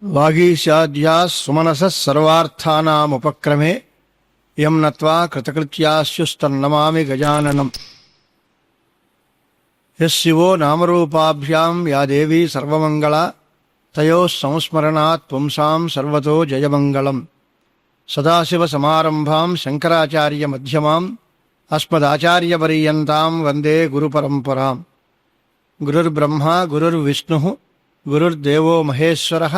వాగీశాద్యా సుమనసः సర్వార్థానాముపక్రమే యం నత్వా కృతకృత్యాస్యుస్తన్నమామి గజాననం. యశివో నామరూపాభ్యాం yeah దేవీ సర్వమంగళ తయోః సంస్మరణాత్ పుంసాం సర్వతో జయమంగళం. సదాశివసమారంభాం శంకరాచార్యమధ్యమాం అస్మదాచార్యపర్యంతాం వందే గురుపరంపరాం. గురుర్బ్రహ్మ గురుర్విష్ణుః గురుర్దేవో మహేశ్వరః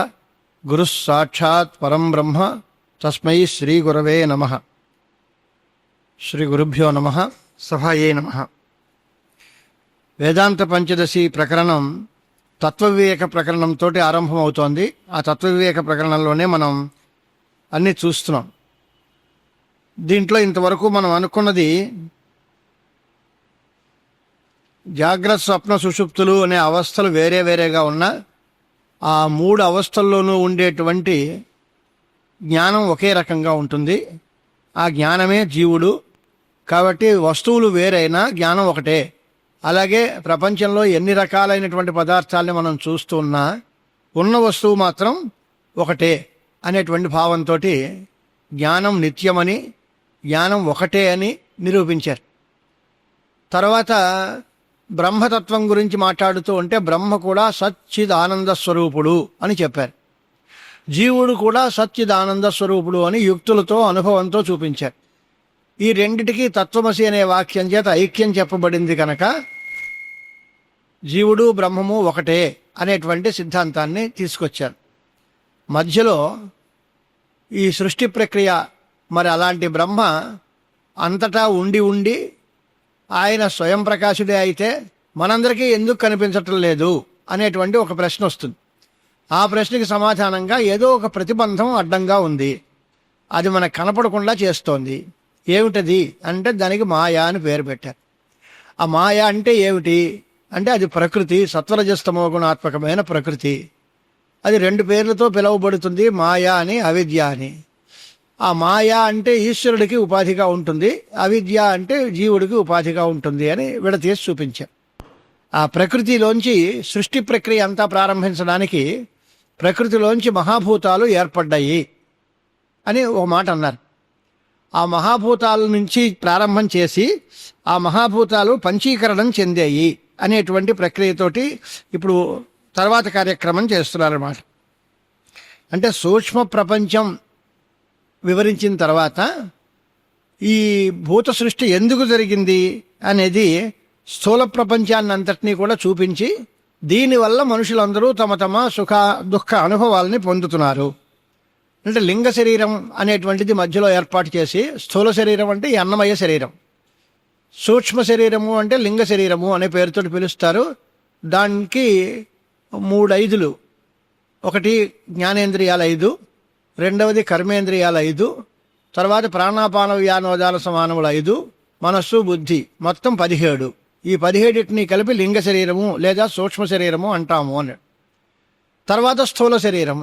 గురుః సాక్షాత్ పరం బ్రహ్మ తస్మై శ్రీగురవే నమః. శ్రీ గురుభ్యో నమః. సభాయే నమః. వేదాంత పంచదశి ప్రకరణం తత్వవివేక ప్రకరణంతో ఆరంభమవుతోంది. ఆ తత్వవివేక ప్రకరణంలోనే మనం అన్నీ చూస్తున్నాం. దీంట్లో ఇంతవరకు మనం అనుకున్నది జాగ్రత్త స్వప్న సుషుప్తులు అనే అవస్థలు వేరే వేరేగా ఉన్నా ఆ మూడు అవస్థల్లోనూ ఉండేటువంటి జ్ఞానం ఒకే రకంగా ఉంటుంది. ఆ జ్ఞానమే జీవుడు. కాబట్టి వస్తువులు వేరైనా జ్ఞానం ఒకటే. అలాగే ప్రపంచంలో ఎన్ని రకాలైనటువంటి పదార్థాలని మనం చూస్తూ ఉన్నా ఉన్న వస్తువు మాత్రం ఒకటే అనేటువంటి భావంతో జ్ఞానం నిత్యమని, జ్ఞానం ఒకటే అని నిరూపించారు. తర్వాత బ్రహ్మతత్వం గురించి మాట్లాడుతూ ఉంటే బ్రహ్మ కూడా సచ్చిదానంద స్వరూపుడు అని చెప్పారు. జీవుడు కూడా సచ్చిదానంద స్వరూపుడు అని యుక్తులతో అనుభవంతో చూపించారు. ఈ రెండిటికి తత్వమసి అనే వాక్యం చేత ఐక్యం చెప్పబడింది కనుక జీవుడు బ్రహ్మము ఒకటే అనేటువంటి సిద్ధాంతాన్ని తీసుకొచ్చారు. మధ్యలో ఈ సృష్టి ప్రక్రియ, మరి అలాంటి బ్రహ్మ అంతటా ఉండి ఉండి ఆయన స్వయం ప్రకాశుడే అయితే మనందరికీ ఎందుకు కనిపించటం లేదు అనేటువంటి ఒక ప్రశ్న వస్తుంది. ఆ ప్రశ్నకి సమాధానంగా ఏదో ఒక ప్రతిబంధం అడ్డంగా ఉంది, అది మనకు కనపడకుండా చేస్తోంది. ఏమిటది అంటే దానికి మాయా అని పేరు పెట్టారు. ఆ మాయా అంటే ఏమిటి అంటే అది ప్రకృతి, సత్వరజస్తమో గుణాత్మకమైన ప్రకృతి. అది రెండు పేర్లతో పిలువబడుతుంది, మాయా అని, అవిద్య అని. ఆ మాయా అంటే ఈశ్వరుడికి ఉపాధిగా ఉంటుంది, అవిద్య అంటే జీవుడికి ఉపాధిగా ఉంటుంది అని విడతీసి చూపించాం. ఆ ప్రకృతిలోంచి సృష్టి ప్రక్రియ అంతా ప్రారంభించడానికి ప్రకృతిలోంచి మహాభూతాలు ఏర్పడ్డాయి అని ఒక మాట అన్నారు. ఆ మహాభూతాల నుంచి ప్రారంభం చేసి ఆ మహాభూతాలు పంచీకరణం చెందాయి అనేటువంటి ప్రక్రియతోటి ఇప్పుడు తర్వాత కార్యక్రమం చేస్తున్నారన్నమాట. అంటే సూక్ష్మ ప్రపంచం వివరించిన తర్వాత ఈ భూత సృష్టి ఎందుకు జరిగింది అనేది స్థూల ప్రపంచాన్ని అంతటినీ కూడా చూపించి దీనివల్ల మనుషులందరూ తమ తమ సుఖ దుఃఖ అనుభవాలని పొందుతున్నారు. అంటే లింగ శరీరం అనేటువంటిది మధ్యలో ఏర్పాటు చేసి స్థూల శరీరం అంటే ఈ అన్నమయ శరీరం, సూక్ష్మ శరీరము అంటే లింగ శరీరము అనే పేరుతో పిలుస్తారు. దానికి 3 ఐదులు, ఒకటి జ్ఞానేంద్రియాల 5, రెండవది కర్మేంద్రియాల 5, తర్వాత ప్రాణాపాన వ్యానోదాన సమానముల 5, మనస్సు బుద్ధి, మొత్తం 17. ఈ 17టిని కలిపి లింగ శరీరము లేదా సూక్ష్మ శరీరము అంటాము అన్నాడు. తర్వాత స్థూల శరీరం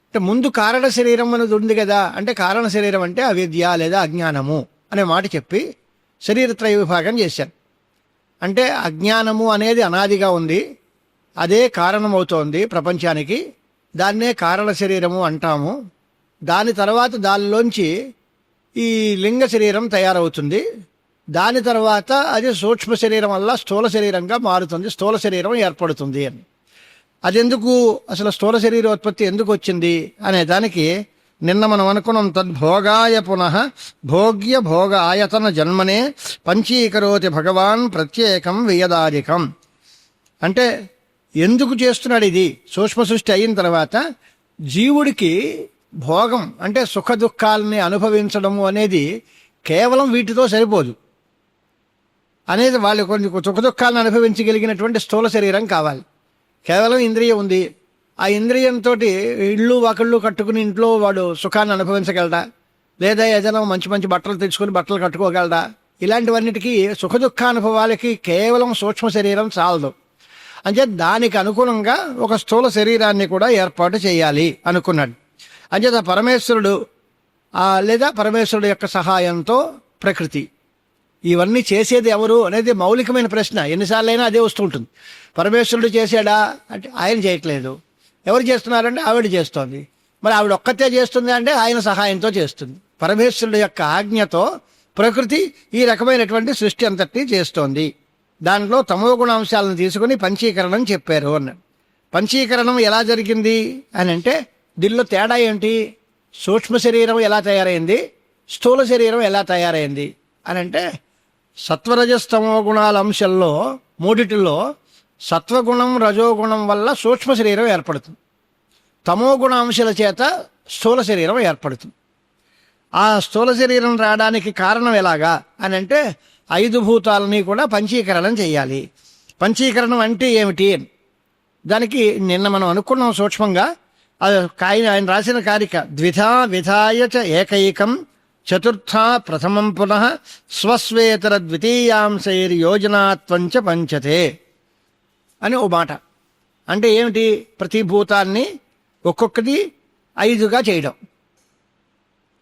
అంటే ముందు కారణ శరీరం అనేది ఉంది కదా, అంటే కారణ శరీరం అంటే అవిద్య లేదా అజ్ఞానము అనే మాట చెప్పి శరీరత్రయ విభాగం చేశారు. అంటే అజ్ఞానము అనేది అనాదిగా ఉంది, అదే కారణమవుతోంది ప్రపంచానికి, దాన్నే కారణ శరీరము అంటాము. దాని తర్వాత దానిలోంచి ఈ లింగ శరీరం తయారవుతుంది. దాని తర్వాత అది సూక్ష్మ శరీరం వల్ల స్థూల శరీరంగా మారుతుంది, స్థూల శరీరం ఏర్పడుతుంది అని. అదెందుకు, అసలు స్థూల శరీరోత్పత్తి ఎందుకు వచ్చింది అనే దానికి నిన్న మనం అనుకున్నాం. తద్భోగాయ పునః భోగ్య భోగ ఆయతన జన్మనే పంచీకరోతి భగవాన్ ప్రత్యేకం వియదాదికం. అంటే ఎందుకు చేస్తున్నాడు ఇది? సూక్ష్మ సృష్టి అయిన తర్వాత జీవుడికి భోగం అంటే సుఖ దుఃఖాలని అనుభవించడము అనేది కేవలం వీటితో సరిపోదు అనేది, వాళ్ళు కొన్ని సుఖ దుఃఖాలను అనుభవించగలిగినటువంటి స్థూల శరీరం కావాలి. కేవలం ఇంద్రియం ఉంది, ఆ ఇంద్రియంతో ఇళ్ళు వాకిళ్ళు కట్టుకుని ఇంట్లో వాడు సుఖాన్ని అనుభవించగలడా, లేదా ఏదైనా మంచి మంచి బట్టలు తెచ్చుకొని బట్టలు కట్టుకోగలడా? ఇలాంటివన్నిటికీ సుఖ దుఃఖానుభవాలకి కేవలం సూక్ష్మ శరీరం చాలదు. అంటే దానికి అనుగుణంగా ఒక స్థూల శరీరాన్ని కూడా ఏర్పాటు చేయాలి అనుకున్నాడు. అంచేత పరమేశ్వరుడు లేదా పరమేశ్వరుడు యొక్క సహాయంతో ప్రకృతి, ఇవన్నీ చేసేది ఎవరు అనేది మౌలికమైన ప్రశ్న. ఎన్నిసార్లైనా అదే వస్తూ ఉంటుంది. పరమేశ్వరుడు చేశాడా అంటే ఆయన చేయట్లేదు. ఎవరు చేస్తున్నారంటే ఆవిడ చేస్తోంది. మరి ఆవిడ ఒక్కతే చేస్తుంది అంటే ఆయన సహాయంతో చేస్తుంది. పరమేశ్వరుడు యొక్క ఆజ్ఞతో ప్రకృతి ఈ రకమైనటువంటి సృష్టి అంతటినీ చేస్తోంది. దాంట్లో తమో గుణాంశాలను తీసుకుని పంచీకరణం చెప్పారు అన్నాడు. పంచీకరణం ఎలా జరిగింది అని అంటే దీనిలో తేడా ఏంటి? సూక్ష్మ శరీరం ఎలా తయారైంది, స్థూల శరీరం ఎలా తయారైంది అని అంటే సత్వరజస్తమో గుణాల అంశంలో మూడిటిలో సత్వగుణం రజోగుణం వల్ల సూక్ష్మ శరీరం ఏర్పడుతుంది. తమో గుణాంశాల చేత స్థూల శరీరం ఏర్పడుతుంది. ఆ స్థూల శరీరం రావడానికి కారణం ఎలాగా అని అంటే 5 భూతాలని కూడా పంచీకరణం చేయాలి. పంచీకరణం అంటే ఏమిటి? దానికి నిన్న మనం అనుకున్నాం సూక్ష్మంగా. ఆయన రాసిన కారిక ద్విధా విధాయ చ ఏకైకం చతుర్థా ప్రథమం పునః స్వస్వేతర ద్వితీయాంశైర్యోజనాత్వంచ పంచతే అని ఓ మాట. అంటే ఏమిటి? ప్రతి భూతాన్ని ఒక్కొక్కటి 5గా చేయడం.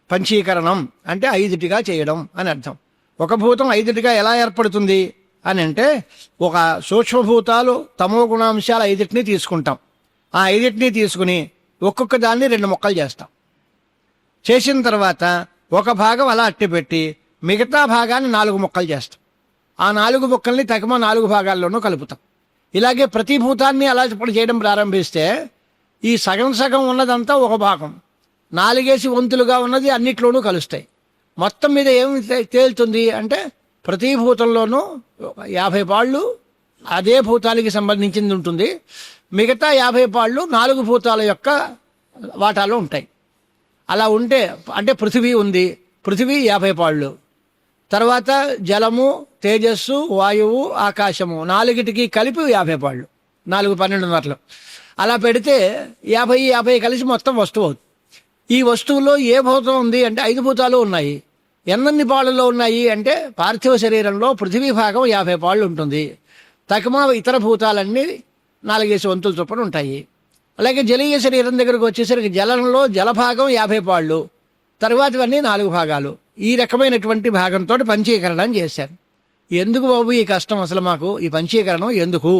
పంచీకరణం అంటే 5టిగా చేయడం అని అర్థం. ఒక భూతం 5టిగా ఎలా ఏర్పడుతుంది అని అంటే ఒక సూక్ష్మభూతాలు తమో గుణాంశాలు 5టిని తీసుకుంటాం. ఆ 5టిని తీసుకుని ఒక్కొక్క దాన్ని 2 ముక్కలు చేస్తాం. చేసిన తర్వాత ఒక భాగం అలా అట్టిపెట్టి మిగతా భాగాన్ని 4 ముక్కలు చేస్తాం. ఆ 4 ముక్కల్ని తగిన 4 భాగాల్లోనూ కలుపుతాం. ఇలాగే ప్రతి భూతాన్ని అలా ఇప్పుడు చేయడం ప్రారంభిస్తే ఈ సగం సగం ఉన్నదంతా ఒక భాగం, 4 వంతులుగా ఉన్నది అన్నిట్లోనూ కలుస్తాయి. మొత్తం మీద ఏమి తేలుతుంది అంటే ప్రతి భూతంలోనూ 50 పాళ్ళు అదే భూతానికి సంబంధించింది ఉంటుంది. మిగతా 50 పాళ్ళు 4 భూతాల యొక్క వాటాలో ఉంటాయి. అలా ఉంటే అంటే పృథివీ ఉంది, పృథివీ 50 పాళ్ళు, తర్వాత జలము, తేజస్సు, వాయువు, ఆకాశము 4టికి కలిపి 50 పాళ్ళు, 4 12 అలా పెడితే 50 కలిసి మొత్తం వస్తువు అవుతుంది. ఈ వస్తువులో ఏ భూతం ఉంది అంటే 5 భూతాలు ఉన్నాయి. ఎన్నన్ని పాళ్ళలో ఉన్నాయి అంటే పార్థివ శరీరంలో పృథివీ భాగం 50 పాళ్ళు ఉంటుంది. తకమా ఇతర భూతాలన్నీ 4 వంతుల చొప్పున ఉంటాయి. అలాగే జలీయ శరీరం దగ్గరకు వచ్చేసరికి జలంలో జలభాగం 50 పాళ్ళు, తర్వాతవన్నీ 4 భాగాలు. ఈ రకమైనటువంటి భాగంతో పంచీకరణం చేశారు. ఎందుకు బాబు ఈ కష్టం అసలు మాకు? ఈ పంచీకరణం ఎందుకు?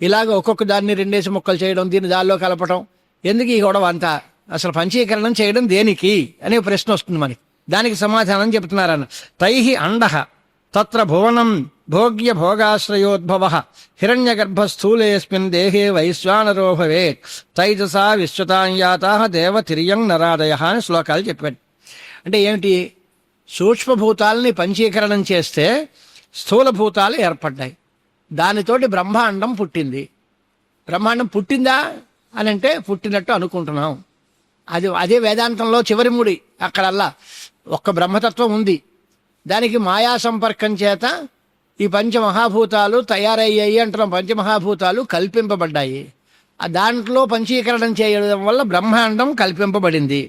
ఇలాగ ఒక్కొక్క దాన్ని 2 ముక్కలు చేయడం, దీన్ని దానిలో కలపడం, ఎందుకు ఈ గొడవ అంతా? అసలు పంచీకరణం చేయడం దేనికి అనే ప్రశ్న వస్తుంది మనకి. దానికి సమాధానం చెబుతున్నారన్న. తైహి అండః తత్ర భువనం భోగ్య భోగాశ్రయోద్భవ హిరణ్యగర్భ స్థూలేస్మిన్ దేహే వైశ్వానరో భవేత్ తైజసా విశ్వతాన్యాతా దేవ తిర్యం నరాదయ అని శ్లోకాలు చెప్పాడు. అంటే ఏమిటి? సూక్ష్మభూతాలని పంచీకరణం చేస్తే స్థూల భూతాలు ఏర్పడ్డాయి. దానితోటి బ్రహ్మాండం పుట్టింది. బ్రహ్మాండం పుట్టిందా అని అంటే పుట్టినట్టు అనుకుంటున్నాం. అదే వేదాంతంలో చివరి ముడి. అక్కడల్లా ఒక్క బ్రహ్మతత్వం ఉంది. దానికి మాయా సంపర్కం చేత ఈ పంచమహాభూతాలు తయారయ్యాయి అంటున్నాం. పంచమహాభూతాలు కల్పింపబడ్డాయి. దాంట్లో పంచీకరణం చేయడం వల్ల బ్రహ్మాండం కల్పింపబడింది.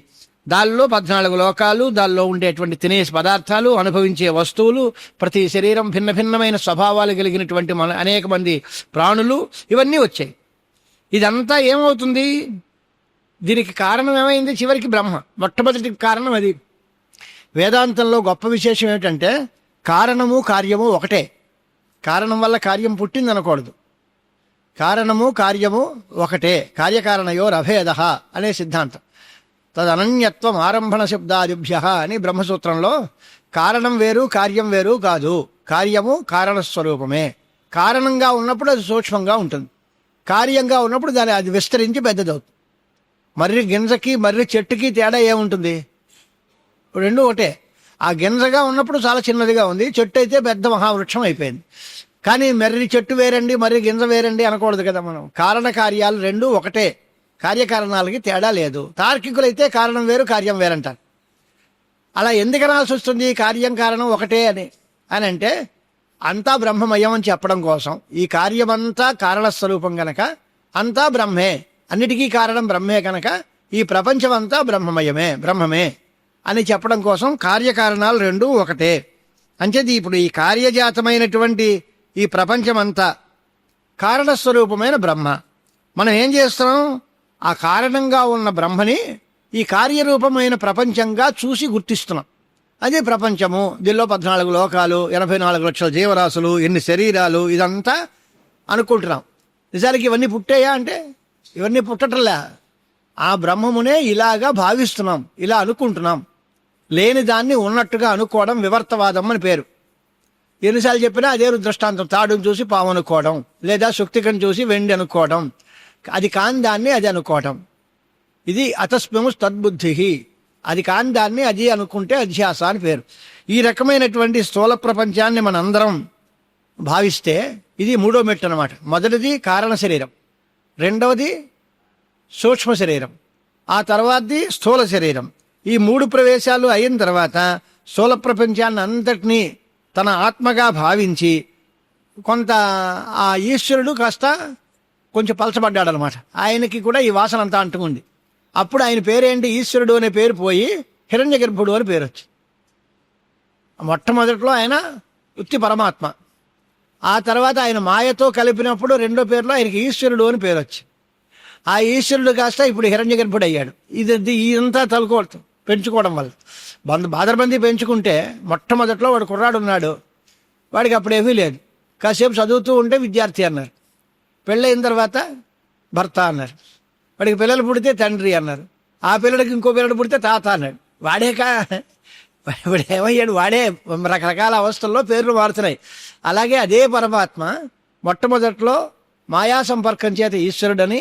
దానిలో 14 లోకాలు, దానిలో ఉండేటువంటి తినే పదార్థాలు, అనుభవించే వస్తువులు, ప్రతి శరీరం భిన్న భిన్నమైన స్వభావాలు కలిగినటువంటి అనేక మంది ప్రాణులు, ఇవన్నీ వచ్చాయి. ఇదంతా ఏమవుతుంది? దీనికి కారణం ఏమైంది? చివరికి బ్రహ్మ. మొట్టమొదటి కారణం అది. వేదాంతంలో గొప్ప విశేషం ఏమిటంటే కారణము కార్యము ఒకటే. కారణం వల్ల కార్యం పుట్టింది అనకూడదు. కారణము కార్యము ఒకటే. కార్యకారణయోరభేద అనే సిద్ధాంతం. తదనన్యత్వం ఆరంభణ శబ్దాదిభ్య అని బ్రహ్మసూత్రంలో కారణం వేరు కార్యం వేరు కాదు. కార్యము కారణస్వరూపమే. కారణంగా ఉన్నప్పుడు అది సూక్ష్మంగా ఉంటుంది, కార్యంగా ఉన్నప్పుడు అది విస్తరించి పెద్దదవుతుంది. మర్రి గింజకి మర్రి చెట్టుకి తేడా ఏముంటుంది? రెండు ఒకటే. ఆ గింజగా ఉన్నప్పుడు చాలా చిన్నదిగా ఉంది, చెట్టు అయితే పెద్ద మహావృక్షం అయిపోయింది. కానీ మర్రి చెట్టు వేరండి, మర్రి గింజ వేరండి అనకూడదు కదా మనం. కారణ కార్యాలు రెండూ ఒకటే, కార్యకారణాలకి తేడా లేదు. తార్కికులైతే కారణం వేరు కార్యం వేరంటారు. అలా ఎందుకు అనాల్సి వస్తుంది కార్యం కారణం ఒకటే అని అంటే అంతా బ్రహ్మమయం అని చెప్పడం కోసం. ఈ కార్యమంతా కారణస్వరూపం గనక అంతా బ్రహ్మే, అన్నిటికీ కారణం బ్రహ్మే కనుక ఈ ప్రపంచమంతా బ్రహ్మమే అని చెప్పడం కోసం కార్యకారణాలు రెండూ ఒకటే. అంచేది ఇప్పుడు ఈ కార్యజాతమైనటువంటి ఈ ప్రపంచమంతా కారణస్వరూపమైన బ్రహ్మ. మనం ఏం చేస్తున్నాం? ఆ కారణంగా ఉన్న బ్రహ్మని ఈ కార్యరూపమైన ప్రపంచంగా చూసి గుర్తిస్తున్నాం. అదే ప్రపంచము. దీనిలో 14 లోకాలు, 84 లక్షల జీవరాశులు, ఎన్ని శరీరాలు, ఇదంతా అనుకుంటున్నాం. నిజానికి ఇవన్నీ పుట్టాయా అంటే ఇవన్నీ పుట్టటంలే. ఆ బ్రహ్మమునే ఇలాగా భావిస్తున్నాం, ఇలా అనుకుంటున్నాం. లేని దాన్ని ఉన్నట్టుగా అనుకోవడం వివర్తవాదం అని పేరు. ఎన్నిసార్లు చెప్పినా అదే దృష్టాంతం. తాడును చూసి పాము అనుకోవడం, లేదా శుక్తికను చూసి వెండి అనుకోవడం, అది కాని దాన్ని అది అనుకోవడం. ఇది అతస్మ్యము తద్బుద్ధి. అది కాని దాన్ని అది అనుకుంటే అధ్యాస అని పేరు. ఈ రకమైనటువంటి స్థూల ప్రపంచాన్ని మనందరం భావిస్తే ఇది మూడో మెట్టు అన్నమాట. మొదటిది కారణ శరీరం, రెండవది సూక్ష్మ శరీరం, ఆ తర్వాతది స్థూల శరీరం. ఈ మూడు ప్రవేశాలు అయిన తర్వాత స్థూల ప్రపంచాన్ని అంతటినీ తన ఆత్మగా భావించి కొంత ఆ ఈశ్వరుడు కాస్త కొంచెం పలచబడ్డాడు అనమాట. ఆయనకి కూడా ఈ వాసన అంతా అంటుకుంది. అప్పుడు ఆయన పేరేంటి? ఈశ్వరుడు అనే పేరు పోయి హిరణ్య గర్భుడు అని పేరు వచ్చింది. మొట్టమొదట్లో ఆయన ఉత్తి పరమాత్మ. ఆ తర్వాత ఆయన మాయతో కలిపినప్పుడు రెండో పేరులో ఆయనకి ఈశ్వరుడు అని పేరు వచ్చింది. ఆ ఈశ్వరుడు కాస్త ఇప్పుడు హిరణ్య గర్భుడు అయ్యాడు. ఇదంతా పెంచుకోవడం వల్ల బాదరబందీ పెంచుకుంటే మొట్టమొదట్లో వాడు కుర్రాడు ఉన్నాడు, వాడికి అప్పుడేమీ లేదు. కాసేపు చదువుతూ ఉంటే విద్యార్థి అన్నారు, పెళ్ళయిన తర్వాత భర్త అన్నారు, వాడికి పిల్లలు పుడితే తండ్రి అన్నారు, ఆ పిల్లడికి ఇంకో పిల్లడు పుడితే తాత అన్నాడు. వాడు ఏమయ్యాడు? వాడే రకరకాల అవస్థల్లో పేర్లు మారుతున్నాయి. అలాగే అదే పరమాత్మ మొట్టమొదట్లో మాయా సంపర్కం చేత ఈశ్వరుడని,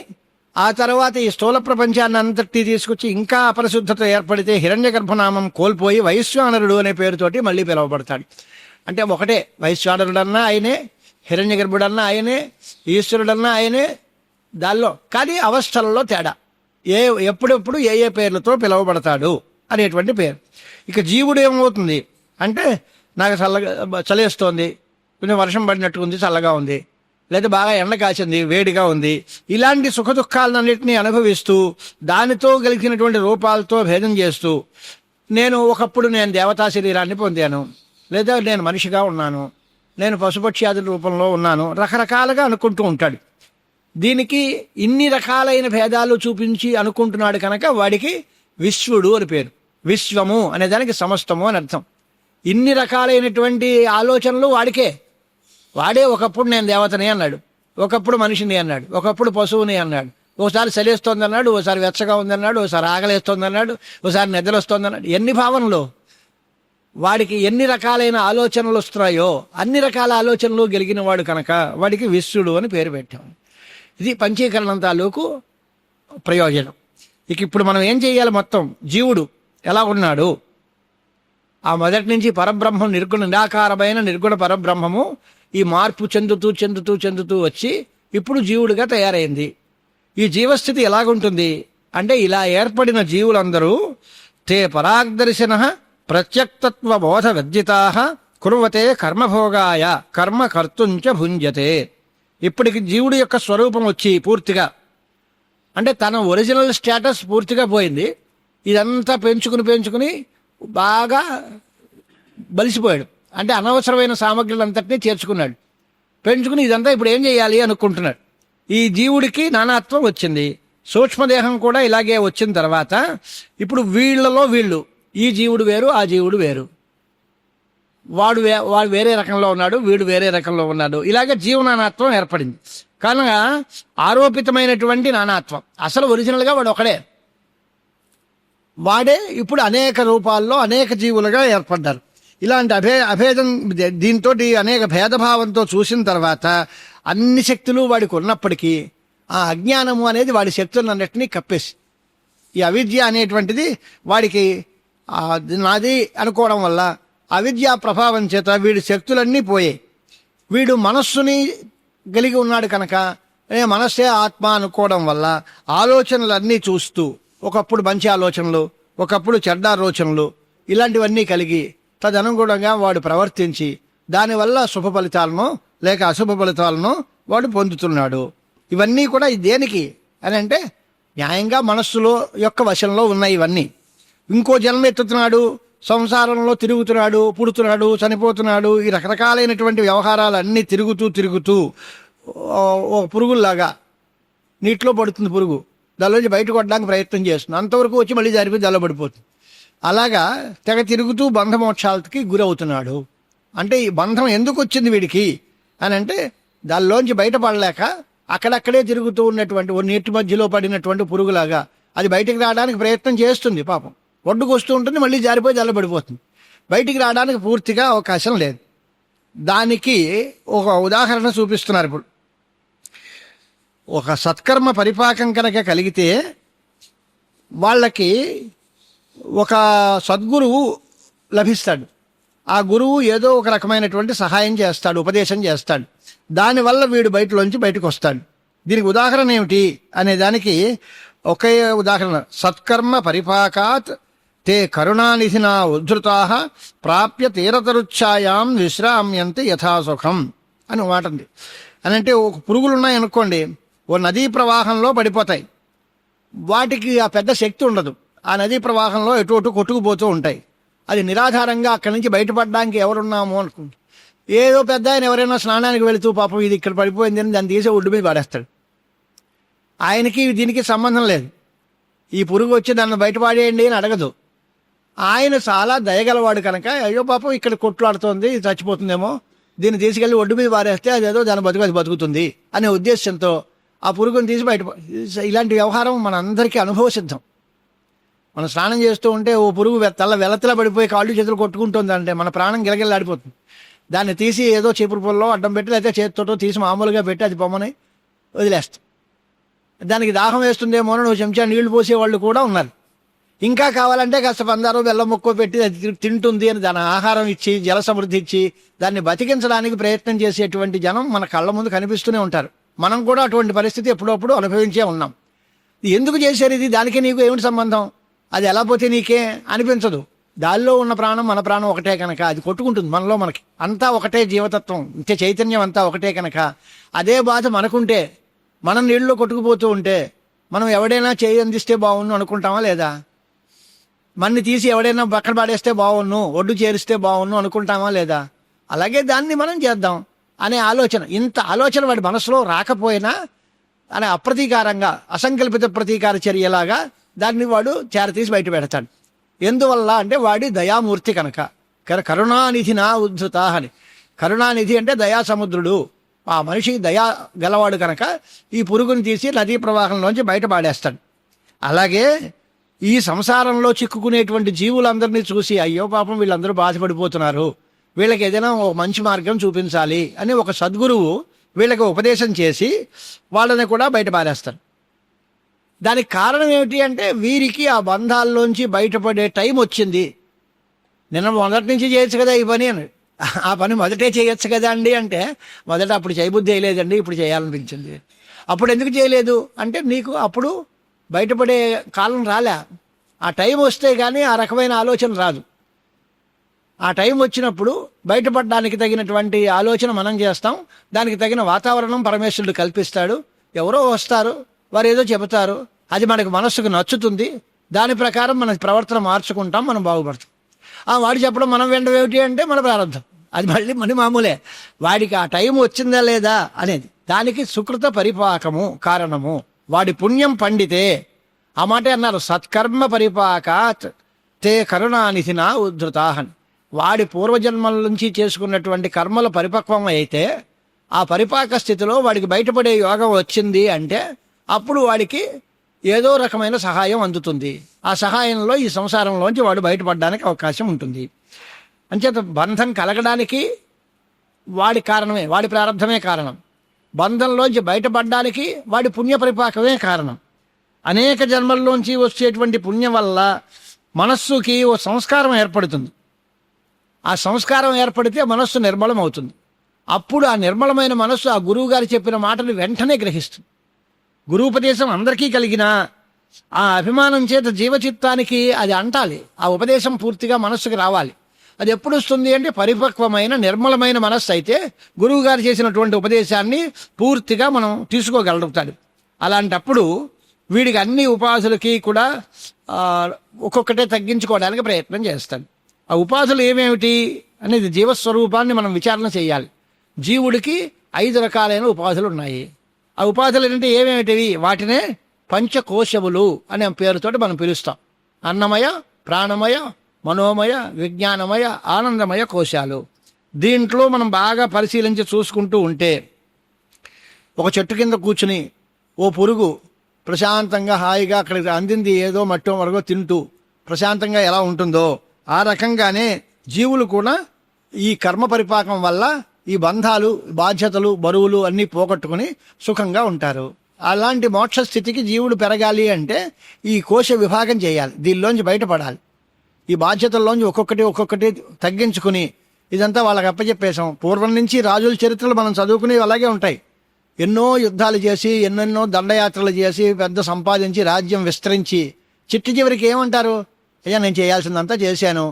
ఆ తర్వాత ఈ స్థూల ప్రపంచాన్ని అంతటి తీసుకొచ్చి ఇంకా అపరిశుద్ధత ఏర్పడితే హిరణ్య గర్భనామం కోల్పోయి వైశ్వానరుడు అనే పేరుతోటి మళ్ళీ పిలువబడతాడు. అంటే ఒకటే, వైశ్వానరుడన్నా ఆయనే, హిరణ్య గర్భుడన్నా ఆయనే, ఈశ్వరుడన్నా ఆయనే. దానిలో కానీ అవస్థలలో తేడా. ఎప్పుడెప్పుడు ఏ ఏ పేర్లతో పిలువబడతాడు అనేటువంటి పేరు. ఇక జీవుడు ఏమవుతుంది అంటే, నాకు చలేస్తోంది, కొంచెం వర్షం పడినట్టు ఉంది, చల్లగా ఉంది, లేదా బాగా ఎండ కాసింది, వేడిగా ఉంది, ఇలాంటి సుఖ దుఃఖాలన్నింటినీ అనుభవిస్తూ దానితో కలిగినటువంటి రూపాలతో భేదం చేస్తూ ఒకప్పుడు నేను దేవతా శరీరాన్ని పొందాను, లేదా నేను మనిషిగా ఉన్నాను, నేను పశుపక్ష్యాదుల రూపంలో ఉన్నాను, రకరకాలుగా అనుకుంటూ ఉంటాడు. దీనికి ఇన్ని రకాలైన భేదాలు చూపించి అనుకుంటున్నాడు కనుక వాడికి విశ్వడు అని పేరు. విశ్వము అనే దానికి సమస్తము అని అర్థం. ఇన్ని రకాలైనటువంటి ఆలోచనలు వాడే ఒకప్పుడు నేను దేవతని అన్నాడు, ఒకప్పుడు మనిషిని అన్నాడు, ఒకప్పుడు పశువుని అన్నాడు, ఓసారి చలేస్తోంది అన్నాడు, ఓసారి వెచ్చగా ఉందన్నాడు, ఓసారి ఆకలేస్తోంది అన్నాడు, ఓసారి నిద్రొస్తోంది అన్నాడు. ఎన్ని భావనలు వాడికి, ఎన్ని రకాలైన ఆలోచనలు వస్తున్నాయో అన్ని రకాల ఆలోచనలు గెలిగిన వాడు కనుక వాడికి విశ్వడు అని పేరు పెట్టాం. ఇది పంచీకరణం తాలూకు ప్రయోజనం. ఇప్పుడు మనం ఏం చేయాలి? మొత్తం జీవుడు ఎలా ఉన్నాడు? ఆ మొదటి నుంచి పరబ్రహ్మం నిరాకారమైన నిర్గుణ పరబ్రహ్మము ఈ మార్పు చెందుతూ చెందుతూ చెందుతూ వచ్చి ఇప్పుడు జీవుడిగా తయారైంది. ఈ జీవస్థితి ఎలాగుంటుంది అంటే, ఇలా ఏర్పడిన జీవులందరూ తే పరాగ్దర్శన ప్రత్యక్తత్వ బోధ విద్జితా కుర్వతే కర్మభోగాయ కర్మ కర్తుంచ భుంజతే. ఇప్పటికి జీవుడి యొక్క స్వరూపం వచ్చి పూర్తిగా, అంటే తన ఒరిజినల్ స్టేటస్ పూర్తిగా పోయింది. ఇదంతా పెంచుకుని బాగా బలిసిపోయాడు. అంటే అనవసరమైన సామగ్రులంతటినీ చేర్చుకున్నాడు, పెంచుకుని ఇదంతా ఇప్పుడు ఏం చేయాలి అనుకుంటున్నాడు. ఈ జీవుడికి నానాత్వం వచ్చింది, సూక్ష్మదేహం కూడా ఇలాగే వచ్చిన తర్వాత ఇప్పుడు వీళ్ళలో వీళ్ళు, ఈ జీవుడు వేరు, ఆ జీవుడు వేరు, వాడు వేరే రకంలో ఉన్నాడు, వీడు వేరే రకంలో ఉన్నాడు. ఇలాగే జీవనానాత్వం ఏర్పడింది. కనుక ఆరోపితమైనటువంటి నానాత్వం, అసలు ఒరిజినల్గా వాడు ఒకడే. వాడే ఇప్పుడు అనేక రూపాల్లో అనేక జీవులుగా ఏర్పడ్డారు. ఇలాంటి అభేదం, దీంతో అనేక భేదభావంతో చూసిన తర్వాత అన్ని శక్తులు వాడికి ఉన్నప్పటికీ ఆ అజ్ఞానము అనేది వాడి శక్తులన్నింటినీ కప్పేసి, ఈ అవిద్య అనేటువంటిది వాడికి నాది అనుకోవడం వల్ల అవిద్యా ప్రభావం చేత వీడి శక్తులన్నీ పోయాయి. వీడు మనస్సుని కలిగి ఉన్నాడు కనుక మనస్సే ఆత్మ అనుకోవడం వల్ల ఆలోచనలన్నీ చూస్తూ, ఒకప్పుడు మంచి ఆలోచనలు, ఒకప్పుడు చెడ్డ ఆలోచనలు, ఇలాంటివన్నీ కలిగి తదనుగుణంగా వాడు ప్రవర్తించి దానివల్ల శుభ ఫలితాలను లేక అశుభ ఫలితాలను వాడు పొందుతున్నాడు. ఇవన్నీ కూడా దేనికి అని అంటే, న్యాయంగా మనస్సులో యొక్క వశంలో ఉన్నాయి ఇవన్నీ. ఇంకో జన్మ ఎత్తుతున్నాడు, సంసారంలో తిరుగుతున్నాడు, పుడుతున్నాడు, చనిపోతున్నాడు, ఈ రకరకాలైనటువంటి వ్యవహారాలు అన్నీ తిరుగుతూ ఓ పురుగుల్లాగా నీటిలో పడుతుంది పురుగు, దానిలోంచి బయటకు పడడానికి ప్రయత్నం చేస్తుంది, అంతవరకు వచ్చి మళ్ళీ జారిపోయి దానిలో పడిపోతుంది. అలాగా తెగ తిరుగుతూ బంధమోక్షాలకి గురవుతున్నాడు. అంటే ఈ బంధం ఎందుకు వచ్చింది వీడికి అని అంటే, దానిలోంచి బయటపడలేక అక్కడక్కడే తిరుగుతూ ఉన్నటువంటి ఓ నీటి మధ్యలో పడినటువంటి పురుగులాగా అది బయటికి రావడానికి ప్రయత్నం చేస్తుంది. పాపం ఒడ్డుకు వస్తూ ఉంటుంది, మళ్ళీ జారిపోయి జల్లబడిపోతుంది. బయటికి రావడానికి పూర్తిగా అవకాశం లేదు. దానికి ఒక ఉదాహరణ చూపిస్తున్నారు. ఇప్పుడు ఒక సత్కర్మ పరిపాకం కనుక కలిగితే వాళ్ళకి ఒక సద్గురువు లభిస్తాడు. ఆ గురువు ఏదో ఒక రకమైనటువంటి సహాయం చేస్తాడు, ఉపదేశం చేస్తాడు. దానివల్ల వీడు బయటకు వస్తాడు. దీనికి ఉదాహరణ ఏమిటి అనే దానికి ఒకే ఉదాహరణ, సత్కర్మ పరిపాకాత్ తే కరుణానిధినా ఉద్ధృతా ప్రాప్య తీరతరుచ్ఛాయాం విశ్రామ్యంతి యథాసుఖం అని మాట ఉంది. అని అంటే ఒక పురుగులు ఉన్నాయనుకోండి, ఓ నదీ ప్రవాహంలో పడిపోతాయి. వాటికి ఆ పెద్ద శక్తి ఉండదు. ఆ నదీ ప్రవాహంలో ఎటు కొట్టుకుపోతూ ఉంటాయి. అది నిరాధారంగా అక్కడి నుంచి బయటపడడానికి ఎవరున్నామో అనుకుంటు ఏదో పెద్ద ఆయన ఎవరైనా స్నానానికి వెళుతూ పాపం ఇది ఇక్కడ పడిపోయింది అని దాన్ని తీసి ఒడ్డు మీద పడేస్తాడు. ఆయనకి దీనికి సంబంధం లేదు. ఈ పురుగు వచ్చి దాన్ని బయటపడేయండి అని అడగదు. ఆయన చాలా దయగలవాడు కనుక అయ్యో పాపం ఇక్కడ కొట్లాడుతోంది, చచ్చిపోతుందేమో, దీన్ని తీసుకెళ్లి ఒడ్డు మీద పారేస్తే అదేదో దాని అది బతుకుతుంది అనే ఉద్దేశంతో ఆ పురుగుని తీసి ఇలాంటి వ్యవహారం మన అందరికీ అనుభవ సిద్ధం. మనం స్నానం చేస్తూ ఉంటే ఓ పురుగు వెలతలా పడిపోయి కాళ్ళు చేతులు కొట్టుకుంటుంది అంటే మన ప్రాణం గిలగిల్లాడిపోతుంది. దాన్ని తీసి ఏదో చీపురు పుల్లో అడ్డం పెట్టి లేకపోతే చేతితోటో తీసి మామూలుగా పెట్టి అది పొమ్మని వదిలేస్తాం. దానికి దాహం వేస్తుందేమో అని నువ్వు చెంచా నీళ్లు పోసేవాళ్ళు కూడా ఉన్నారు. ఇంకా కావాలంటే కాస్త పందారో బెల్లం ముక్కో పెట్టి అది తింటుంది అని దాని ఆహారం ఇచ్చి జల సమృద్ధి ఇచ్చి దాన్ని బతికించడానికి ప్రయత్నం చేసేటువంటి జనం మన కళ్ళ ముందు కనిపిస్తూనే ఉంటారు. మనం కూడా అటువంటి పరిస్థితి ఎప్పుడప్పుడు అనుభవించే ఉన్నాం. ఎందుకు చేశారు ఇది, దానికి నీకు ఏమిటి సంబంధం, అది ఎలా పోతే నీకే అనిపించదు. దానిలో ఉన్న ప్రాణం మన ప్రాణం ఒకటే కనుక అది కొట్టుకుంటుంది మనలో. మనకి అంతా ఒకటే జీవతత్వం, ఇంతే చైతన్యం అంతా ఒకటే కనుక అదే బాధ మనకుంటే, మనం నీళ్ళలో కొట్టుకుపోతూ ఉంటే మనం ఎవడైనా చేయి అందిస్తే బాగుండు అనుకుంటామా లేదా? మన్ని తీసి ఎవడైనా పక్కన పడేస్తే బాగున్ను, ఒడ్డు చేరిస్తే బాగున్ను అనుకుంటామా లేదా? అలాగే దాన్ని మనం చేద్దాం అనే ఆలోచన, ఇంత ఆలోచన వాడి మనసులో రాకపోయినా అనే అప్రతీకారంగా అసంకల్పిత ప్రతీకార చర్యలాగా దాన్ని వాడు చేరతీసి బయట పెడతాడు. ఎందువల్ల అంటే వాడి దయామూర్తి కనుక. కరుణానిధి నా ఉద్ధృత అని, కరుణానిధి అంటే దయా సముద్రుడు, ఆ మనిషికి దయా గలవాడు కనుక ఈ పురుగుని తీసి నదీ ప్రవాహంలోంచి బయట పాడేస్తాడు. అలాగే ఈ సంసారంలో చిక్కుకునేటువంటి జీవులందరినీ చూసి అయ్యో పాపం వీళ్ళందరూ బాధపడిపోతున్నారు, వీళ్ళకి ఏదైనా ఒక మంచి మార్గం చూపించాలి అని ఒక సద్గురువు వీళ్ళకి ఉపదేశం చేసి వాళ్ళని కూడా బయట పారేస్తారు. దానికి కారణం ఏమిటి అంటే వీరికి ఆ బంధాల్లోంచి బయటపడే టైం వచ్చింది. నిన్న మొదటి నుంచి చేయొచ్చు కదా ఈ పని అని, ఆ పని మొదటే చేయొచ్చు కదా అండి అంటే మొదట అప్పుడు చేయబుద్ధి చేయలేదండి, ఇప్పుడు చేయాలనిపించింది. అప్పుడు ఎందుకు చేయలేదు అంటే నీకు అప్పుడు బయటపడే కాలం రాలే. ఆ టైం వస్తే కానీ ఆ రకమైన ఆలోచన రాదు. ఆ టైం వచ్చినప్పుడు బయటపడడానికి తగినటువంటి ఆలోచన మనం చేస్తాం. దానికి తగిన వాతావరణం పరమేశ్వరుడు కల్పిస్తాడు. ఎవరో వస్తారు, వారు ఏదో చెబుతారు, అది మనకు మనస్సుకు నచ్చుతుంది, దాని ప్రకారం మన ప్రవర్తన మార్చుకుంటాం, మనం బాగుపడతాం. వాడు చెప్పడం మనం వెంట ఏమిటి అంటే మన ప్రారంభం, అది మళ్ళీ మన మామూలే. వాడికి ఆ టైం వచ్చిందా లేదా అనేది దానికి సుకృత పరిపాకము కారణము. వాడి పుణ్యం పండితే, ఆ మాట అన్నారు, సత్కర్మ పరిపాకాత్ తే కరుణానిధినా ఉద్ధృతాహన్. వాడి పూర్వజన్మల నుంచి చేసుకున్నటువంటి కర్మల పరిపక్వం అయితే ఆ పరిపాక స్థితిలో వాడికి బయటపడే యోగం వచ్చింది అంటే అప్పుడు వాడికి ఏదో రకమైన సహాయం అందుతుంది. ఆ సహాయంలో ఈ సంసారంలోంచి వాడు బయటపడడానికి అవకాశం ఉంటుంది. అంచేత బంధం కలగడానికి వాడి కారణమే, వాడి ప్రారంధమే కారణం. బంధంలోంచి బయటపడడానికి వాడి పుణ్య పరిపాకమే కారణం. అనేక జన్మల్లోంచి వచ్చేటువంటి పుణ్యం వల్ల మనస్సుకి ఓ సంస్కారం ఏర్పడుతుంది. ఆ సంస్కారం ఏర్పడితే మనస్సు నిర్మలం అవుతుంది. అప్పుడు ఆ నిర్మలమైన మనస్సు ఆ గురువు గారు చెప్పిన మాటలు వెంటనే గ్రహిస్తుంది. గురూపదేశం అందరికీ కలిగినా ఆ అభిమానం చేత జీవచిత్తానికి అది అంటాలి. ఆ ఉపదేశం పూర్తిగా మనస్సుకి రావాలి. అది ఎప్పుడు వస్తుంది అంటే పరిపక్వమైన నిర్మలమైన మనస్సు అయితే గురువు గారు చేసినటువంటి ఉపదేశాన్ని పూర్తిగా మనం తీసుకోగలుగుతాడు. అలాంటప్పుడు వీడికి అన్ని ఉపాధులకి కూడా ఒక్కొక్కటే తగ్గించుకోవడానికి ప్రయత్నం చేస్తాడు. ఆ ఉపాధులు ఏమేమిటి అనేది జీవస్వరూపాన్ని మనం విచారణ చేయాలి. జీవుడికి 5 రకాలైన ఉపాధులు ఉన్నాయి. ఆ ఉపాధులు ఏంటంటే ఏమేమిటివి, వాటినే పంచకోశములు అనే పేరుతోటి మనం పిలుస్తాం. అన్నమయ, ప్రాణమయ, మనోమయ, విజ్ఞానమయ, ఆనందమయ కోశాలు. దీంట్లో మనం బాగా పరిశీలించి చూసుకుంటూ ఉంటే ఒక చెట్టు కింద కూర్చుని ఓ పురుగు ప్రశాంతంగా హాయిగా అక్కడికి అందింది ఏదో మట్టో వరగో తింటూ ప్రశాంతంగా ఎలా ఉంటుందో ఆ రకంగానే జీవులు కూడా ఈ కర్మ పరిపాకం వల్ల ఈ బంధాలు, బాధ్యతలు, బరువులు అన్నీ పోగొట్టుకుని సుఖంగా ఉంటారు. అలాంటి మోక్ష స్థితికి జీవుడు పెరగాలి అంటే ఈ కోశ విభాగం చేయాలి, దీనిలోంచి బయటపడాలి. ఈ బాధ్యతల్లోంచి ఒక్కొక్కటి తగ్గించుకుని ఇదంతా వాళ్ళకి అప్పచెప్పేశాం. పూర్వం నుంచి రాజుల చరిత్రలు మనం చదువుకునేవి అలాగే ఉంటాయి. ఎన్నో యుద్ధాలు చేసి, ఎన్నెన్నో దండయాత్రలు చేసి, పెద్ద సంపాదించి, రాజ్యం విస్తరించి చిట్టి చివరికి ఏమంటారు, అయ్యా నేను చేయాల్సిందంతా చేశాను,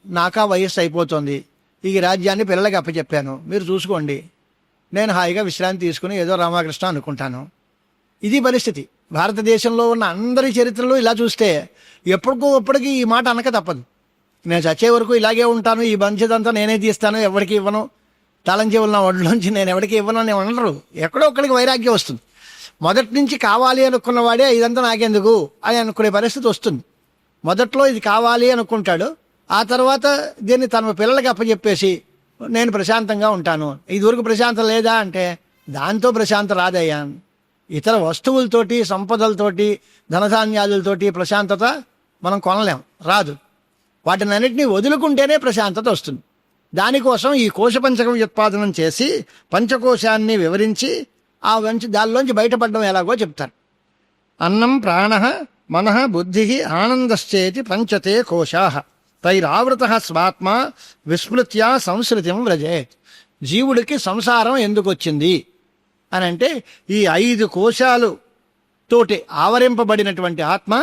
నాకా వయస్సు అయిపోతుంది, ఈ రాజ్యాన్ని పిల్లలకి అప్పచెప్పాను, మీరు చూసుకోండి, నేను హాయిగా విశ్రాంతి తీసుకుని ఏదో రామకృష్ణ అనుకుంటాను. ఇది పరిస్థితి. భారతదేశంలో ఉన్న అందరి చరిత్రలు ఇలా చూస్తే ఎప్పటికీ ఈ మాట అనక తప్పదు. నేను చచ్చే వరకు ఇలాగే ఉంటాను, ఈ బాధ్యతంతా నేనే తీస్తాను, ఎవరికి ఇవ్వను, తాళంచి ఉన్న ఒడ్లోంచి నేను ఎవరికి ఇవ్వను అని అనరు. ఎక్కడో ఒక్కడికి వైరాగ్యం వస్తుంది. మొదటి నుంచి కావాలి అనుకున్నవాడే ఇదంతా నాకెందుకు అని అనుకునే పరిస్థితి వస్తుంది. మొదట్లో ఇది కావాలి అనుకుంటాడు, ఆ తర్వాత దీన్ని తన పిల్లలకి అప్పచెప్పేసి నేను ప్రశాంతంగా ఉంటాను. ఇదివరకు ప్రశాంతం లేదా అంటే దాంతో ప్రశాంతం రాదయ్యా. ఇతర వస్తువులతోటి, సంపదలతోటి, ధనధాన్యాదులతోటి ప్రశాంతత మనం కొనలేం, రాదు. వాటిని అన్నింటినీ వదులుకుంటేనే ప్రశాంతత వస్తుంది. దానికోసం ఈ కోశపంచకం ఉత్పాదనం చేసి పంచకోశాన్ని వివరించి దానిలోంచి బయటపడడం ఎలాగో చెప్తారు. అన్నం ప్రాణ మనః బుద్ధి ఆనందశ్చేతి పంచతే కోశా తైరావృత స్వాత్మ విస్మృత్య సంస్కృతిం వ్రజేత్. జీవుడికి సంసారం ఎందుకు వచ్చింది అని అంటే ఈ 5 కోశాలు తోటి ఆవరింపబడినటువంటి ఆత్మ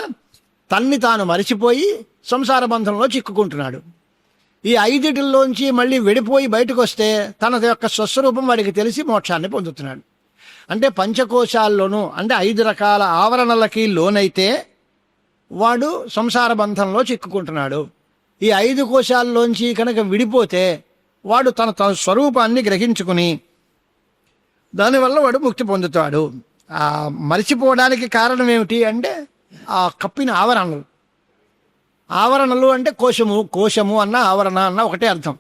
తన్ని తాను మరిచిపోయి సంసార బంధంలో చిక్కుకుంటున్నాడు. ఈ 5 మళ్ళీ విడిపోయి బయటకు వస్తే తన యొక్క స్వస్వరూపం వాడికి తెలిసి మోక్షాన్ని పొందుతున్నాడు. అంటే పంచకోశాల్లోనూ అంటే 5 రకాల ఆవరణలకి లోనైతే వాడు సంసార బంధంలో చిక్కుకుంటున్నాడు. ఈ 5 కోశాల్లోంచి కనుక విడిపోతే వాడు తన స్వరూపాన్ని గ్రహించుకుని దానివల్ల వాడు ముక్తి పొందుతాడు. మరిచిపోవడానికి కారణం ఏమిటి అంటే ఆ కప్పిన ఆవరణలు అంటే కోశము అన్న ఆవరణ అన్న ఒకటే అర్థం.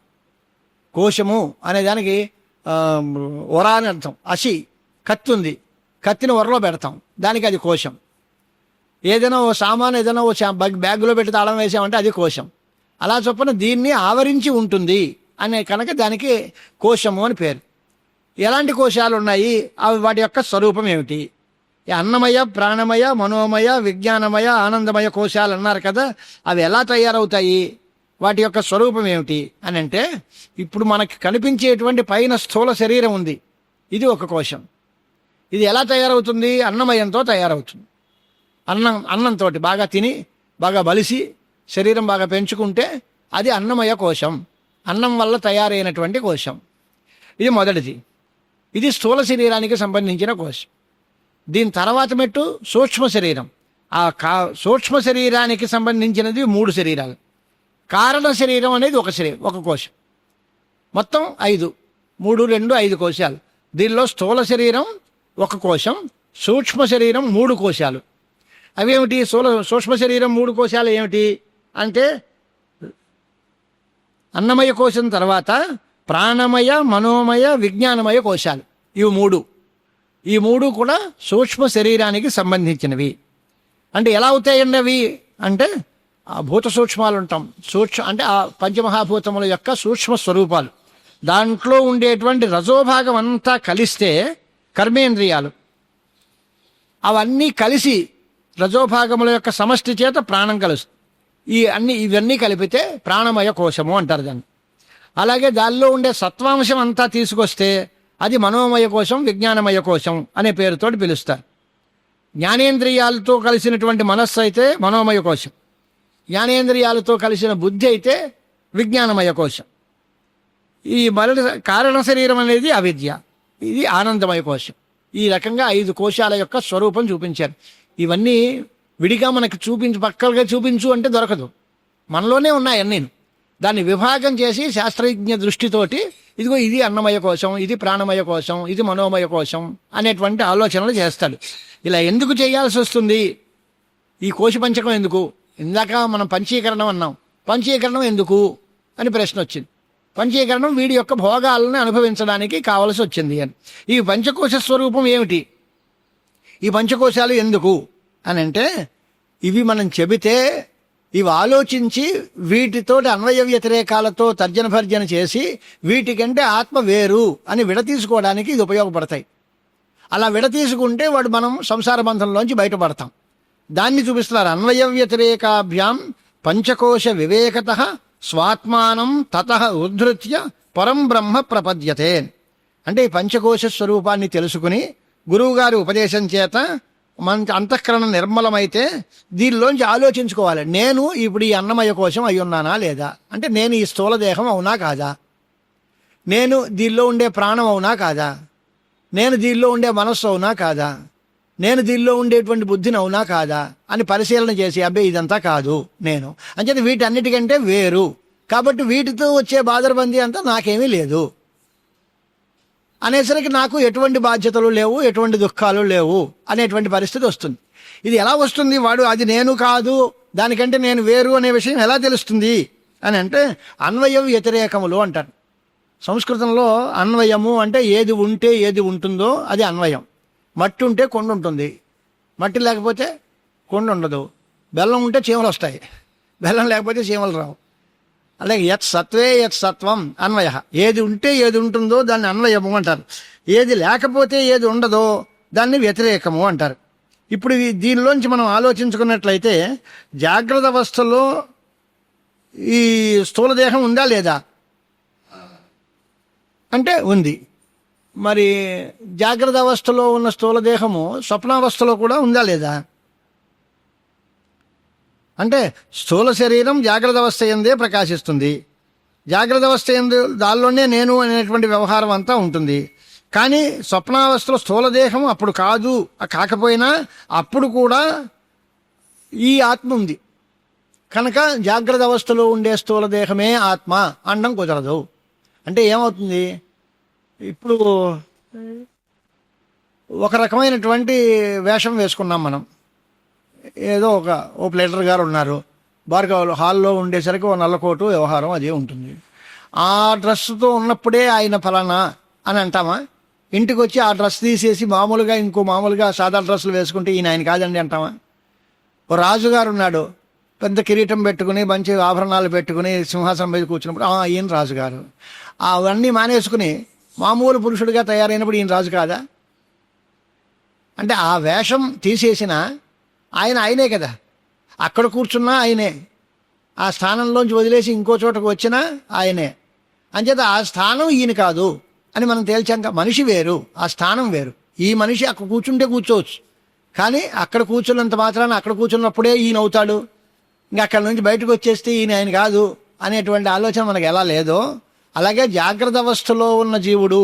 కోశము అనే దానికి ఒర అని అర్థం. కత్తి ఉంది, కత్తిని ఒరలో పెడతాం, దానికి అది కోశం. ఏదైనా ఓ సామాను ఏదైనా ఓ బ్యాగులో పెట్టి తాళం వేసామంటే అది కోశం. అలా చొప్పున దీన్ని ఆవరించి ఉంటుంది అనే కనుక దానికి కోశము అని పేరు. ఎలాంటి కోశాలు ఉన్నాయి, అవి వాటి యొక్క స్వరూపం ఏమిటి? అన్నమయ, ప్రాణమయ, మనోమయ, విజ్ఞానమయ, ఆనందమయ కోశాలు అన్నారు కదా, అవి ఎలా తయారవుతాయి, వాటి యొక్క స్వరూపం ఏమిటి అని అంటే ఇప్పుడు మనకి కనిపించేటువంటి పైన స్థూల శరీరం ఉంది, ఇది ఒక కోశం. ఇది ఎలా తయారవుతుంది? అన్నమయంతో తయారవుతుంది. అన్నంతో బాగా తిని బాగా బలిసి శరీరం బాగా పెంచుకుంటే అది అన్నమయ కోశం, అన్నం వల్ల తయారైనటువంటి కోశం. ఇది మొదటిది. ఇది స్థూల శరీరానికి సంబంధించిన కోశం. దీని తర్వాత మెట్టు సూక్ష్మ శరీరం. సూక్ష్మ శరీరానికి సంబంధించినది 3 శరీరాలు. కారణ శరీరం అనేది ఒక కోశం. మొత్తం 5, 3, 2, 5 కోశాలు. దీనిలో స్థూల శరీరం ఒక కోశం, సూక్ష్మ శరీరం 3 కోశాలు. అవేమిటి? సూక్ష్మ శరీరం 3 కోశాలు ఏమిటి అంటే అన్నమయ కోశం తర్వాత ప్రాణమయ, మనోమయ, విజ్ఞానమయ కోశాలు. ఈ మూడు కూడా సూక్ష్మ శరీరానికి సంబంధించినవి. అంటే ఎలా అవుతాయండి అవి అంటే ఆ భూత సూక్ష్మాలు ఉంటాం. అంటే ఆ పంచమహాభూతముల యొక్క సూక్ష్మ స్వరూపాలు. దాంట్లో ఉండేటువంటి రజోభాగం అంతా కలిస్తే కర్మేంద్రియాలు, అవన్నీ కలిసి రజోభాగముల యొక్క సమష్టి చేత ప్రాణం కలుస్తుంది. ఇవన్నీ కలిపితే ప్రాణమయ కోశము అంటారు దాన్ని. అలాగే దానిలో ఉండే సత్వాంశం అంతా తీసుకొస్తే అది మనోమయ కోశం, విజ్ఞానమయ కోశం అనే పేరుతోటి పిలుస్తారు. జ్ఞానేంద్రియాలతో కలిసినటువంటి మనస్సు అయితే మనోమయ కోశం, జ్ఞానేంద్రియాలతో కలిసిన బుద్ధి అయితే విజ్ఞానమయ కోశం. ఈ కారణ శరీరం అనేది అవిద్య, ఇది ఆనందమయ కోశం. ఈ రకంగా 5 కోశాల యొక్క స్వరూపం చూపించారు. ఇవన్నీ విడిగా మనకి పక్కలుగా చూపించు అంటే దొరకదు, మనలోనే ఉన్నాయి అన్నీ. దాన్ని విభాగం చేసి శాస్త్రజ్ఞ దృష్టితోటి ఇదిగో ఇది అన్నమయ కోశం, ఇది ప్రాణమయ కోశం, ఇది మనోమయ కోశం అనేటువంటి ఆలోచనలు చేస్తాడు. ఇలా ఎందుకు చేయాల్సి వస్తుంది? ఈ కోశ పంచకం ఎందుకు? ఇందాక మనం పంచీకరణం అన్నాం, పంచీకరణం ఎందుకు అని ప్రశ్న వచ్చింది. పంచీకరణం వీడి యొక్క భోగాలను అనుభవించడానికి కావలసి వచ్చింది అని. ఈ పంచకోశ స్వరూపం ఏమిటి, ఈ పంచకోశాలు ఎందుకు అని అంటే, ఇవి మనం చెబితే ఇవి ఆలోచించి వీటితోటి అన్వయ వ్యతిరేకాలతో తర్జన భర్జన చేసి వీటికంటే ఆత్మ వేరు అని విడతీసుకోవడానికి ఇది ఉపయోగపడతాయి. అలా విడతీసుకుంటే వాడు మనం సంసార బంధంలోంచి బయటపడతాం. దాన్ని చూపిస్తున్నారు. అన్వయ వ్యతిరేకాభ్యాం పంచకోశ వివేకత స్వాత్మానం తతః ఉద్ధృత్య పరం బ్రహ్మ ప్రపద్యతే. అంటే ఈ పంచకోశ స్వరూపాన్ని తెలుసుకుని గురువుగారి ఉపదేశం చేత మన అంతఃకరణ నిర్మలమైతే దీనిలోంచి ఆలోచించుకోవాలి. నేను ఇప్పుడు ఈ అన్నమయ కోశం అయి ఉన్నానా లేదా, అంటే నేను ఈ స్థూల దేహం అవునా కాదా, నేను దీనిలో ఉండే ప్రాణం అవునా కాదా, నేను దీనిలో ఉండే మనస్సు అవునా కాదా, నేను దీనిలో ఉండేటువంటి బుద్ధిని అవునా కాదా అని పరిశీలన చేసి అబ్బాయి ఇదంతా కాదు నేను అంచేది వీటన్నిటికంటే వేరు, కాబట్టి వీటితో వచ్చే బాధరబందీ అంతా నాకేమీ లేదు అనేసరికి నాకు ఎటువంటి బాధ్యతలు లేవు, ఎటువంటి దుఃఖాలు లేవు అనేటువంటి పరిస్థితి వస్తుంది. ఇది ఎలా వస్తుంది, వాడు అది నేను కాదు దానికంటే నేను వేరు అనే విషయం ఎలా తెలుస్తుంది అని అంటే అన్వయ వ్యతిరేకములు అంటారు. సంస్కృతంలో అన్వయము అంటే ఏది ఉంటే ఏది ఉంటుందో అది అన్వయం. మట్టి ఉంటే కొండ ఉంటుంది, మట్టి లేకపోతే కొండ ఉండదు. బెల్లం ఉంటే చీమలు వస్తాయి, బెల్లం లేకపోతే చీమలు రావు. అలాగే యత్ సత్వే యత్ సత్వం అన్వయ, ఏది ఉంటే ఏది ఉంటుందో దాన్ని అన్వయము అంటారు. ఏది లేకపోతే ఏది ఉండదో దాన్ని వ్యతిరేకము అంటారు. ఇప్పుడు దీనిలోంచి మనం ఆలోచించుకున్నట్లయితే జాగ్రత్త అవస్థలో ఈ స్థూలదేహం ఉందా లేదా అంటే ఉంది. మరి జాగ్రత్త అవస్థలో ఉన్న స్థూలదేహము స్వప్నావస్థలో కూడా ఉందా లేదా అంటే స్థూల శరీరం జాగ్రత్త అవస్థ ఎందే ప్రకాశిస్తుంది. జాగ్రత్త అవస్థ ఎందు దానిలోనే నేను అనేటువంటి వ్యవహారం అంతా ఉంటుంది. కానీ స్వప్నావస్థలో స్థూలదేహం అప్పుడు కాదు, కాకపోయినా అప్పుడు కూడా ఈ ఆత్మ ఉంది కనుక జాగ్రత్త అవస్థలో ఉండే స్థూలదేహమే ఆత్మ అనడం కుదరదు. అంటే ఏమవుతుంది, ఇప్పుడు ఒక రకమైనటువంటి వేషం వేసుకున్నాం మనం. ఏదో ఓ ప్లేటర్ గారు ఉన్నారు, బార్గవ్ హాల్లో ఉండేసరికి ఓ నల్లకోటు వ్యవహారం అదే ఉంటుంది. ఆ డ్రెస్సుతో ఉన్నప్పుడే ఆయన ఫలానా అని అంటామా? ఇంటికి వచ్చి ఆ డ్రెస్ తీసేసి మామూలుగా సాదా డ్రెస్సులు వేసుకుంటే ఈయన ఆయన కాదండి అంటామా? ఓ రాజుగారు ఉన్నాడు, పెద్ద కిరీటం పెట్టుకుని మంచి ఆభరణాలు పెట్టుకుని సింహాసనం మీద కూర్చున్నప్పుడు ఈయన రాజుగారు. అవన్నీ మానేసుకుని మామూలు పురుషుడిగా తయారైనప్పుడు ఈయన రాజు కాదా? అంటే ఆ వేషం తీసేసిన ఆయనే కదా, అక్కడ కూర్చున్నా ఆయనే, ఆ స్థానంలోంచి వదిలేసి ఇంకో చోటకు వచ్చినా ఆయనే. అంచేత ఆ స్థానం ఈయన కాదు అని మనం తేల్చాక మనిషి వేరు, ఆ స్థానం వేరు. ఈ మనిషి అక్కడ కూర్చుంటే కూర్చోవచ్చు, కానీ అక్కడ కూర్చున్నంత మాత్రాన అక్కడ కూర్చున్నప్పుడే ఈయన అవుతాడు, ఇంకా అక్కడి నుంచి బయటకు వచ్చేస్తే ఆయన కాదు అనేటువంటి ఆలోచన మనకు ఎలా లేదో అలాగే జాగ్రత్త అవస్థలో ఉన్న జీవుడు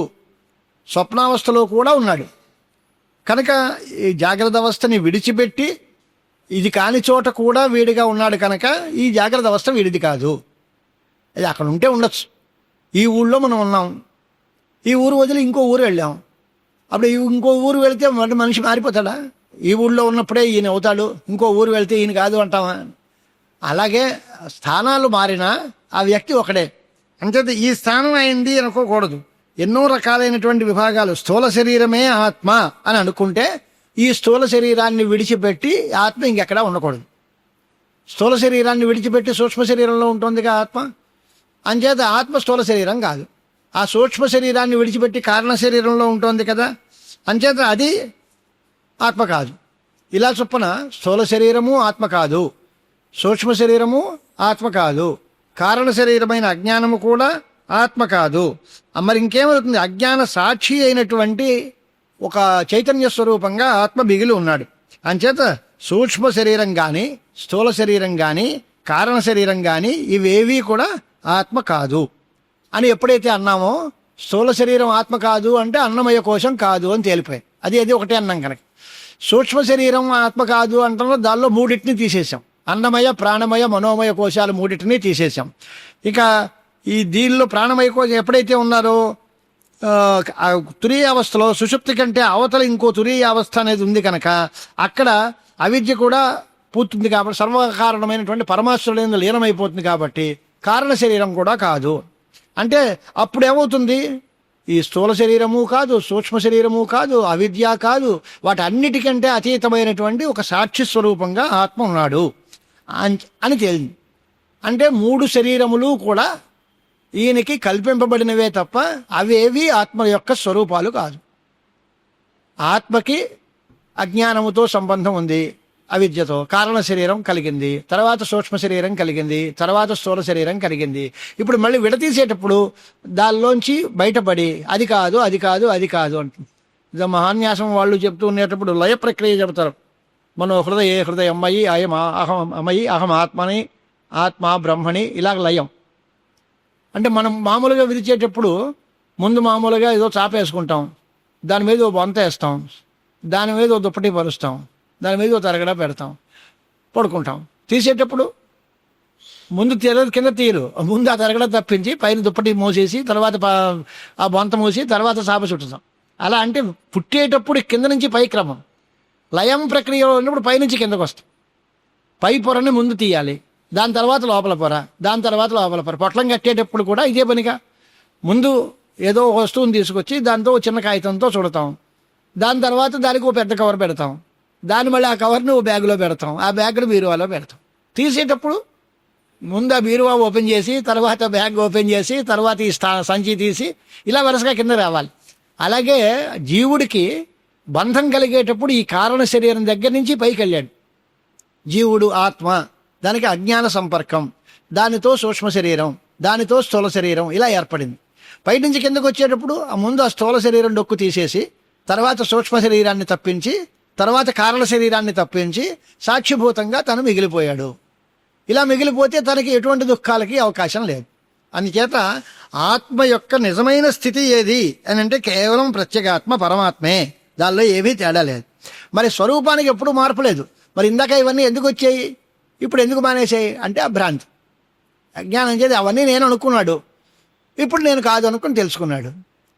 స్వప్నావస్థలో కూడా ఉన్నాడు. కనుక ఈ జాగ్రత్త అవస్థని విడిచిపెట్టి ఇది కాని చోట కూడా వీడిగా ఉన్నాడు కనుక ఈ జాగ్రత్త అవస్థ వీడిది కాదు. అది అక్కడ ఉంటే ఉండొచ్చు. ఈ ఊళ్ళో మనం ఉన్నాం, ఈ ఊరు వదిలి ఇంకో ఊరు వెళ్ళాం, అప్పుడు ఇంకో ఊరు వెళితే మనిషి మారిపోతాడా? ఈ ఊళ్ళో ఉన్నప్పుడే ఈయన అవుతాడు, ఇంకో ఊరు వెళ్తే ఈయన కాదు అంటామా? అలాగే స్థానాలు మారినా ఆ వ్యక్తి ఒకడే. అంచేత ఈ స్థానం అయింది అనుకోకూడదు. ఎన్నో రకాలైనటువంటి విభాగాలు. స్థూల శరీరమే ఆత్మ అని అనుకుంటే ఈ స్థూల శరీరాన్ని విడిచిపెట్టి ఆత్మ ఇంకెక్కడా ఉండకూడదు. స్థూల శరీరాన్ని విడిచిపెట్టి సూక్ష్మ శరీరంలో ఉంటుందిగా ఆత్మ. అంచేత ఆత్మ స్థూల శరీరం కాదు. ఆ సూక్ష్మ శరీరాన్ని విడిచిపెట్టి కారణ శరీరంలో ఉంటుంది కదా, అంచేత అది ఆత్మ కాదు. ఇలా చొప్పున స్థూల శరీరము ఆత్మ కాదు, సూక్ష్మ శరీరము ఆత్మ కాదు, కారణ శరీరమైన అజ్ఞానము కూడా ఆత్మ కాదు. మరి ఇంకేమవుతుంది? అజ్ఞాన సాక్షి అయినటువంటి ఒక చైతన్య స్వరూపంగా ఆత్మ మిగిలి ఉన్నాడు. అంచేత సూక్ష్మ శరీరం కానీ స్థూల శరీరం కానీ కారణ శరీరం కానీ ఇవేవీ కూడా ఆత్మ కాదు అని ఎప్పుడైతే అన్నామో, స్థూల శరీరం ఆత్మ కాదు అంటే అన్నమయ కోశం కాదు అని తేలిపోయాయి. అది ఒకటే అన్నాం కనుక. సూక్ష్మ శరీరం ఆత్మ కాదు అంటున్నా దానిలో మూడింటిని తీసేసాం. అన్నమయ, ప్రాణమయ, మనోమయ కోశాలు మూడింటిని తీసేసాం. ఇక ఈ దీనిలో ప్రాణమయ కోశం ఎప్పుడైతే ఉన్నారో తురీయ అవస్థలో సుషుప్తి కంటే అవతల ఇంకో తురీయ అవస్థ అనేది ఉంది కనుక అక్కడ అవిద్య కూడా పూర్తుంది కాబట్టి సర్వకారణమైనటువంటి పరమాశ్వరుడు లీనమైపోతుంది కాబట్టి కారణ శరీరం కూడా కాదు. అంటే అప్పుడేమవుతుంది, ఈ స్థూల శరీరము కాదు, సూక్ష్మ శరీరము కాదు, అవిద్య కాదు, వాటన్నిటికంటే అతీతమైనటువంటి ఒక సాక్షి స్వరూపంగా ఆత్మ ఉన్నాడు అని తేలింది. అంటే 3 శరీరములు కూడా ఈయనకి కల్పింపబడినవే తప్ప అవేవి ఆత్మ యొక్క స్వరూపాలు కాదు. ఆత్మకి అజ్ఞానముతో సంబంధం ఉంది, అవిద్యతో. కారణ శరీరం కలిగింది, తర్వాత సూక్ష్మ శరీరం కలిగింది, తర్వాత స్థూల శరీరం కలిగింది. ఇప్పుడు మళ్ళీ విడతీసేటప్పుడు దానిలోంచి బయటపడి అది కాదు అది కాదు అది కాదు అంటుంది. ఇది మహాన్యాసం వాళ్ళు చెప్తూ ఉండేటప్పుడు లయ ప్రక్రియ చెబుతారు. మనో హృదయం అమ్మయి అయం అహం అమ్మయి అహం ఆత్మని ఆత్మ బ్రహ్మని, ఇలాగ లయం. అంటే మనం మామూలుగా విరిచేటప్పుడు ముందు మామూలుగా ఏదో చాపేసుకుంటాం, దాని మీద ఓ బొంత వేస్తాం, దాని మీద ఓ దుప్పటి పరుస్తాం, దాని మీద ఓ తరగడ పెడతాం, పడుకుంటాం. తీసేటప్పుడు ముందు కింద తీరు, ముందు ఆ తరగడ తప్పించి పైన దుప్పటి మోసేసి తర్వాత ఆ బొంత మూసి తర్వాత చాప చుట్టుతాం. అలా అంటే పుట్టేటప్పుడు కింద నుంచి పై క్రమం, లయం ప్రక్రియలో ఉన్నప్పుడు పైనుంచి కిందకు వస్తాం. పై పొరని ముందు తీయాలి, దాని తర్వాత లోపల పొర, దాని తర్వాత లోపల పొర. పొట్లం కట్టేటప్పుడు కూడా ఇదే పనిగా ముందు ఏదో వస్తువుని తీసుకొచ్చి దాంతో చిన్న కాగితంతో చుడతాం, దాని తర్వాత దానికి ఓ పెద్ద కవర్ పెడతాం, దాన్ని మళ్ళీ ఆ కవర్ని ఓ బ్యాగులో పెడతాం, ఆ బ్యాగ్ను బీరువాలో పెడతాం. తీసేటప్పుడు ముందు ఆ బీరువా ఓపెన్ చేసి తర్వాత బ్యాగ్ ఓపెన్ చేసి తర్వాత ఈ సంచి తీసి ఇలా వరుసగా కింద రావాలి. అలాగే జీవుడికి బంధం కలిగేటప్పుడు ఈ కారణ శరీరం దగ్గర నుంచి పైకి వెళ్ళాడు జీవుడు. ఆత్మ, దానికి అజ్ఞాన సంపర్కం, దానితో సూక్ష్మ శరీరం, దానితో స్థూల శరీరం ఇలా ఏర్పడింది. పై నుంచి కిందకు వచ్చేటప్పుడు ఆ ముందు ఆ స్థూల శరీరం డొక్కు తీసేసి తర్వాత సూక్ష్మ శరీరాన్ని తప్పించి తర్వాత కారణ శరీరాన్ని తప్పించి సాక్షిభూతంగా తను మిగిలిపోయాడు. ఇలా మిగిలిపోతే తనకి ఎటువంటి దుఃఖాలకి అవకాశం లేదు. అందుచేత ఆత్మ యొక్క నిజమైన స్థితి ఏది అని అంటే కేవలం ప్రత్యేగాత్మ పరమాత్మే, దానిలో ఏమీ తేడా లేదు. మరి స్వరూపానికి ఎప్పుడు మార్పు లేదు. మరి ఇందాక ఇవన్నీ ఎందుకు వచ్చాయి, ఇప్పుడు ఎందుకు మానేసాయి అంటే ఆ భ్రాంతి, అజ్ఞానం చేసి అవన్నీ నేను అనుకున్నాడు, ఇప్పుడు నేను కాదు అనుకుని తెలుసుకున్నాడు.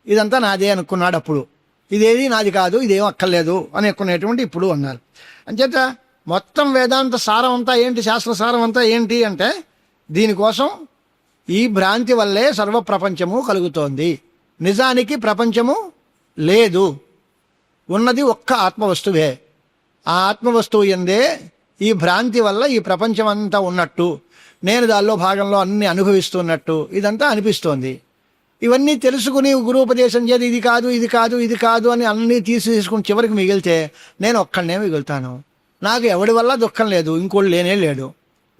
ఇదంతా నాదే అనుకున్నాడు అప్పుడు, ఇదేది నాది కాదు, ఇదేం అక్కర్లేదు అని అనుకునేటువంటి ఇప్పుడు అన్నారు. అంచేత మొత్తం వేదాంత సారం అంతా ఏంటి, శాస్త్ర సారం అంతా ఏంటి అంటే దీనికోసం ఈ భ్రాంతి వల్లే సర్వ ప్రపంచము కలుగుతోంది. నిజానికి ప్రపంచము లేదు, ఉన్నది ఒక్క ఆత్మవస్తువే. ఆ ఆత్మవస్తువు ఎందే ఈ భ్రాంతి వల్ల ఈ ప్రపంచం అంతా ఉన్నట్టు, నేను దానిలో భాగంలో అన్ని అనుభవిస్తున్నట్టు ఇదంతా అనిపిస్తోంది. ఇవన్నీ తెలుసుకుని గురూపదేశం చేసి ఇది కాదు ఇది కాదు ఇది కాదు అని అన్నీ తీసుకుని చివరికి మిగిలితే నేను ఒక్కడనే మిగులుతాను. నాకు ఎవడి వల్ల దుఃఖం లేదు, ఇంకోటి లేనే లేడు,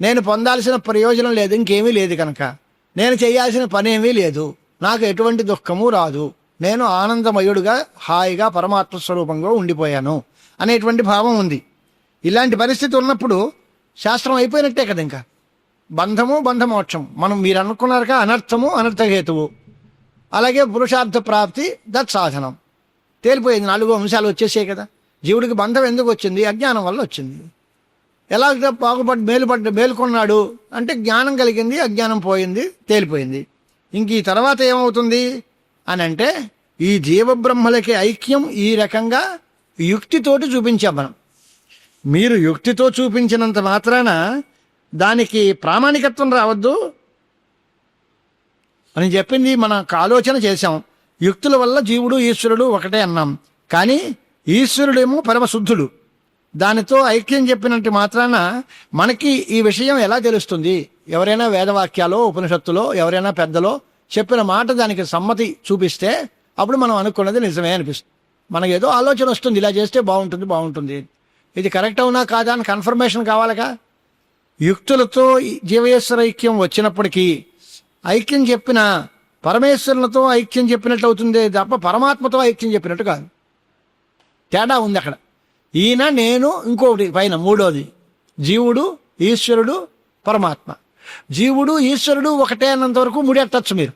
నేను పొందాల్సిన ప్రయోజనం లేదు, ఇంకేమీ లేదు, కనుక నేను చేయాల్సిన పనేమీ లేదు, నాకు ఎటువంటి దుఃఖము రాదు, నేను ఆనందమయుడుగా హాయిగా పరమాత్మ స్వరూపంగా ఉండిపోయాను అనేటువంటి భావం ఉంది. ఇలాంటి పరిస్థితి ఉన్నప్పుడు శాస్త్రం అయిపోయినట్టే కదా. ఇంకా బంధము బంధమోక్షం, మనం మీరు అనుకున్నారుగా అనర్థము అనర్థహేతువు, అలాగే పురుషార్థ ప్రాప్తి సాధనం తేలిపోయింది. 4 అంశాలు వచ్చేసాయి కదా. జీవుడికి బంధం ఎందుకు వచ్చింది, అజ్ఞానం వల్ల వచ్చింది. ఎలా మేలుకొన్నాడు అంటే జ్ఞానం కలిగింది, అజ్ఞానం పోయింది, తేలిపోయింది. ఇంక ఈ తర్వాత ఏమవుతుంది అని అంటే ఈ జీవబ్రహ్మలకి ఐక్యం ఈ రకంగా యుక్తితోటి చూపించాం మనం. మీరు యుక్తితో చూపించినంత మాత్రాన దానికి ప్రామాణికత్వం రావద్దు అని చెప్పింది. మనం ఆలోచన చేశాం, యుక్తుల వల్ల జీవుడు ఈశ్వరుడు ఒకటే అన్నాం. కానీ ఈశ్వరుడేమో పరమశుద్ధుడు, దానితో ఐక్యం చెప్పినట్టు మాత్రాన మనకి ఈ విషయం ఎలా తెలుస్తుంది? ఎవరైనా వేదవాక్యాలో ఉపనిషత్తులో ఎవరైనా పెద్దలో చెప్పిన మాట దానికి సమ్మతి చూపిస్తే అప్పుడు మనం అనుకున్నది నిజమే అనిపిస్తుంది. మనకి ఏదో ఆలోచన వస్తుంది, ఇలా చేస్తే బాగుంటుంది, ఇది కరెక్ట్ అవునా కాదా అని కన్ఫర్మేషన్ కావాలిగా. యుక్తులతో జీవేశ్వర ఐక్యం వచ్చినప్పటికీ ఐక్యం చెప్పిన పరమేశ్వరులతో ఐక్యం చెప్పినట్టు అవుతుంది తప్ప పరమాత్మతో ఐక్యం చెప్పినట్టు కాదు. తేడా ఉంది అక్కడ. ఈయన నేను ఇంకొకటి పైన మూడోది జీవుడు ఈశ్వరుడు పరమాత్మ. జీవుడు ఈశ్వరుడు ఒకటే అన్నంత వరకు ముడెట్టచ్చు మీరు.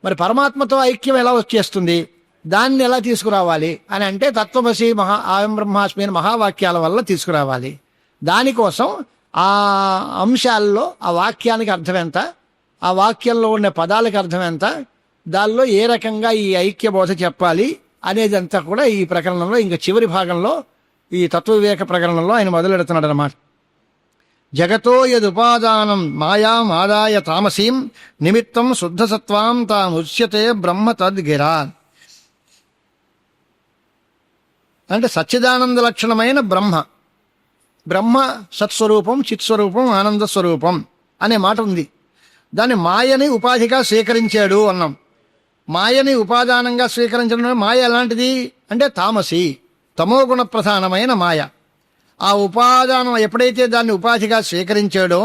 మరి పరమాత్మతో ఐక్యం ఎలా వచ్చేస్తుంది, దాన్ని ఎలా తీసుకురావాలి అని అంటే తత్వమసి అయం బ్రహ్మాస్మి మహావాక్యాల వల్ల తీసుకురావాలి. దానికోసం ఆ అంశాల్లో ఆ వాక్యానికి అర్థం ఎంత, ఆ వాక్యంలో ఉండే పదాలకు అర్థం ఎంత, దానిలో ఏ రకంగా ఈ ఐక్యబోధ చెప్పాలి అనేదంతా కూడా ఈ ప్రకరణంలో ఇంకా చివరి భాగంలో ఈ తత్వవివేక ప్రకరణంలో ఆయన మొదలెడుతున్నాడు అన్నమాట. జగతో యదుపాదానం మాయామాదాయ తామసీం నిమిత్తం శుద్ధసత్వాం తాముచ్యతే బ్రహ్మ తద్గిరా. అంటే సచ్చిదానంద లక్షణమైన బ్రహ్మ. బ్రహ్మ సత్స్వరూపం, చిత్స్వరూపం, ఆనంద స్వరూపం అనే మాట ఉంది. దాన్ని మాయని ఉపాధిగా స్వీకరించాడు అన్నాం. మాయని ఉపాదానంగా స్వీకరించడం. మాయ ఎలాంటిది అంటే తామసి, తమోగుణ ప్రధానమైన మాయ. ఆ ఉపాదానం ఎప్పుడైతే దాన్ని ఉపాధిగా స్వీకరించాడో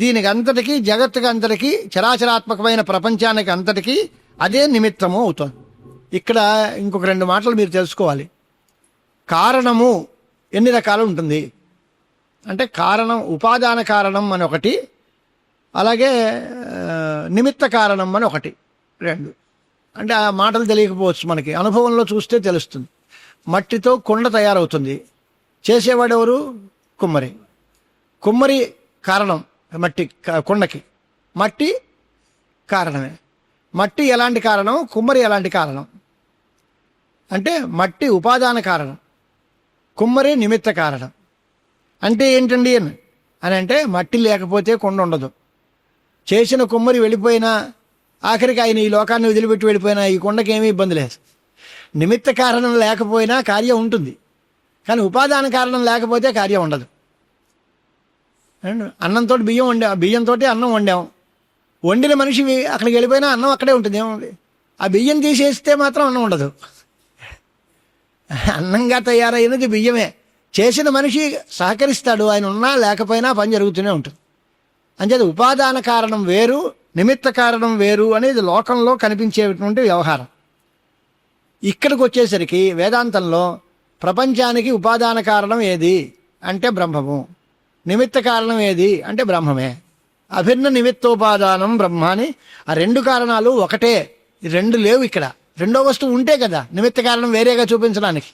దీనికి అంతటికీ, జగత్తుకి అంతటికీ, చరాచరాత్మకమైన ప్రపంచానికి అంతటికీ అదే నిమిత్తము అవుతుంది. ఇక్కడ ఇంకొక 2 మాటలు మీరు తెలుసుకోవాలి. కారణము ఎన్ని రకాలు ఉంటుంది అంటే కారణం, ఉపాదాన కారణం అని ఒకటి, అలాగే నిమిత్త కారణం అని ఒకటి, 2. అంటే ఆ మాటలు తెలియకపోవచ్చు, మనకి అనుభవంలో చూస్తే తెలుస్తుంది. మట్టితో కుండ తయారవుతుంది. చేసేవాడు ఎవరు? కుమ్మరి. కుమ్మరి కారణం మట్టి, కుండకి. మట్టి కారణమే. మట్టి ఎలాంటి కారణం, కుమ్మరి ఎలాంటి కారణం అంటే మట్టి ఉపాదాన కారణం, కుమ్మరి నిమిత్త కారణం. అంటే ఏంటండి అని అంటే మట్టి లేకపోతే కుండ ఉండదు. చేసిన కుమ్మరి వెళ్ళిపోయినా, ఆఖరికి ఆయన ఈ లోకాన్ని వదిలిపెట్టి వెళ్ళిపోయినా ఈ కుండకి ఏమీ ఇబ్బంది లేదు. నిమిత్త కారణం లేకపోయినా కార్యం ఉంటుంది, కానీ ఉపాదాన కారణం లేకపోతే కార్యం ఉండదు. అన్నంతో బియ్యం వండాం, బియ్యంతో అన్నం వండాం. వండిన మనిషి అక్కడికి వెళ్ళిపోయినా అన్నం అక్కడే ఉంటుంది, ఏముంది. ఆ బియ్యం తీసేస్తే మాత్రం అన్నం ఉండదు. అన్నంగా తయారైనది బియ్యమే. చేసిన మనిషి సహకరిస్తాడు, ఆయన ఉన్నా లేకపోయినా పని జరుగుతూనే ఉంటుంది. అంచేది ఉపాదాన కారణం వేరు, నిమిత్త కారణం వేరు అనేది లోకంలో కనిపించేటువంటి వ్యవహారం. ఇక్కడికి వచ్చేసరికి వేదాంతంలో ప్రపంచానికి ఉపాదాన కారణం ఏది అంటే బ్రహ్మము, నిమిత్త కారణం ఏది అంటే బ్రహ్మమే. అభిన్న నిమిత్తోపాదానం బ్రహ్మ అని ఆ 2 కారణాలు ఒకటే. 2 లేవు ఇక్కడ. రెండో వస్తువు ఉంటే కదా నిమిత్త కారణం వేరేగా చూపించడానికి.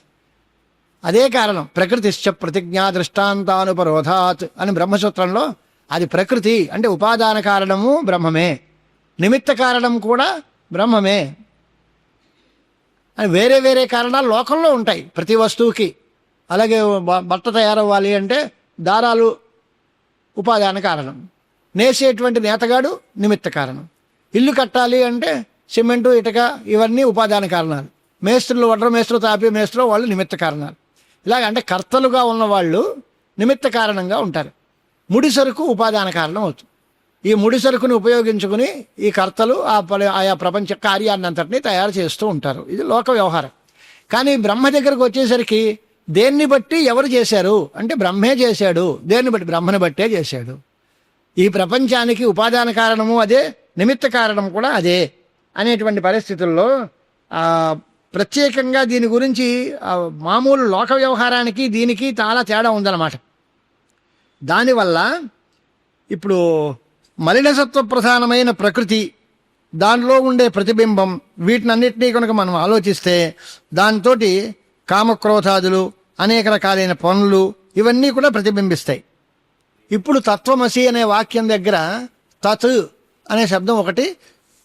అదే కారణం. ప్రకృతిశ్చ ప్రతిజ్ఞా దృష్టాంతానుపరోధాత్ అని బ్రహ్మసూత్రంలో అది ప్రకృతి అంటే ఉపాదాన కారణము బ్రహ్మమే, నిమిత్త కారణం కూడా బ్రహ్మమే అని వేరే వేరే కారణాలు లోకంలో ఉంటాయి ప్రతి వస్తువుకి. అలాగే బట్ట తయారవ్వాలి అంటే దారాలు ఉపాదాన కారణం, నేసేటువంటి నేతగాడు నిమిత్త కారణం. ఇల్లు కట్టాలి అంటే సిమెంటు, ఇటుక ఇవన్నీ ఉపాదాన కారణాలు. మేస్త్రులు, వడ్ర మేస్త్రులు, తాపి మేస్త్రులు వాళ్ళు నిమిత్త కారణాలు. ఇలాగ అంటే కర్తలుగా ఉన్నవాళ్ళు నిమిత్త కారణంగా ఉంటారు. ముడి సరుకు ఉపాదాన కారణం అవుతుంది. ఈ ముడి సరుకుని ఉపయోగించుకుని ఈ కర్తలు ఆయా ప్రపంచ కార్యాన్ని అంతటినీ తయారు చేస్తూ ఉంటారు. ఇది లోక వ్యవహారం. కానీ బ్రహ్మ దగ్గరకు వచ్చేసరికి దేన్ని బట్టి ఎవరు చేశారు అంటే బ్రహ్మే చేశాడు. దేన్ని బట్టి? బ్రహ్మని బట్టే చేశాడు. ఈ ప్రపంచానికి ఉపాదాన కారణము అదే, నిమిత్త కారణం కూడా అదే అనేటువంటి పరిస్థితుల్లో ప్రత్యేకంగా దీని గురించి మామూలు లోక వ్యవహారానికి దీనికి చాలా తేడా ఉందన్నమాట. దానివల్ల ఇప్పుడు మలినసత్వ ప్రధానమైన ప్రకృతి, దానిలో ఉండే ప్రతిబింబం, వీటినన్నిటినీ కనుక మనం ఆలోచిస్తే దాంతో కామక్రోధాదులు, అనేక రకాలైన పనులు ఇవన్నీ కూడా ప్రతిబింబిస్తాయి. ఇప్పుడు తత్వమసి అనే వాక్యం దగ్గర తత్ అనే శబ్దం ఒకటి,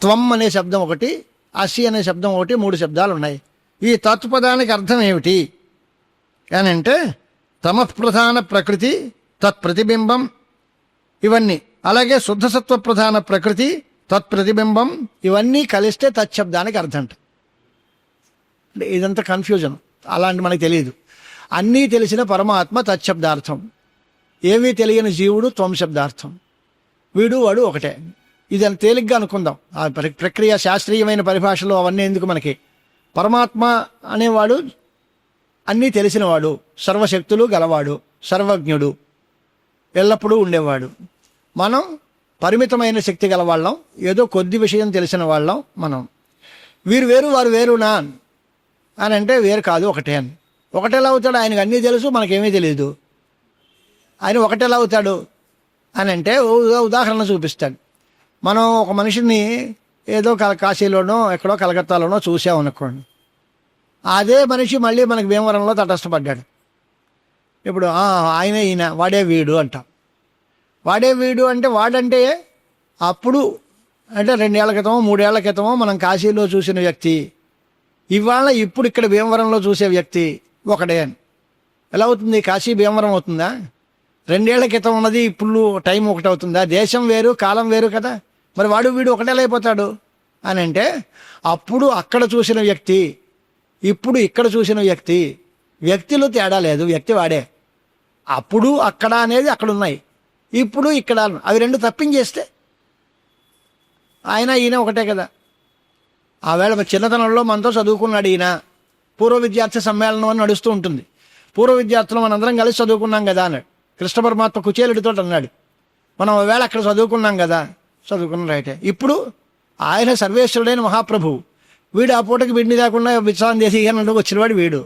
త్వం అనే శబ్దం ఒకటి, అసి అనే శబ్దం ఒకటి, 3 శబ్దాలు ఉన్నాయి. ఈ తత్పదానికి అర్థం ఏమిటి అని అంటే తమఃప్రధాన ప్రకృతి, తత్ప్రతిబింబం ఇవన్నీ, అలాగే శుద్ధసత్వ ప్రధాన ప్రకృతి, తత్ప్రతిబింబం ఇవన్నీ కలిస్తే తత్శబ్దానికి అర్థం. అంటే ఇదంతా కన్ఫ్యూజన్, అలాంటి మనకు తెలియదు. అన్నీ తెలిసిన పరమాత్మ తత్శబ్దార్థం, ఏమీ తెలియని జీవుడు త్వం శబ్దార్థం. వీడు వాడు ఒకటే. ఇది అని తేలిగ్గా అనుకుందాం. ఆ ప్రక్రియ శాస్త్రీయమైన పరిభాషలో అవన్నీ ఎందుకు మనకి. పరమాత్మ అనేవాడు అన్నీ తెలిసినవాడు, సర్వశక్తులు గలవాడు, సర్వజ్ఞుడు, ఎల్లప్పుడూ ఉండేవాడు. మనం పరిమితమైన శక్తి గలవాళ్ళం, ఏదో కొద్ది విషయం తెలిసిన వాళ్ళం మనం. వీరు వేరు వారు వేరునా అని అంటే వేరు కాదు, ఒకటే అని. ఒకటెలా అవుతాడు? ఆయనకు అన్నీ తెలుసు, మనకేమీ తెలియదు. ఆయన ఒకటెలా అవుతాడు అని అంటే ఉదాహరణ చూపిస్తాడు. మనం ఒక మనిషిని ఏదో కాశీలోనో ఎక్కడో కలకత్తాలోనో చూసామనుకోండి, అదే మనిషి మళ్ళీ మనకి భీమవరంలో తటస్థపడ్డాడు. ఇప్పుడు ఆయనే ఈయన, వాడే వీడు అంటాం. వాడే వీడు అంటే వాడంటే అప్పుడు అంటే 2 ఏళ్ల క్రితమో 3 ఏళ్ల క్రితమో మనం కాశీలో చూసిన వ్యక్తి ఇవాళ ఇప్పుడు ఇక్కడ భీమవరంలో చూసే వ్యక్తి ఒకడే అని ఎలా అవుతుంది? కాశీ భీమవరం అవుతుందా? 2 ఏళ్ల క్రితం ఉన్నది ఇప్పుడు టైం ఒకటి అవుతుందా? దేశం వేరు, కాలం వేరు కదా. మరి వాడు వీడు ఒకటేలా అయిపోతాడు అని అంటే, అప్పుడు అక్కడ చూసిన వ్యక్తి, ఇప్పుడు ఇక్కడ చూసిన వ్యక్తి, వ్యక్తిలో తేడా లేదు, వ్యక్తి వాడే. అప్పుడు అక్కడ అనేది అక్కడ ఉన్నాయి, ఇప్పుడు ఇక్కడ అవి రెండు తప్పించేస్తే ఆయన ఈయన ఒకటే కదా. ఆవేళ చిన్నతనంలో మనతో చదువుకున్నాడు ఈయన. పూర్వ విద్యార్థి సమ్మేళనం అని నడుస్తూ ఉంటుంది. పూర్వ విద్యార్థులు మనందరం కలిసి చదువుకున్నాం కదా అన్నాడు కృష్ణ పరమాత్మ కుచేలుడితో అన్నాడు. మనం ఆవేళ అక్కడ చదువుకున్నాం కదా, చదువుకున్నాం రైటే. ఇప్పుడు ఆయన సర్వేశ్వరుడైన మహాప్రభువు, వీడు ఆ పూటకి బిడ్ని లేకుండా విశ్రాంతి చేసి ఇయ్యనంటూ వచ్చినవాడు వీడు.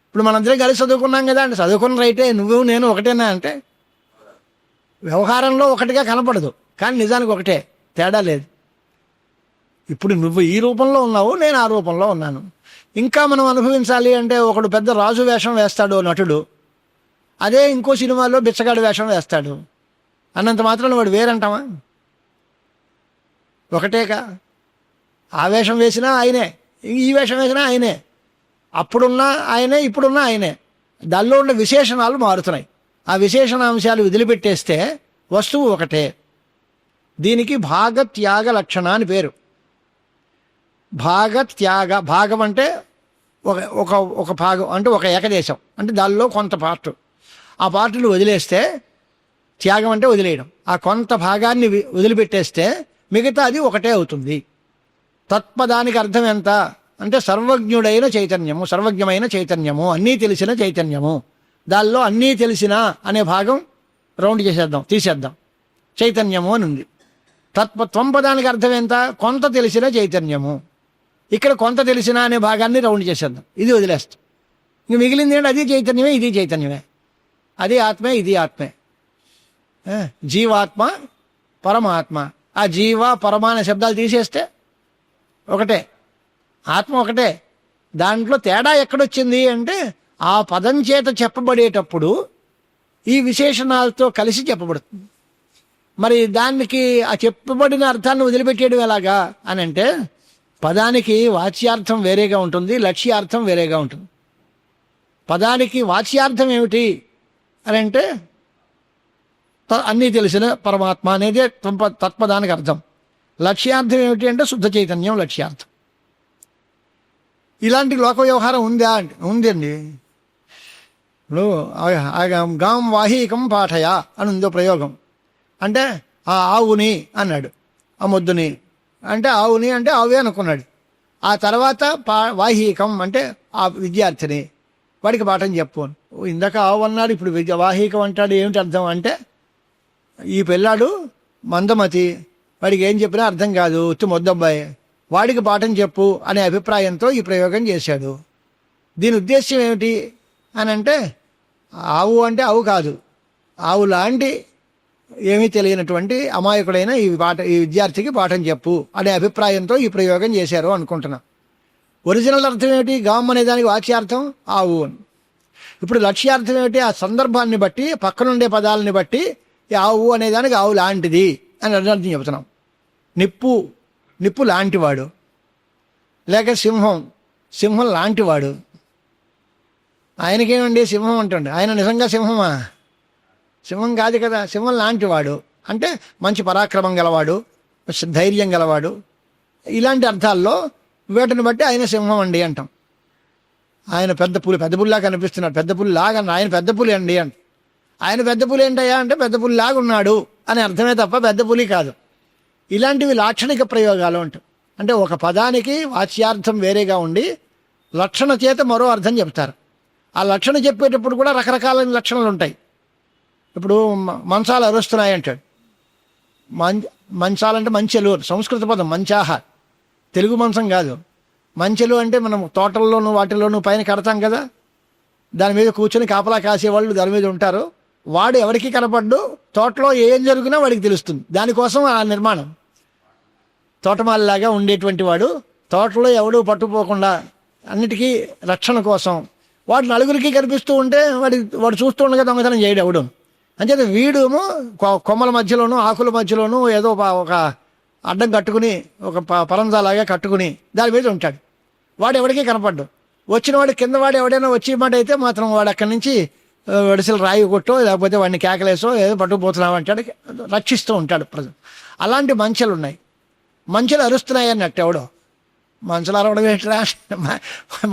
ఇప్పుడు మనందరం కలిసి చదువుకున్నాం కదా అంటే, చదువుకున్న రైటే, నువ్వు నేను ఒకటేనా అంటే వ్యవహారంలో ఒకటిగా కనపడదు, కానీ నిజానికి ఒకటే, తేడా లేదు. ఇప్పుడు నువ్వు ఈ రూపంలో ఉన్నావు, నేను ఆ రూపంలో ఉన్నాను. ఇంకా మనం అనుభవించాలి అంటే, ఒకడు పెద్ద రాజు వేషం వేస్తాడు నటుడు, అదే ఇంకో సినిమాలో బిచ్చగాడి వేషం వేస్తాడు. అన్నంత మాత్రం వాడు వేరంటామా? ఒకటేగా. ఆ వేషం వేసినా ఆయనే, ఈ వేషం వేసినా ఆయనే, అప్పుడున్నా ఆయనే, ఇప్పుడున్నా ఆయనే. దానిలో ఉన్న విశేషణాలు మారుతున్నాయి. ఆ విశేషణాంశాలు వదిలిపెట్టేస్తే వస్తువు ఒకటే. దీనికి భాగత్యాగ లక్షణ అని పేరు. భాగత్యాగ, భాగం అంటే ఒక ఒక ఒక భాగం అంటే ఒక ఏకదేశం, అంటే దానిలో కొంత పార్ట్. ఆ పార్టులు వదిలేస్తే త్యాగం అంటే వదిలేయడం. ఆ కొంత భాగాన్ని వదిలిపెట్టేస్తే మిగతా అది ఒకటే అవుతుంది. తత్పదానికి అర్థం ఎంత అంటే సర్వజ్ఞుడైన చైతన్యము, సర్వజ్ఞమైన చైతన్యము, అన్నీ తెలిసిన చైతన్యము. దానిలో అన్నీ తెలిసిన అనే భాగం రౌండ్ చేసేద్దాం, తీసేద్దాం, చైతన్యము అని ఉంది. త్వంపదానికి అర్థం ఎంత? కొంత తెలిసిన చైతన్యము. ఇక్కడ కొంత తెలిసిన అనే భాగాన్ని రౌండ్ చేసేద్దాం, ఇది వదిలేస్తాం. ఇంక మిగిలింది ఏంటి? అది చైతన్యమే, ఇది చైతన్యమే, అది ఆత్మే, ఇది ఆత్మే. జీవాత్మ, పరమాత్మ. ఆ జీవ పరమ అనే శబ్దాలు తీసేస్తే ఒకటే, ఆత్మ ఒకటే. దాంట్లో తేడా ఎక్కడొచ్చింది అంటే, ఆ పదం చేత చెప్పబడేటప్పుడు ఈ విశేషణాలతో కలిసి చెప్పబడుతుంది. మరి దానికి ఆ చెప్పబడిన అర్థాన్ని వదిలిపెట్టేయడం ఎలాగా అని అంటే, పదానికి వాచ్యార్థం వేరేగా ఉంటుంది, లక్ష్యార్థం వేరేగా ఉంటుంది. పదానికి వాచ్యార్థం ఏమిటి అని అంటే, అన్నీ తెలిసిన పరమాత్మ అనేది తత్పదానికి అర్థం. లక్ష్యార్థం ఏమిటి అంటే శుద్ధ చైతన్యం లక్ష్యార్థం. ఇలాంటి లోక వ్యవహారం ఉందా అంటే ఉందండి. ఇప్పుడు గాం వాహీకం పాఠయ అని ఉందో ప్రయోగం. అంటే ఆ ఆవుని అన్నాడు, ఆ మొద్దుని అంటే ఆవుని అంటే ఆవే అనుకున్నాడు. ఆ తర్వాత వాహీకం అంటే ఆ విద్యార్థిని, వాడికి పాఠం చెప్పు. ఇందాక ఆవు అన్నాడు, ఇప్పుడు వాహీకం అంటాడు. ఏమిటి అర్థం అంటే, ఈ పిల్లాడు మందమతి, వాడికి ఏం చెప్పినా అర్థం కాదు, ఉత్తి మొద్దబ్బాయి, వాడికి పాఠం చెప్పు అనే అభిప్రాయంతో ఈ ప్రయోగం చేశాడు. దీని ఉద్దేశ్యం ఏమిటి అని అంటే, ఆవు అంటే ఆవు కాదు, ఆవు లాంటి ఏమీ తెలియనటువంటి అమాయకుడైన ఈ విద్యార్థికి పాఠం చెప్పు అనే అభిప్రాయంతో ఈ ప్రయోగం చేశారు అనుకుంటున్నా. ఒరిజినల్ అర్థం ఏమిటి? గామ్ అనే దానికి వాచ్యార్థం ఆవు అని. ఇప్పుడు లక్ష్యార్థం ఏమిటి? ఆ సందర్భాన్ని బట్టి, పక్కనుండే పదాలని బట్టి ఈ ఆవు అనేదానికి ఆవు లాంటిది అని అర్థం చెబుతున్నాం. నిప్పు లాంటివాడు, లేక సింహం లాంటివాడు. ఆయనకేమండి సింహం అంటుండే, ఆయన నిజంగా సింహమా? సింహం కాదు కదా. సింహం లాంటివాడు అంటే మంచి పరాక్రమం గలవాడు, ధైర్యం గలవాడు, ఇలాంటి అర్థాల్లో వీటిని బట్టి ఆయన సింహం అండి అంటాం. ఆయన పెద్ద పులిలా కనిపిస్తున్నాడు, పెద్ద పులి లాగా, ఆయన పెద్ద పులి అండి అంట. ఆయన పెద్ద పులి ఏంటయ్యా అంటే పెద్ద పులి లాగా ఉన్నాడు అని అర్థమే తప్ప పెద్ద పులి కాదు. ఇలాంటివి లాక్షణిక ప్రయోగాలు అంటాం. అంటే ఒక పదానికి వాచ్యార్థం వేరేగా ఉండి లక్షణ చేత మరో అర్థం చెప్తారు. ఆ లక్షణ చెప్పేటప్పుడు కూడా రకరకాలైన లక్షణాలు ఉంటాయి. ఇప్పుడు మంచాలు అరుస్తున్నాయి అంటాడు. మంచాలంటే మంచెలు, సంస్కృత పదం మంచాహ, తెలుగు మంచం కాదు. మంచెలు అంటే మనం తోటల్లోనూ వాటిల్లోనూ పైన కడతాం కదా, దాని మీద కూర్చొని కాపలా కాసేవాళ్ళు దాని మీద ఉంటారు. వాడు ఎవరికి కనపడ్డు, తోటలో ఏం జరిగినా వాడికి తెలుస్తుంది. దానికోసం ఆ నిర్మాణం. తోటమాలిలాగా ఉండేటువంటి వాడు, తోటలో ఎవడూ పట్టుపోకుండా అన్నిటికీ రక్షణ కోసం వాడు నలుగురికి కనిపిస్తూ ఉంటే వాడు చూస్తూ ఉండగా దొంగతనం చేయడు ఎవడు. అంచేత వీడుము కొమ్మల మధ్యలోనూ ఆకుల మధ్యలోనూ ఏదో ఒక అడ్డం కట్టుకుని, ఒక పరంజాలాగా కట్టుకుని దాని మీద ఉంటాడు. వాడు ఎవడికి కనపడ్డు. వచ్చిన వాడు కింద వాడు ఎవడైనా వచ్చి మాట అయితే మాత్రం వాడు అక్కడి నుంచి వడిసెలు రాయి కొట్టో లేకపోతే వాడిని కేకలేసో ఏదో పట్టుకుపోతున్నాం అంటాడు, రక్షిస్తూ ఉంటాడు ప్రజలు. అలాంటి మంచెలు ఉన్నాయి. మంచెలు అరుస్తున్నాయి అన్నట్టు ఎవడో, మంచులు అరవడం ఏంటరా,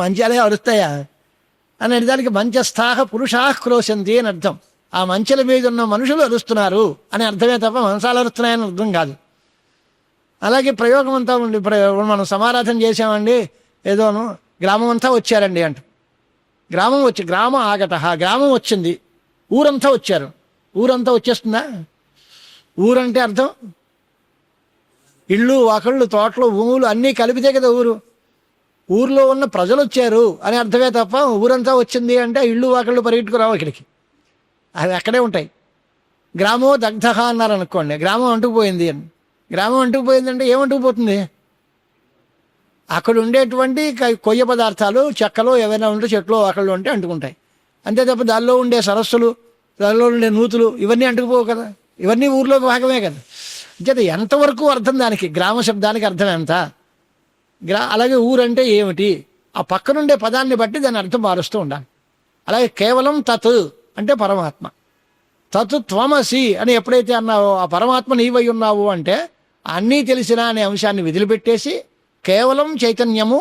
మంచాలే అరుస్తాయా అనే దానికి మంచస్థాహ పురుషాః క్రోశంతి అని అర్థం. ఆ మంచెల మీద ఉన్న మనుషులు అరుస్తున్నారు అని అర్థమే తప్ప మంచాలు అరుస్తున్నాయని అర్థం కాదు. అలాగే ప్రయోగం అంతా ఉంది. మనం సమారాధన చేసామండి, ఏదోను గ్రామం అంతా వచ్చారండి అంట. గ్రామం ఆగట, గ్రామం వచ్చింది, ఊరంతా వచ్చారు. ఊరంతా వచ్చేస్తుందా? ఊరంటే అర్థం ఇళ్ళు, వాకళ్ళు, తోటలు, భూములు అన్నీ కలిపితే కదా ఊరు. ఊర్లో ఉన్న ప్రజలు వచ్చారు అని అర్థమే తప్ప ఊరంతా వచ్చింది అంటే ఇళ్ళు వాకళ్ళు పరిగెట్టుకురావు ఇక్కడికి, అవి అక్కడే ఉంటాయి. గ్రామో దగ్ధ అన్నారు అనుకోండి, గ్రామం అంటుకుపోయింది అని. గ్రామం అంటుకుపోయిందంటే ఏమంటుకుపోతుంది? అక్కడ ఉండేటువంటి కొయ్య పదార్థాలు, చెక్కలు ఏవైనా ఉంటే చెట్లు వాకళ్ళు ఉంటే అంటుకుంటాయి అంతే తప్ప దానిలో ఉండే సరస్సులు, దానిలో ఉండే నూతులు ఇవన్నీ అంటుకుపోవు కదా. ఇవన్నీ ఊర్లో భాగమే కదా. అంచేత ఎంతవరకు అర్థం దానికి, గ్రామ శబ్దానికి అర్థం ఎంత. అలాగే ఊరంటే ఏమిటి, ఆ పక్కనుండే పదాన్ని బట్టి దాని అర్థం మారుస్తూ ఉండాలి. అలాగే కేవలం తత్ అంటే పరమాత్మ. తత్ త్వమసి అని ఎప్పుడైతే అన్నావో, ఆ పరమాత్మ నీవై ఉన్నావు అంటే అన్నీ తెలిసిన అనే అంశాన్ని వదిలిపెట్టేసి కేవలం చైతన్యము,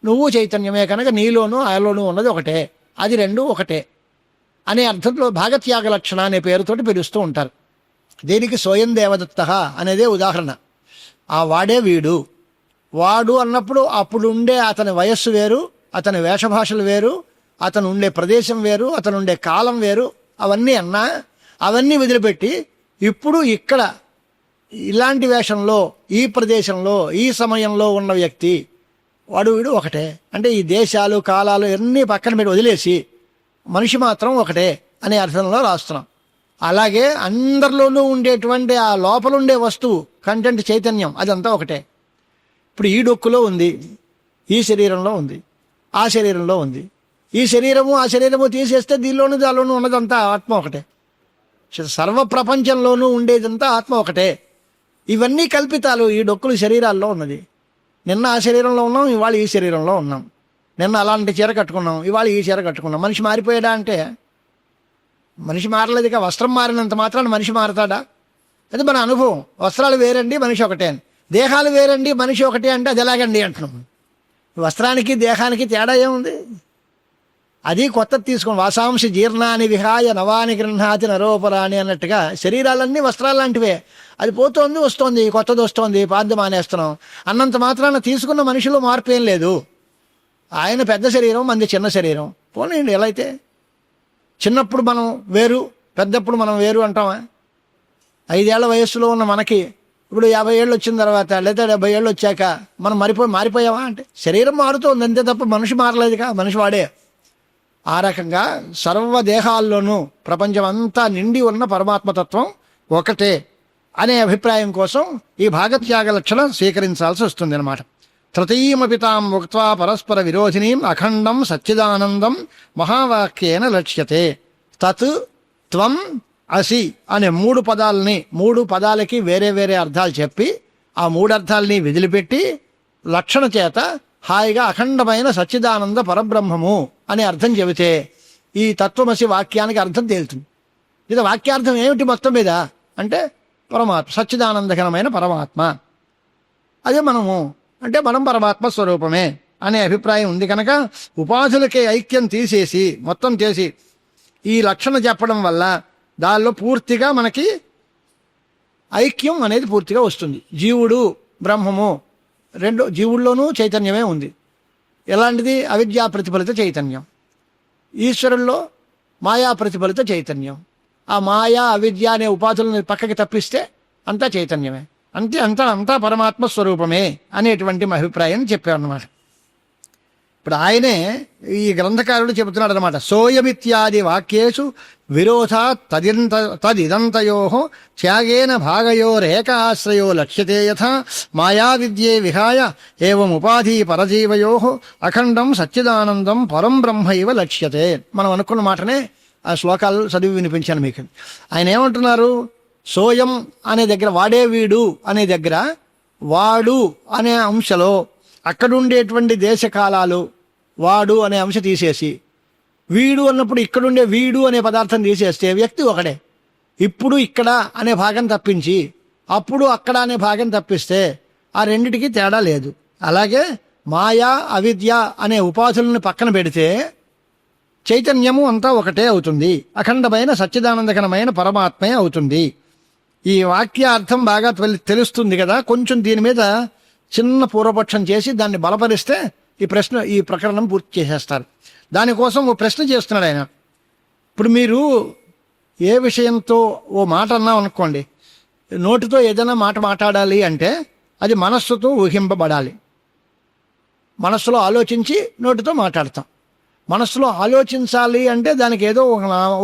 నువ్వు చైతన్యమే కనుక నీలోనూ ఆయలోనూ ఉన్నది ఒకటే, అది రెండు ఒకటే అనే అర్థంలో భాగత్యాగ లక్షణ అనే పేరుతోటి పిలుస్తూ ఉంటారు. దీనికి స్వయం దేవదత్త అనేదే ఉదాహరణ. ఆ వాడే వీడు. వాడు అన్నప్పుడు అప్పుడు ఉండే అతని వయస్సు వేరు, అతని వేషభాషలు వేరు, అతను ఉండే ప్రదేశం వేరు, అతను ఉండే కాలం వేరు. అవన్నీ అన్నా అవన్నీ వదిలిపెట్టి ఇప్పుడు ఇక్కడ ఇలాంటి వేషంలో, ఈ ప్రదేశంలో, ఈ సమయంలో ఉన్న వ్యక్తి వాడు వీడు ఒకటే అంటే ఈ దేశాలు కాలాలు అన్నీ పక్కన పెట్టి వదిలేసి మనిషి మాత్రం ఒకటే అనే అర్థంలో రాస్తున్నాం. అలాగే అందరిలోనూ ఉండేటువంటి ఆ లోపలుండే వస్తువు, కంటెంట్, చైతన్యం అదంతా ఒకటే. ఇప్పుడు ఈ డొక్కులో ఉంది, ఈ శరీరంలో ఉంది, ఆ శరీరంలో ఉంది. ఈ శరీరము ఆ శరీరము తీసేస్తే దీనిలోనూ దానిలోనూ ఉన్నదంతా ఆత్మ ఒకటే. సర్వ ప్రపంచంలోనూ ఉండేదంతా ఆత్మ ఒకటే. ఇవన్నీ కల్పితాలు. ఈ డొక్కులు శరీరాల్లో ఉన్నది. నిన్న ఆ శరీరంలో ఉన్నాం, ఇవాళ ఈ శరీరంలో ఉన్నాం. నిన్న అలాంటి చీర కట్టుకున్నాం, ఇవాళ ఈ చీర కట్టుకున్నాం. మనిషి మారిపోయాడా అంటే మనిషి మారలేదుగా. వస్త్రం మారినంత మాత్రాన మనిషి మారతాడా? అది మన అనుభవం. వస్త్రాలు వేరండి, మనిషి ఒకటే అని. దేహాలు వేరండి, మనిషి ఒకటే అంటే అది ఎలాగండి అంటున్నాం. వస్త్రానికి దేహానికి తేడా ఏముంది? అది కొత్తది తీసుకోండి. వాసాంశి జీర్ణాన్ని విహాయ నవాని గృహాతి నరోపరాని అన్నట్టుగా శరీరాలన్నీ వస్త్రాలు లాంటివే. అది పోతోంది, వస్తోంది, కొత్తది వస్తోంది, పాద్యం మానేస్తున్నాం అన్నంత మాత్రాన తీసుకున్న మనిషిలో మార్పు ఏం లేదు. ఆయన పెద్ద శరీరం, మంది చిన్న శరీరం. పోనీయండి. ఎలా అయితే చిన్నప్పుడు మనం వేరు, పెద్దప్పుడు మనం వేరు అంటామా? 5 ఏళ్ల వయస్సులో ఉన్న మనకి ఇప్పుడు 50 ఏళ్ళు వచ్చిన తర్వాత లేదా 70 ఏళ్ళు వచ్చాక మనం మారిపోయావా అంటే శరీరం మారుతోంది అంతే తప్ప మనిషి మారలేదుగా. మనిషి వాడే. ఆ రకంగా సర్వదేహాల్లోనూ ప్రపంచం అంతా నిండి ఉన్న పరమాత్మతత్వం ఒకటే అనే అభిప్రాయం కోసం ఈ భాగత్యాగ లక్షణం స్వీకరించాల్సి వస్తుంది అన్నమాట. తృతీయమపి తాం ఉక్త్వా పరస్పర విరోధినీం అఖండం సచ్చిదానందం మహావాక్యేన లక్ష్యతే. తత్ త్వం అసి అనే 3 పదాలని, 3 పదాలకి వేరే వేరే అర్థాలు చెప్పి ఆ 3 అర్థాలని వదిలిపెట్టి లక్షణ చేత హాయిగా అఖండమైన సచ్చిదానంద పరబ్రహ్మము అనే అర్థం చెబితే ఈ తత్వమసి వాక్యానికి అర్థం తేలుతుంది. ఇది వాక్యార్థం ఏమిటి మొత్తం మీద అంటే పరమాత్మ, సచ్చిదానందఘనమైన పరమాత్మ. అదే మనము అంటే మనం పరమాత్మ స్వరూపమే అనే అభిప్రాయం ఉంది కనుక ఉపాధులకే ఐక్యం తీసేసి మొత్తం చేసి ఈ లక్షణ చెప్పడం వల్ల దానిలో పూర్తిగా మనకి ఐక్యం అనేది పూర్తిగా వస్తుంది. జీవుడు బ్రహ్మము రెండు, జీవుల్లోనూ చైతన్యమే ఉంది. ఎలాంటిది? అవిద్యా ప్రతిఫలిత చైతన్యం. ఈశ్వరుల్లో మాయా ప్రతిఫలిత చైతన్యం. ఆ మాయా అవిద్య అనే ఉపాధులను పక్కకి తప్పిస్తే అంతా చైతన్యమే. అంతా పరమాత్మ స్వరూపమే అనేటువంటి మా అభిప్రాయం చెప్పారన్నమాట. ఇప్పుడు ఆయనే ఈ గ్రంథకారుడు చెబుతున్నాడు అనమాట. సోయమిత్యాది వాక్యేషు విరోధా తదిదంతయో త్యాగేన భాగయోరేకాశ్రయో లక్ష్యతే యథా మాయా విద్యే విహాయ ఏవం ఉపాధి పరజీవయో అఖండం సచ్చిదానందం పరం బ్రహ్మైవ లక్ష్యతే. మనం అనుకున్న మాటనే ఆ శ్లోకాలు చదివి వినిపించాను మీకు. ఆయన ఏమంటున్నారు? సోయం అనే దగ్గర, వాడే వీడు అనే దగ్గర వాడు అనే అంశలో అక్కడుండేటువంటి దేశకాలాలు వాడు అనే అంశ తీసేసి వీడు అన్నప్పుడు ఇక్కడుండే వీడు అనే పదార్థం తీసేస్తే వ్యక్తి ఒకడే. ఇప్పుడు ఇక్కడ అనే భాగం తప్పించి అప్పుడు అక్కడ అనే భాగం తప్పిస్తే ఆ రెండిటికి తేడా లేదు. అలాగే మాయా అవిద్య అనే ఉపాధులను పక్కన పెడితే చైతన్యము అంతా ఒకటే అవుతుంది. అఖండమైన సచ్చిదానందకరమైన పరమాత్మే అవుతుంది. ఈ వాక్య అర్థం బాగా తెలుస్తుంది కదా. కొంచెం దీని మీద చిన్న పూర్వపక్షం చేసి దాన్ని బలపరిస్తే ఈ ప్రకరణం పూర్తి చేసేస్తారు. దానికోసం ఓ ప్రశ్న చేస్తున్నాడు ఆయన. ఇప్పుడు మీరు ఏ విషయంతో ఓ మాట అన్నాం అనుకోండి, నోటితో ఏదైనా మాట మాట్లాడాలి అంటే అది మనస్సుతో ఊహింపబడాలి. మనస్సులో ఆలోచించి నోటితో మాట్లాడతాం. మనస్సులో ఆలోచించాలి అంటే దానికి ఏదో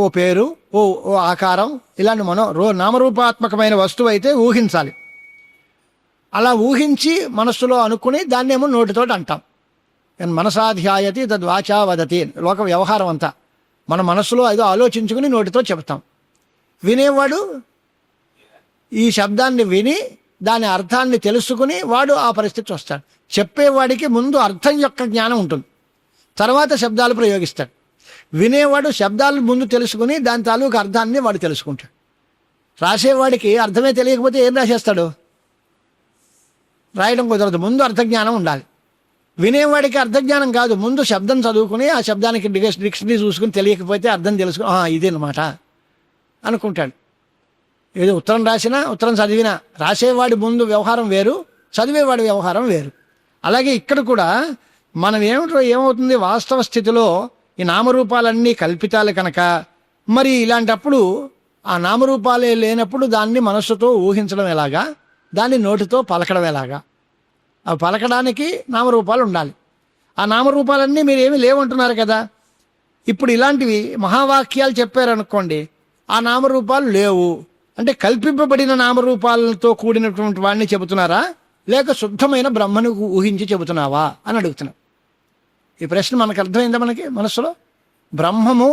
ఓ పేరు, ఓ ఆకారం, ఇలాంటి నామరూపాత్మకమైన వస్తువు అయితే ఊహించాలి. అలా ఊహించి మనస్సులో అనుకుని దాన్నేమో నోటితోటి అంటాం. మనసాధ్యాయతి తద్వాచా వదతి లోక వ్యవహారం అంతా మన మనస్సులో ఏదో ఆలోచించుకుని నోటితో చెప్తాం. వినేవాడు ఈ శబ్దాన్ని విని దాని అర్థాన్ని తెలుసుకుని వాడు ఆ పరిస్థితి వస్తాడు. చెప్పేవాడికి ముందు అర్థం యొక్క జ్ఞానం ఉంటుంది, తర్వాత శబ్దాలు ప్రయోగిస్తాడు. వినేవాడు శబ్దాలు ముందు తెలుసుకుని దాని తాలూకు అర్థాన్ని వాడు తెలుసుకుంటాడు. రాసేవాడికి అర్థమే తెలియకపోతే ఏం రాసేస్తాడు? రాయడం కుదరదు. ముందు అర్థజ్ఞానం ఉండాలి. వినేవాడికి అర్థజ్ఞానం కాదు, ముందు శబ్దం చదువుకుని ఆ శబ్దానికి డిక్షనరీ చూసుకుని తెలియకపోతే అర్థం తెలుసుకుని ఇదేనమాట అనుకుంటాడు. ఏదో ఉత్తరం రాసినా ఉత్తరం చదివినా రాసేవాడి ముందు వ్యవహారం వేరు, చదివేవాడి వ్యవహారం వేరు. అలాగే ఇక్కడ కూడా మనం ఏమవుతుంది, వాస్తవ స్థితిలో ఈ నామరూపాలన్నీ కల్పితాలు కనుక మరి ఇలాంటప్పుడు ఆ నామరూపాలే లేనప్పుడు దాన్ని మనస్సుతో ఊహించడం ఎలాగా, దాన్ని నోటితో పలకడం ఎలాగా? ఆ పలకడానికి నామరూపాలు ఉండాలి. ఆ నామరూపాలన్నీ మీరు ఏమీ లేవంటున్నారు కదా. ఇప్పుడు ఇలాంటివి మహావాక్యాలు చెప్పారనుకోండి, ఆ నామరూపాలు లేవు అంటే కల్పింపబడిన నామరూపాలతో కూడినటువంటి వాడిని చెబుతున్నారా, లేక శుద్ధమైన బ్రహ్మను ఊహించి చెబుతున్నావా అని అడుగుతున్నాం. ఈ ప్రశ్న మనకు అర్థమైందా? మనకి మనస్సులో బ్రహ్మము,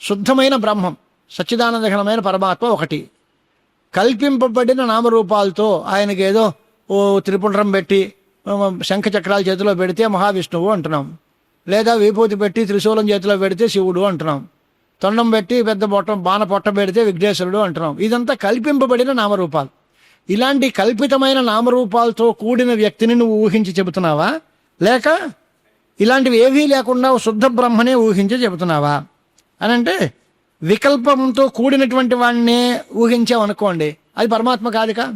శుద్ధమైన బ్రహ్మం, సచ్చిదానందఘనమైన పరమాత్మ ఒకటి. కల్పింపబడిన నామరూపాలతో ఆయనకి ఏదో ఓ త్రిపుండ్రం పెట్టి శంఖ చక్రాల చేతిలో పెడితే మహావిష్ణువు అంటున్నాం, లేదా విభూతి పెట్టి త్రిశూలం చేతిలో పెడితే శివుడు అంటున్నాం, తొండం పెట్టి పెద్ద బాణ పొట్ట పెడితే విఘ్నేశ్వరుడు అంటున్నాం. ఇదంతా కల్పింపబడిన నామరూపాలు. ఇలాంటి కల్పితమైన నామరూపాలతో కూడిన వ్యక్తిని నువ్వు ఊహించి చెబుతున్నావా, లేక ఇలాంటివి ఏవీ లేకుండా శుద్ధ బ్రహ్మనే ఊహించి చెబుతున్నావా అని అంటే, వికల్పంతో కూడినటువంటి వాడినే ఊహించామనుకోండి, అది పరమాత్మ కాదుగా.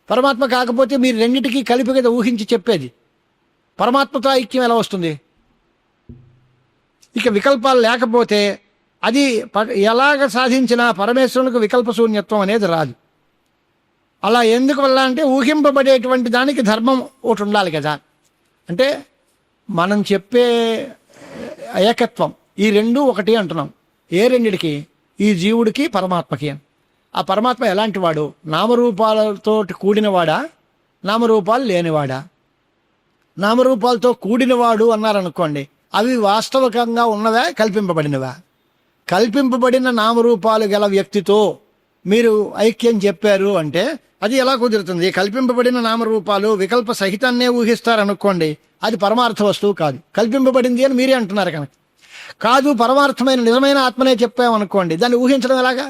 పరమాత్మ కాకపోతే మీరు రెండింటికి కలిపి కదా ఊహించి చెప్పేది. పరమాత్మతో ఐక్యం ఎలా వస్తుంది? ఇక వికల్పాలు లేకపోతే అది ఎలాగ సాధించినా పరమేశ్వరునికి వికల్ప శూన్యత్వం అనేది రాదు. అలా ఎందుకు వల్ల అంటే ఊహింపబడేటువంటి దానికి ధర్మం ఒకటి ఉండాలి కదా. అంటే మనం చెప్పే ఏకత్వం, ఈ రెండు ఒకటి అంటున్నాం. ఏ రెండిటికి? ఈ జీవుడికి పరమాత్మకి. ఆ పరమాత్మ ఎలాంటి వాడు? నామరూపాలతో కూడినవాడా, నామరూపాలు లేనివాడా? నామరూపాలతో కూడినవాడు అన్నారనుకోండి, అవి వాస్తవికంగా ఉన్నవా, కల్పింపబడినవా? కల్పింపబడిన నామరూపాలు గల వ్యక్తితో మీరు ఐక్యం చెప్పారు అంటే అది ఎలా కుదురుతుంది? కల్పింపబడిన నామరూపాలు వికల్ప సహితాన్నే ఊహిస్తారనుకోండి, అది పరమార్థ వస్తువు కాదు, కల్పింపబడింది అని మీరే అంటున్నారు కనుక. కాదు, పరమార్థమైన నిజమైన ఆత్మనే చెప్పామనుకోండి, దాన్ని ఊహించడం ఎలాగా?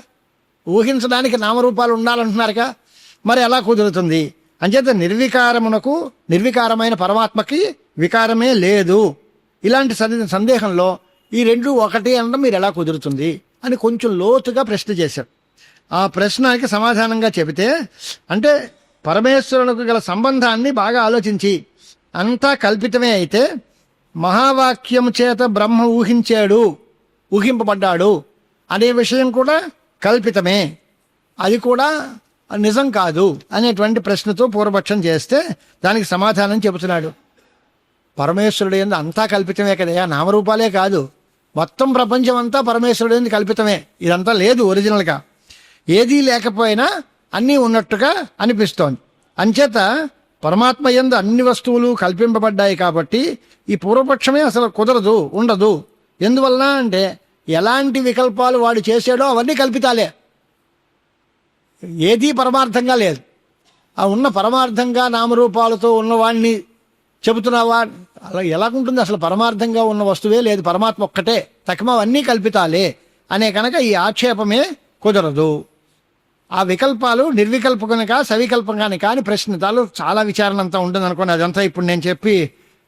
ఊహించడానికి నామరూపాలు ఉండాలంటున్నారుగా, మరి ఎలా కుదురుతుంది? అంచేత నిర్వికారమైన పరమాత్మకి వికారమే లేదు. ఇలాంటి సందేహంలో ఈ రెండు ఒకటి అనడం మీరు ఎలా కుదురుతుంది అని కొంచెం లోతుగా ప్రశ్న చేశారు. ఆ ప్రశ్నకి సమాధానంగా చెబితే, అంటే పరమేశ్వరునికి గల సంబంధాన్ని బాగా ఆలోచించి అంతా కల్పితమే అయితే మహావాక్యం చేత బ్రహ్మ ఊహింపబడ్డాడు అనే విషయం కూడా కల్పితమే, అది కూడా నిజం కాదు అనేటువంటి ప్రశ్నతో పూర్వపక్షం చేస్తే దానికి సమాధానం చెబుతున్నాడు. పరమేశ్వరుడు ఏంది అంతా కల్పితమే కదయా, నామరూపాలే కాదు, మొత్తం ప్రపంచం అంతా పరమేశ్వరుడు ఏంది కల్పితమే. ఇదంతా లేదు ఒరిజినల్గా. ఏదీ లేకపోయినా అన్నీ ఉన్నట్టుగా అనిపిస్తోంది. అంచేత పరమాత్మ యందు అన్ని వస్తువులు కల్పింపబడ్డాయి కాబట్టి ఈ పూర్వపక్షమే అసలు కుదరదు, ఉండదు. ఎందువల్ల అంటే ఎలాంటి వికల్పాలు వాడు చేసాడో అవన్నీ కల్పితాలే, ఏదీ పరమార్థంగా లేదు. ఆ ఉన్న పరమార్థంగా నామరూపాలతో ఉన్నవాణ్ణి చెబుతున్నావా? అలా ఎలాగుంటుంది? అసలు పరమార్థంగా ఉన్న వస్తువే లేదు, పరమాత్మ ఒక్కటే, తక్మవన్నీ కల్పితాలే అనే కనుక ఈ ఆక్షేపమే కుదరదు. ఆ వికల్పాలు నిర్వికల్పకనికా సవికల్పకానికా అని ప్రశ్నలు చాలా విచారణ అంతా ఉంటుంది అనుకోండి. అదంతా ఇప్పుడు నేను చెప్పి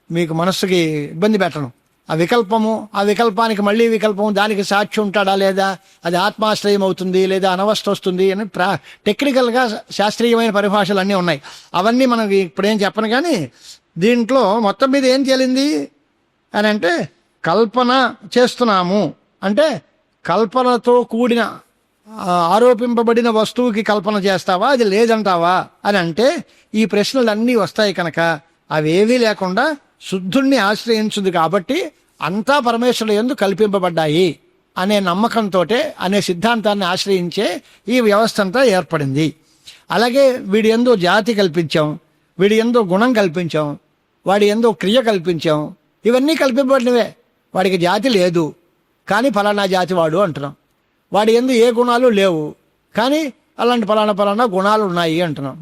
మీకు మనస్సుకి ఇబ్బంది పెట్టను. ఆ వికల్పానికి మళ్ళీ వికల్పం, దానికి సాక్షి ఉంటాడా లేదా, అది ఆత్మాశ్రయం అవుతుంది లేదా అనవస్థ వస్తుంది అని టెక్నికల్గా శాస్త్రీయమైన పరిభాషలు అన్నీ ఉన్నాయి. అవన్నీ మనకి ఇప్పుడేం చెప్పను. కానీ దీంట్లో మొత్తం మీద ఏం తేలింది అని అంటే, కల్పన చేస్తున్నాము అంటే కల్పనతో కూడిన ఆరోపింపబడిన వస్తువుకి కల్పన చేస్తావా, అది లేదంటావా అని అంటే ఈ ప్రశ్నలన్నీ వస్తాయి. కనుక అవేవీ లేకుండా శుద్ధుణ్ణి ఆశ్రయించుంది కాబట్టి అంతా పరమేశ్వరుడు యందు కల్పింపబడ్డాయి అనే నమ్మకంతో, అనే సిద్ధాంతాన్ని ఆశ్రయించే ఈ వ్యవస్థ అంతా ఏర్పడింది. అలాగే వీడి యందు జాతి కల్పించాం, వీడి యందు గుణం కల్పించాం, వాడి యందు క్రియ కల్పించాం. ఇవన్నీ కల్పింపబడినవే. వాడికి జాతి లేదు కానీ ఫలానా జాతి వాడు అంటున్నాం. వాడి యందు ఏ గుణాలు లేవు కానీ అలాంటి ఫలానా గుణాలు ఉన్నాయి అంటున్నాం.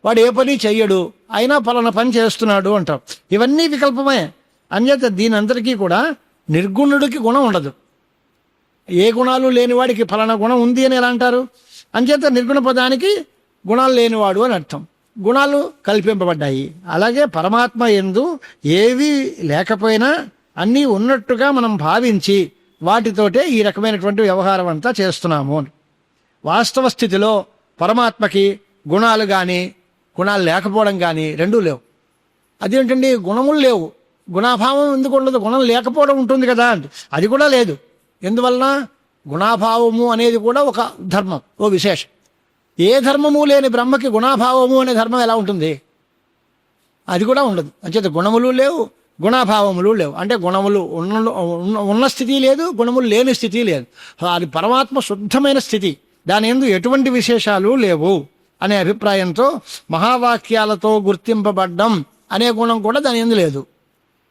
వాడు ఏ పని చెయ్యడు అయినా ఫలానా పని చేస్తున్నాడు అంటాం. ఇవన్నీ వికల్పమే. అంచేత దీని అందరికీ కూడా నిర్గుణుడికి గుణం ఉండదు. ఏ గుణాలు లేనివాడికి ఫలానా గుణం ఉంది అని ఎలా అంటారు? అంచేత నిర్గుణ పదానికి గుణాలు లేనివాడు అని అర్థం. గుణాలు కల్పింపబడ్డాయి. అలాగే పరమాత్మ యందు ఏవీ లేకపోయినా అన్నీ ఉన్నట్టుగా మనం భావించి వాటితోటే ఈ రకమైనటువంటి వ్యవహారం అంతా చేస్తున్నాము. వాస్తవ స్థితిలో పరమాత్మకి గుణాలు కానీ గుణాలు లేకపోవడం కానీ రెండూ లేవు. అదేంటండి గుణములు లేవు, గుణాభావం ఎందుకు ఉండదు? గుణం లేకపోవడం ఉంటుంది కదా, అది కూడా లేదు. ఎందువలన? గుణాభావము అనేది కూడా ఒక ధర్మం, ఓ విశేషం. ఏ ధర్మము లేని బ్రహ్మకి గుణాభావము అనే ధర్మం ఎలా ఉంటుంది? అది కూడా ఉండదు. అంచేత గుణములు లేవు, గుణాభావములు లేవు. అంటే గుణములు ఉన్న స్థితి లేదు, గుణములు లేని స్థితి లేదు. అది పరమాత్మ శుద్ధమైన స్థితి, దాని యందు ఎటువంటి విశేషాలు లేవు అనే అభిప్రాయంతో మహావాక్యాలతో గుర్తింపబడ్డం అనే గుణం కూడా దాని యందు లేదు.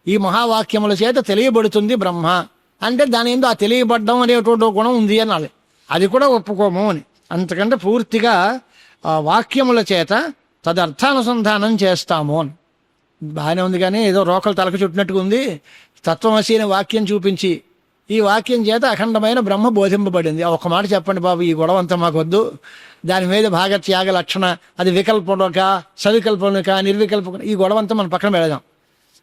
ఈ మహావాక్యముల చేత తెలియబడుతుంది బ్రహ్మ అంటే దాని యందు ఆ తెలియబడ్డం అనేటువంటి గుణం ఉంది అనాలి. అది కూడా ఒప్పుకోము అని. అంతకంటే పూర్తిగా వాక్యముల చేత తదర్థానుసంధానం చేస్తాము అని బాగానే ఉంది. కానీ ఏదో రోకలు తలకు చుట్టినట్టుగా ఉంది. తత్వమసి అనే వాక్యం చూపించి ఈ వాక్యం చేత అఖండమైన బ్రహ్మ బోధింపబడింది. ఒక మాట చెప్పండి బాబు, ఈ గొడవ అంతా మాకొద్దు. దాని మీద భాగత్యాగ లక్షణ, అది వికల్పక సవికల్పక నిర్వికల్పక, ఈ గొడవ అంతా మనం పక్కన పెడదాం.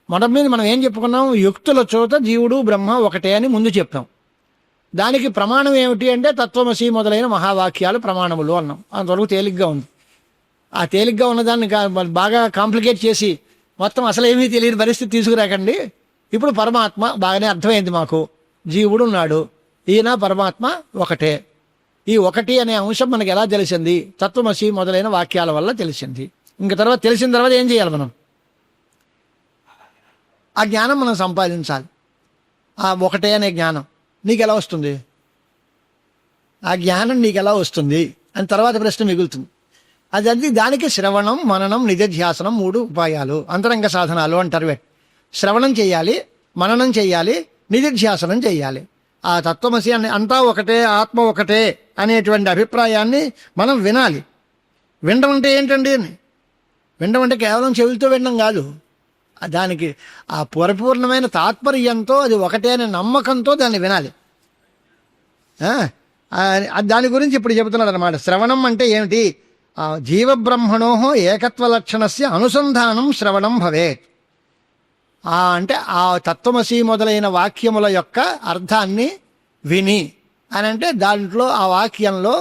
మొదటి మీద మనం ఏం చెప్పుకున్నాం? యుక్తుల చోట జీవుడు బ్రహ్మ ఒకటే అని ముందు చెప్పాం. దానికి ప్రమాణం ఏమిటి అంటే తత్వమసి మొదలైన మహావాక్యాలు ప్రమాణములు అన్నాం. అంతవరకు తేలిగ్గా ఉంది. ఆ తేలిగ్గా ఉన్నదాన్ని బాగా కాంప్లికేట్ చేసి మొత్తం అసలు ఏమీ తెలియని పరిస్థితి తీసుకురాకండి. ఇప్పుడు పరమాత్మ బాగానే అర్థమైంది మాకు. జీవుడు ఉన్నాడు, ఈయన పరమాత్మ ఒకటే. ఈ ఒకటి అనే అంశం మనకు ఎలా తెలిసింది? తత్వమసి మొదలైన వాక్యాల వల్ల తెలిసింది. ఇంక తర్వాత తెలిసిన తర్వాత ఏం చేయాలి? మనం ఆ జ్ఞానం మనం సంపాదించాలి. ఆ ఒకటే అనే జ్ఞానం నీకు ఎలా వస్తుంది? ఆ జ్ఞానం నీకు ఎలా వస్తుంది అని తర్వాత ప్రశ్న మిగులుతుంది. అది దానికి శ్రవణం, మననం, నిధిధ్యాసనం 3 ఉపాయాలు, అంతరంగ సాధనాలు అంటారు. శ్రవణం చెయ్యాలి, మననం చెయ్యాలి, నిధిధ్యాసనం చెయ్యాలి. ఆ తత్వమసి అంతా ఒకటే, ఆత్మ ఒకటే అనేటువంటి అభిప్రాయాన్ని మనం వినాలి. వినడం అంటే ఏంటండి? వినడం అంటే కేవలం చెవులతో వినడం కాదు. దానికి ఆ పరిపూర్ణమైన తాత్పర్యంతో అది ఒకటే అనే నమ్మకంతో దాన్ని వినాలి. దాని గురించి ఇప్పుడు చెబుతున్నాడు అనమాట. శ్రవణం అంటే ఏమిటి? జీవబ్రహ్మణో ఏకత్వ లక్షణస్య అనుసంధానం శ్రవణం భవేత్. అంటే ఆ తత్వమసి మొదలైన వాక్యముల యొక్క అర్థాన్ని విని అని అంటే దాంట్లో ఆ వాక్యంలో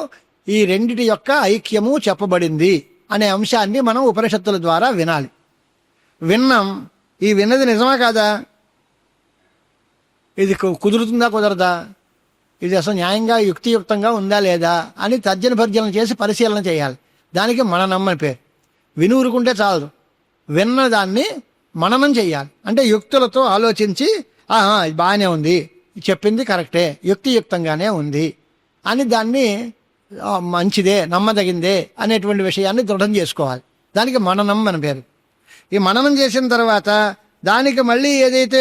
ఈ రెండిటి యొక్క ఐక్యము చెప్పబడింది అనే అంశాన్ని మనం ఉపనిషత్తుల ద్వారా వినాలి. విన్నాం, ఈ విన్నది నిజమా కాదా? ఇది కుదురుతుందా కుదరదా? ఇది అసలు న్యాయంగా యుక్తియుక్తంగా ఉందా లేదా అని తర్జన భర్జన చేసి పరిశీలన చేయాలి. దానికి మననం అని పేరు. వినూరుకుంటే చాలదు, విన్నదాన్ని మననం చెయ్యాలి. అంటే యుక్తులతో ఆలోచించి ఇది బాగానే ఉంది, చెప్పింది కరెక్టే, యుక్తియుక్తంగానే ఉంది అని దాన్ని మంచిదే, నమ్మదగిందే అనేటువంటి విషయాన్ని దృఢం చేసుకోవాలి. దానికి మననం అని పేరు. ఈ మననం చేసిన తర్వాత దానికి మళ్ళీ ఏదైతే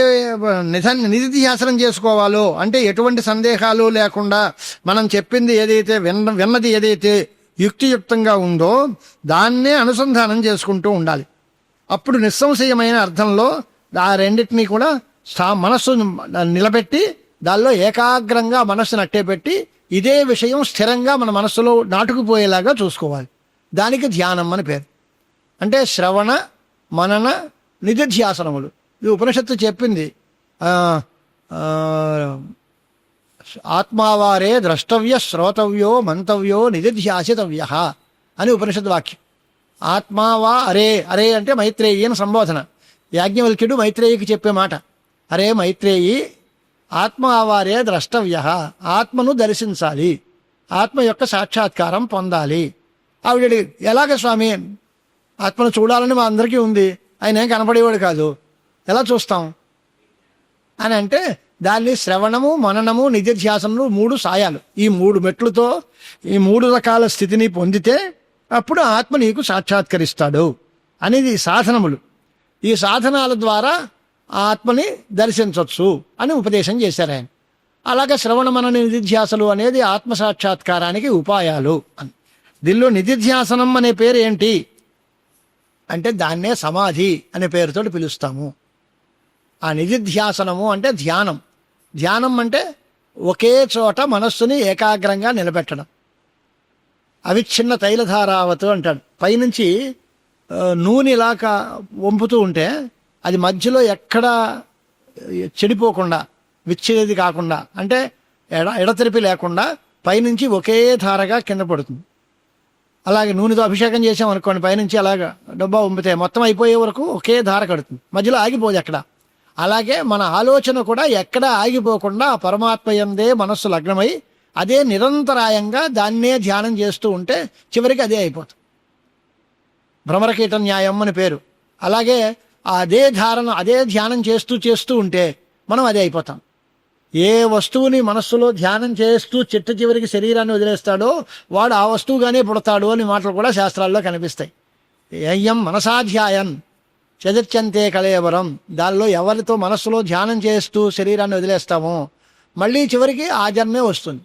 నిధిధ్యాసనం చేసుకోవాలో అంటే ఎటువంటి సందేహాలు లేకుండా మనం చెప్పింది ఏదైతే విన్నది ఏదైతే యుక్తియుక్తంగా ఉందో దాన్నే అనుసంధానం చేసుకుంటూ ఉండాలి. అప్పుడు నిస్సంశయమైన అర్థంలో ఆ రెండింటినీ కూడా మనస్సు నిలబెట్టి దానిలో ఏకాగ్రంగా మనస్సును అట్టే పెట్టి ఇదే విషయం స్థిరంగా మన మనస్సులో నాటుకుపోయేలాగా చూసుకోవాలి. దానికి ధ్యానం అని పేరు. అంటే శ్రవణ మనన నిధిధ్యాసనములు. ఇది ఉపనిషత్తు చెప్పింది. ఆత్మావారే ద్రష్టవ్య శ్రోతవ్యో మంతవ్యో నిధిధ్యాసితవ్య అని ఉపనిషత్తు వాక్యం. ఆత్మావా అరే, అరే అంటే మైత్రేయి అని సంబోధన. యాజ్ఞవల్క్యుడు మైత్రేయికి చెప్పే మాట. అరే మైత్రేయి, ఆత్మావారే ద్రష్టవ్య, ఆత్మను దర్శించాలి, ఆత్మ యొక్క సాక్షాత్కారం పొందాలి. ఆవిడ ఎలాగ స్వామి, ఆత్మను చూడాలని మా అందరికీ ఉంది, ఆయన ఏం కనపడేవాడు కాదు, ఎలా చూస్తాం అని అంటే దాన్ని శ్రవణము మననము నిధిధ్యాసనము 3 సాయాలు. ఈ 3 మెట్లతో ఈ 3 రకాల స్థితిని పొందితే అప్పుడు ఆత్మ నీకు సాక్షాత్కరిస్తాడు అనేది సాధనములు. ఈ సాధనాల ద్వారా ఆత్మని దర్శించవచ్చు అని ఉపదేశం చేశారు ఆయన. అలాగే శ్రవణ మనన నిధిధ్యాసలు అనేది ఆత్మ సాక్షాత్కారానికి ఉపాయాలు అని. దీనిలో నిధిధ్యాసనం అనే పేరు ఏంటి అంటే దాన్నే సమాధి అనే పేరుతో పిలుస్తాము. ఆ నిధిధ్యాసనము అంటే ధ్యానం. ధ్యానం అంటే ఒకే చోట మనస్సుని ఏకాగ్రంగా నిలబెట్టడం. అవిచ్ఛిన్న తైలధారావతు అంటాడు. పైనుంచి నూనె ఇలాగా వంపుతూ ఉంటే అది మధ్యలో ఎక్కడ చెడిపోకుండా, విచ్ఛేది కాకుండా, అంటే ఎడతెరిపి లేకుండా పైనుంచి ఒకే ధారగా కింద పడుతుంది. అలాగే నూనెతో అభిషేకం చేసాం అనుకోండి, పైనుంచి అలాగా డబ్బా వంపితే మొత్తం అయిపోయే వరకు ఒకే ధార కడుతుంది, మధ్యలో ఆగిపోదు ఎక్కడ. అలాగే మన ఆలోచన కూడా ఎక్కడ ఆగిపోకుండా పరమాత్మ యందే మనస్సు లగ్నమై అదే నిరంతరాయంగా దాన్నే ధ్యానం చేస్తూ ఉంటే చివరికి అదే అయిపోతుంది. భ్రమరకీట న్యాయం అని పేరు. అలాగే అదే ధారణ, అదే ధ్యానం చేస్తూ చేస్తూ ఉంటే మనం అదే అయిపోతాం. ఏ వస్తువుని మనస్సులో ధ్యానం చేస్తూ చిట్ట చివరికి శరీరాన్ని వదిలేస్తాడో వాడు ఆ వస్తువుగానే పుడతాడు అని మాటలు కూడా శాస్త్రాల్లో కనిపిస్తాయి. అయ్యం మనసాధ్యాయన్ చదిర్చంతే కళేవరం. దానిలో ఎవరితో మనస్సులో ధ్యానం చేస్తూ శరీరాన్ని వదిలేస్తామో మళ్ళీ చివరికి ఆ జన్మే వస్తుంది.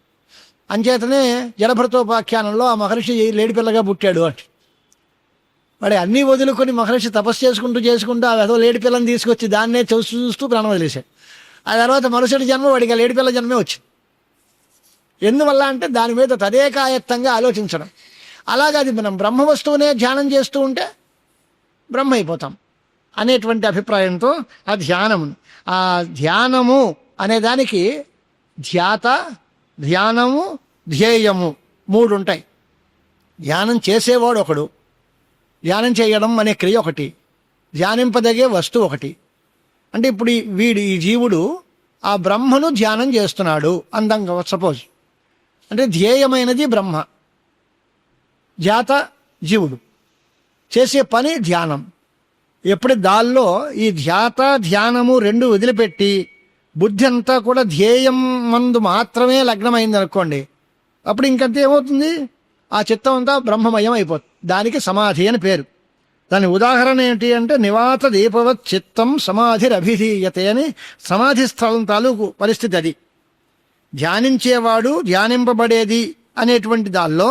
అంచేతనే జడభరతోపాఖ్యానంలో ఆ మహర్షి లేడిపిల్లగా పుట్టాడు అంటే వాడు అన్నీ వదులుకొని మహర్షి తపస్సు చేసుకుంటూ ఆ ఏదో లేడిపిల్లని తీసుకొచ్చి దాన్నే చూస్తూ ప్రాణం వదిలేశాడు. ఆ తర్వాత మరుసటి జన్మ వాడికి లేడిపిల్ల జన్మే వచ్చింది. ఎందువల్ల అంటే దాని మీద తదేకాయత్తంగా ఆలోచించడం. అలాగే అది మనం బ్రహ్మ వస్తువునే ధ్యానం చేస్తూ ఉంటే బ్రహ్మ అయిపోతాం అనేటువంటి అభిప్రాయంతో ఆ ధ్యానము, ఆ ధ్యానము అనే దానికి ధ్యాత, ధ్యానము, ధ్యేయము 3 ఉంటాయి. ధ్యానం చేసేవాడు ఒకడు, ధ్యానం చేయడం అనే క్రియ ఒకటి, ధ్యానింపదగే వస్తువు ఒకటి. అంటే ఇప్పుడు ఈ జీవుడు ఆ బ్రహ్మను ధ్యానం చేస్తున్నాడు అందంగా సపోజ్. అంటే ధ్యేయమైనది బ్రహ్మ, ధ్యాత జీవుడు, చేసే పని ధ్యానం. ఎప్పుడు దాల్లో ఈ ధ్యాత ధ్యానము 2 వదిలిపెట్టి బుద్ధి అంతా కూడా ధ్యేయం మందు మాత్రమే లగ్నమైంది అనుకోండి, అప్పుడు ఇంకంతే ఏమవుతుంది, ఆ చిత్తం అంతా బ్రహ్మమయం అయిపోతుంది. దానికి సమాధి అని పేరు. దాని ఉదాహరణ ఏంటి అంటే నివాత దీపవత్ చిత్తం సమాధిరభిధీయతే అని సమాధి స్థలం తాలూకు పరిస్థితి అది. ధ్యానించేవాడు ధ్యానింపబడేది అనేటువంటి దానిలో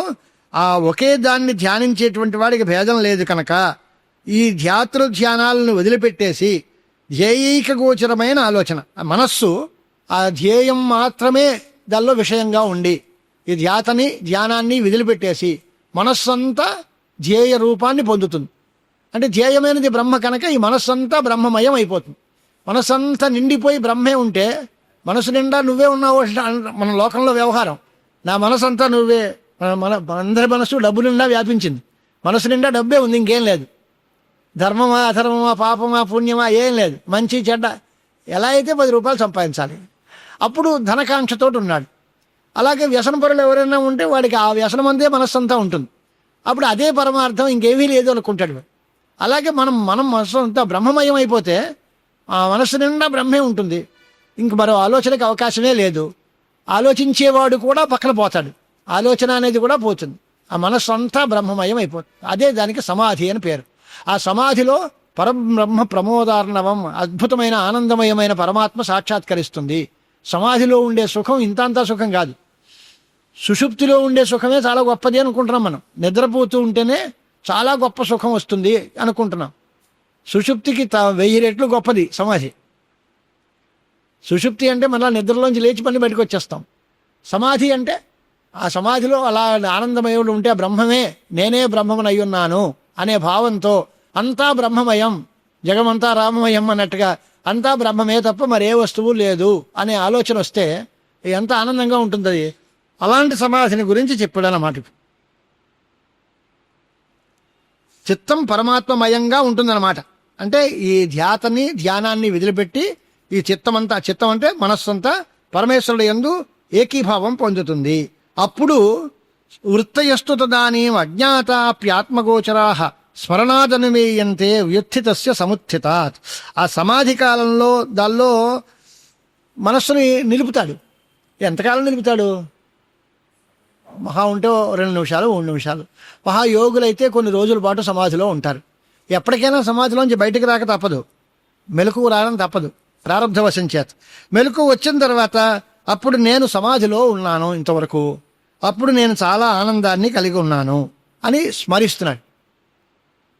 ఆ ఒకే దాన్ని ధ్యానించేటువంటి వాడికి భేదం లేదు కనుక ఈ ధ్యాతృ ధ్యానాలను వదిలిపెట్టేసి ధ్యేయైక గోచరమైన ఆలోచన, మనస్సు ఆ ధ్యేయం మాత్రమే దానిలో విషయంగా ఉండి ఈ ధ్యానాన్ని వదిలిపెట్టేసి మనస్సంతా ధ్యేయ రూపాన్ని పొందుతుంది. అంటే ధ్యేయమైనది బ్రహ్మ కనుక ఈ మనస్సంతా బ్రహ్మమయం అయిపోతుంది. మనస్సంతా నిండిపోయి బ్రహ్మే ఉంటే మనసు నిండా నువ్వే ఉన్నావు. మన లోకంలో వ్యవహారం, నా మనసంతా నువ్వే, అందరి మనసు డబ్బు నిండా వ్యాపించింది. మనసు నిండా డబ్బే ఉంది, ఇంకేం లేదు. ధర్మమా అధర్మమా పాపమా పుణ్యమా ఏం లేదు, మంచి చెడ్డ. ఎలా అయితే 10 రూపాయలు సంపాదించాలి, అప్పుడు ధనకాంక్షతోటి ఉన్నాడు. అలాగే వ్యసన పరులు ఎవరైనా ఉంటే వాడికి ఆ వ్యసనం అందే మనస్సంతా ఉంటుంది, అప్పుడు అదే పరమార్థం, ఇంకేమీ లేదు అనుకుంటాడు. అలాగే మనం మనస్సు అంతా బ్రహ్మమయం అయిపోతే ఆ మనస్సు నిండా బ్రహ్మే ఉంటుంది, ఇంక మరో ఆలోచనకి అవకాశమే లేదు. ఆలోచించేవాడు కూడా పక్కన పోతాడు, ఆలోచన అనేది కూడా పోతుంది. ఆ మనస్సు అంతా బ్రహ్మమయం అయిపోతుంది. అదే దానికి సమాధి అని పేరు. ఆ సమాధిలో పరబ్రహ్మ ప్రమోదార్ణవం, అద్భుతమైన ఆనందమయమైన పరమాత్మ సాక్షాత్కరిస్తుంది. సమాధిలో ఉండే సుఖం ఇంతంతా సుఖం కాదు, సుషుప్తిలో ఉండే సుఖమే చాలా గొప్పది అనుకుంటున్నాం మనం. నిద్రపోతూ ఉంటేనే చాలా గొప్ప సుఖం వస్తుంది అనుకుంటున్నాం. సుషుప్తికి 1000 రెట్లు గొప్పది సమాధి. సుషుప్తి అంటే మళ్ళీ నిద్రలోంచి లేచి పని బయటకు వచ్చేస్తాం. సమాధి అంటే ఆ సమాధిలో అలా ఆనందమయుడు ఉంటే ఆ బ్రహ్మమే, నేనే బ్రహ్మమునై ఉన్నాను అనే భావంతో అంతా బ్రహ్మమయం, జగమంతా రామమయం అన్నట్టుగా అంతా బ్రహ్మమే తప్ప మరే వస్తువు లేదు అనే ఆలోచన వస్తే ఎంత ఆనందంగా ఉంటుంది అది. అలాంటి సమాధిని గురించి చెప్పాడన్నమాట. చిత్తం పరమాత్మమయంగా ఉంటుందన్నమాట. అంటే ఈ ధ్యానాన్ని వదిలిపెట్టి ఈ చిత్తం అంటే మనస్సంతా పరమేశ్వరుడు యందు ఏకీభావం పొందుతుంది. అప్పుడు వృత్తయస్తు తదానీం అజ్ఞాతాప్యాత్మగోచరా స్మరణాదనుమేయంతే వ్యుత్థితస్య సముత్థితాత్. ఆ సమాధి కాలంలో దానిలో మనస్సుని నిలుపుతాడు. ఎంతకాలం నిలుపుతాడు? మహా ఉంటే 2 నిమిషాలు 3 నిమిషాలు. మహాయోగులైతే కొన్ని రోజుల పాటు సమాధిలో ఉంటారు. ఎప్పటికైనా సమాధిలోంచి బయటకు రాక తప్పదు, మెలకువ రావడం తప్పదు ప్రారంధవశం చేత. మెలకువ వచ్చిన తర్వాత అప్పుడు నేను సమాధిలో ఉన్నాను ఇంతవరకు, అప్పుడు నేను చాలా ఆనందాన్ని కలిగి ఉన్నాను అని స్మరిస్తున్నాడు.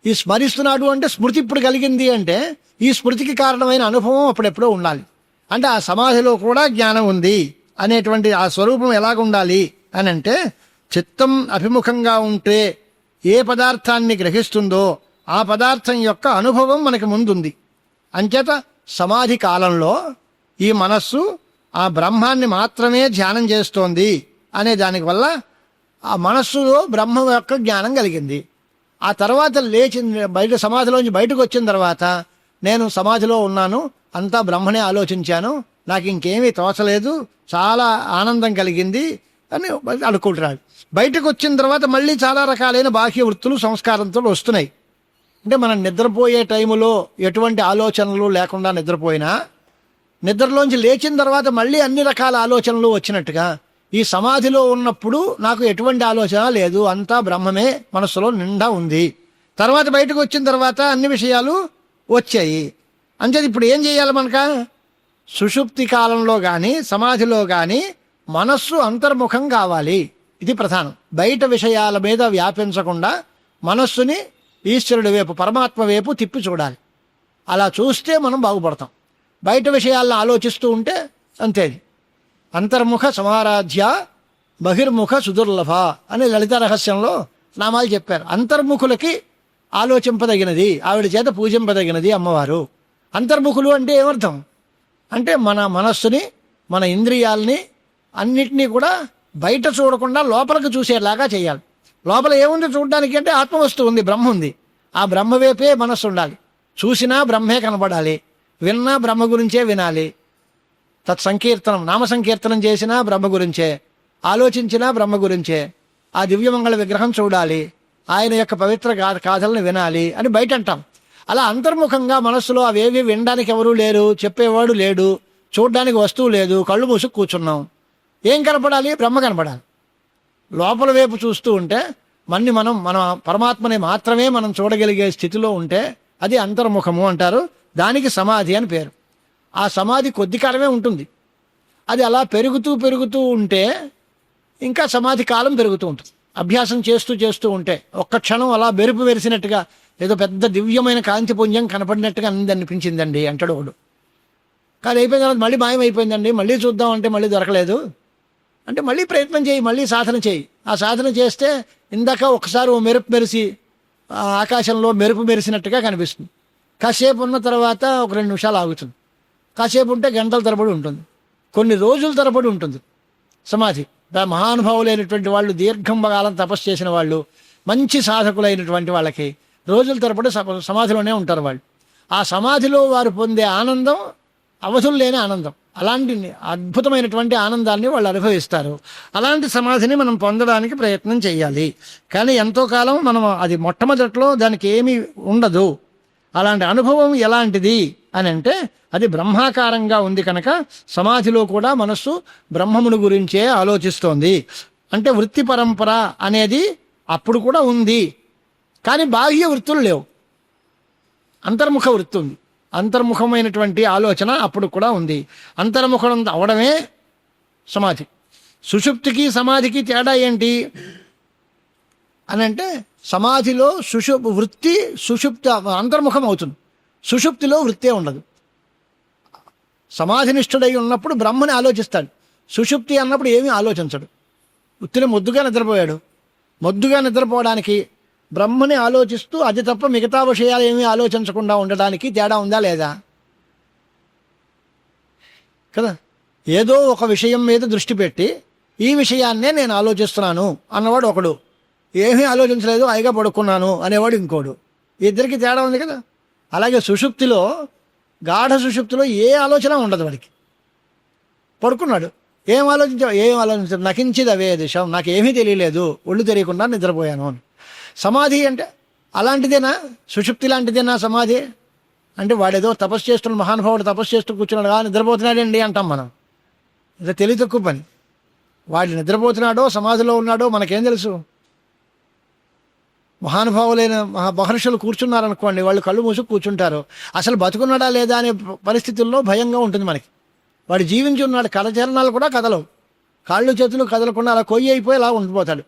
ఈ స్మరిస్తున్నాడు అంటే స్మృతి ఇప్పుడు కలిగింది అంటే ఈ స్మృతికి కారణమైన అనుభవం అప్పుడెప్పుడో ఉండాలి. అంటే ఆ సమాధిలో కూడా జ్ఞానం ఉంది అనేటువంటి ఆ స్వరూపం ఎలాగుండాలి అని అంటే, చిత్తం అభిముఖంగా ఉంటే ఏ పదార్థాన్ని గ్రహిస్తుందో ఆ పదార్థం యొక్క అనుభవం మనకి ముందుంది. అంచేత సమాధి కాలంలో ఈ మనస్సు ఆ బ్రహ్మాన్ని మాత్రమే ధ్యానం చేస్తోంది అనే దానికి వల్ల ఆ మనస్సులో బ్రహ్మ యొక్క జ్ఞానం కలిగింది. ఆ తర్వాత లేచి సమాధిలోంచి బయటకు వచ్చిన తర్వాత నేను సమాధిలో ఉన్నాను, అంతా బ్రహ్మనే ఆలోచించాను, నాకు ఇంకేమీ తోచలేదు, చాలా ఆనందం కలిగింది అని అనుకుంటున్నాడు. బయటకు వచ్చిన తర్వాత మళ్ళీ చాలా రకాలైన బాహ్య వృత్తులు సంస్కారంతో వస్తున్నాయి. అంటే మనం నిద్రపోయే టైములో ఎటువంటి ఆలోచనలు లేకుండా నిద్రపోయినా నిద్రలోంచి లేచిన తర్వాత మళ్ళీ అన్ని రకాల ఆలోచనలు వచ్చినట్టుగా ఈ సమాధిలో ఉన్నప్పుడు నాకు ఎటువంటి ఆలోచన లేదు, అంతా బ్రహ్మమే మనస్సులో నిండా ఉంది. తర్వాత బయటకు వచ్చిన తర్వాత అన్ని విషయాలు వచ్చాయి. అంచేది ఇప్పుడు ఏం చేయాలి? సుషుప్తి కాలంలో కానీ సమాధిలో కానీ మనస్సు అంతర్ముఖం కావాలి. ఇది ప్రధానం. బయట విషయాల మీద వ్యాపించకుండా మనస్సుని ఈశ్వరుడి వైపు, పరమాత్మ వైపు తిప్పి చూడాలి. అలా చూస్తే మనం బాగుపడతాం. బయట విషయాలను ఆలోచిస్తూ ఉంటే అంతేది. అంతర్ముఖ సమారాధ్య బహిర్ముఖ సుదుర్లభ అని లలిత రహస్యంలో నామాలు చెప్పారు. అంతర్ముఖులకి ఆలోచింపదగినది, ఆవిడ చేత పూజింపదగినది అమ్మవారు. అంతర్ముఖులు అంటే ఏమర్థం? అంటే మన మనస్సుని, మన ఇంద్రియాలని అన్నిటినీ కూడా బయట చూడకుండా లోపలికి చూసేలాగా చేయాలి. లోపల ఏముంది చూడడానికి అంటే ఆత్మవస్తువు ఉంది, బ్రహ్మ ఉంది. ఆ బ్రహ్మ వైపే మనస్సు ఉండాలి. చూసినా బ్రహ్మే కనబడాలి, విన్నా బ్రహ్మ గురించే వినాలి. తత్సంకీర్తనం, నామ సంకీర్తనం చేసినా బ్రహ్మ గురించే, ఆలోచించినా బ్రహ్మ గురించే. ఆ దివ్యమంగళ విగ్రహం చూడాలి, ఆయన యొక్క పవిత్ర గాథలను వినాలి అని బయట అంటాం. అలా అంతర్ముఖంగా మనస్సులో అవేవి వినడానికి ఎవరూ లేరు, చెప్పేవాడు లేడు, చూడడానికి వస్తువు లేదు, కళ్ళు మూసుకు కూర్చున్నాం. ఏం కనపడాలి? బ్రహ్మ కనపడాలి. లోపల వైపు చూస్తూ ఉంటే మన పరమాత్మని మాత్రమే మనం చూడగలిగే స్థితిలో ఉంటే అది అంతర్ముఖము అంటారు. దానికి సమాధి అని పేరు. ఆ సమాధి కొద్ది కాలమే ఉంటుంది. అది అలా పెరుగుతూ ఉంటే ఇంకా సమాధి కాలం పెరుగుతూ ఉంటుంది. అభ్యాసం చేస్తూ ఉంటే ఒక్క క్షణం అలా మెరుపు వెరిసినట్టుగా ఏదో పెద్ద దివ్యమైన కాంతిపుంజం కనపడినట్టుగా అనిపించిందండి అంటాడు ఒకడు. కానీ అయిపోయిన తర్వాత మళ్ళీ మాయమైపోయిందండి, మళ్ళీ చూద్దాం అంటే మళ్ళీ దొరకలేదు అంటే మళ్ళీ ప్రయత్నం చేయి, మళ్ళీ సాధన చేయి. ఆ సాధన చేస్తే ఇందాక ఒకసారి ఓ మెరుపు మెరిసి ఆకాశంలో మెరుపు మెరిసినట్టుగా కనిపిస్తుంది. కాసేపు ఉన్న తర్వాత ఒక 2 నిమిషాలు ఆగుతుంది. కాసేపు ఉంటే గంటల తరబడి ఉంటుంది, కొన్ని రోజుల తరబడి ఉంటుంది సమాధి. మహానుభావులైనటువంటి వాళ్ళు, దీర్ఘంకాలం తపస్సు చేసిన వాళ్ళు, మంచి సాధకులైనటువంటి వాళ్ళకి రోజుల తరబడి సమాధిలోనే ఉంటారు వాళ్ళు. ఆ సమాధిలో వారు పొందే ఆనందం అవధులు లేని ఆనందం. అలాంటి అద్భుతమైనటువంటి ఆనందాన్ని వాళ్ళు అనుభవిస్తారు. అలాంటి సమాధిని మనం పొందడానికి ప్రయత్నం చేయాలి. కానీ ఎంతో కాలం మనం అది మొట్టమొదట్లో దానికి ఏమీ ఉండదు. అలాంటి అనుభవం ఎలాంటిది అని అంటే అది బ్రహ్మాకారంగా ఉంది కనుక సమాధిలో కూడా మనస్సు బ్రహ్మమును గురించే ఆలోచిస్తోంది. అంటే వృత్తి పరంపర అనేది అప్పుడు కూడా ఉంది, కానీ బాహ్య వృత్తులు లేవు. అంతర్ముఖ వృత్తి ఉంది, అంతర్ముఖమైనటువంటి ఆలోచన అప్పుడు కూడా ఉంది. అంతర్ముఖం అవడమే సమాధి. సుషుప్తికి సమాధికి తేడా ఏంటి అని అంటే సమాధిలో వృత్తి సుషుప్త అంతర్ముఖం అవుతుంది. సుషుప్తిలో వృత్తే ఉండదు. సమాధినిష్ఠుడై ఉన్నప్పుడు బ్రహ్మని ఆలోచిస్తాడు. సుషుప్తి అన్నప్పుడు ఏమీ ఆలోచించడు. ఉత్తిని మొద్దుగా నిద్రపోయాడు. మొద్దుగా నిద్రపోవడానికి బ్రహ్మని ఆలోచిస్తూ అది తప్ప మిగతా విషయాలు ఏమీ ఆలోచించకుండా ఉండడానికి తేడా ఉందా లేదా కదా? ఏదో ఒక విషయం మీద దృష్టి పెట్టి ఈ విషయాన్నే నేను ఆలోచిస్తున్నాను అన్నవాడు ఒకడు, ఏమీ ఆలోచించలేదు హాయిగా పడుకున్నాను అనేవాడు ఇంకోడు. ఇద్దరికి తేడా ఉంది కదా. అలాగే సుషుప్తిలో, గాఢ సుషుప్తిలో ఏ ఆలోచన ఉండదు వాడికి. పడుకున్నాడు, ఏం ఆలోచించాడు, నకించిది అవే దిశం, నాకేమీ తెలియలేదు, ఒళ్ళు తెలియకుండా నిద్రపోయాను అని. సమాధి అంటే అలాంటిదేనా? సుషుప్తి లాంటిదేనా సమాధి అంటే? వాడేదో తపస్సు చేస్తున్న మహానుభావుడు తపస్సు చేస్తూ కూర్చున్నాడు నిద్రపోతున్నాడండి అంటాం మనం. ఇది తెలివి తక్కువ పని. వాడు నిద్రపోతున్నాడో సమాధిలో ఉన్నాడో మనకేం తెలుసు? మహానుభావులైన మహర్షులు కూర్చున్నారనుకోండి, వాళ్ళు కళ్ళు మూసుకు కూర్చుంటారు. అసలు బతుకున్నాడా లేదా అనే పరిస్థితుల్లో భయంగా ఉంటుంది మనకి. వాడు జీవించి ఉన్నాడు, కరచరణాలు కూడా కదలవు, కాళ్ళు చేతులు కదలకుండా అలా కొయ్యి అయిపోయి అలా ఉండిపోతాడు.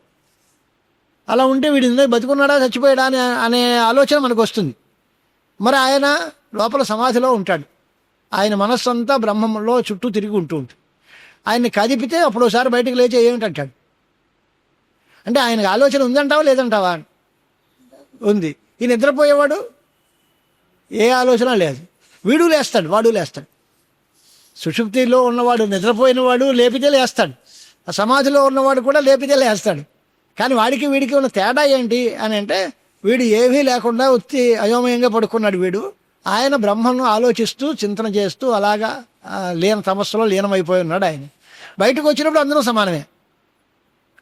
అలా ఉంటే వీడి బతుకున్నాడా చచ్చిపోయాడా అనే ఆలోచన మనకు వస్తుంది. మరి ఆయన లోపల సమాధిలో ఉంటాడు. ఆయన మనస్సు అంతా బ్రహ్మంలో చుట్టూ తిరిగి ఉంటుంది. ఆయన్ని కదిపితే అప్పుడు ఒకసారి బయటకు లేచి ఏమిటంటాడు అంటే ఆయనకు ఆలోచన ఉందంటావా లేదంటావా? ఉంది. ఈ నిద్రపోయేవాడు ఏ ఆలోచన లేదు, వీడు లేస్తాడు, వాడు లేస్తాడు. సుషుప్తిలో ఉన్నవాడు నిద్రపోయినవాడు లేపితే లేస్తాడు, ఆ సమాధిలో ఉన్నవాడు కూడా లేపితే లేస్తాడు. కానీ వాడికి వీడికి ఉన్న తేడా ఏంటి అని అంటే, వీడు ఏమీ లేకుండా వచ్చి అయోమయంగా పడుకున్నాడు వీడు. ఆయన బ్రహ్మను ఆలోచిస్తూ చింతన చేస్తూ అలాగా తమస్సులో లీనమైపోయి ఉన్నాడు ఆయన. బయటకు వచ్చినప్పుడు అందరూ సమానమే,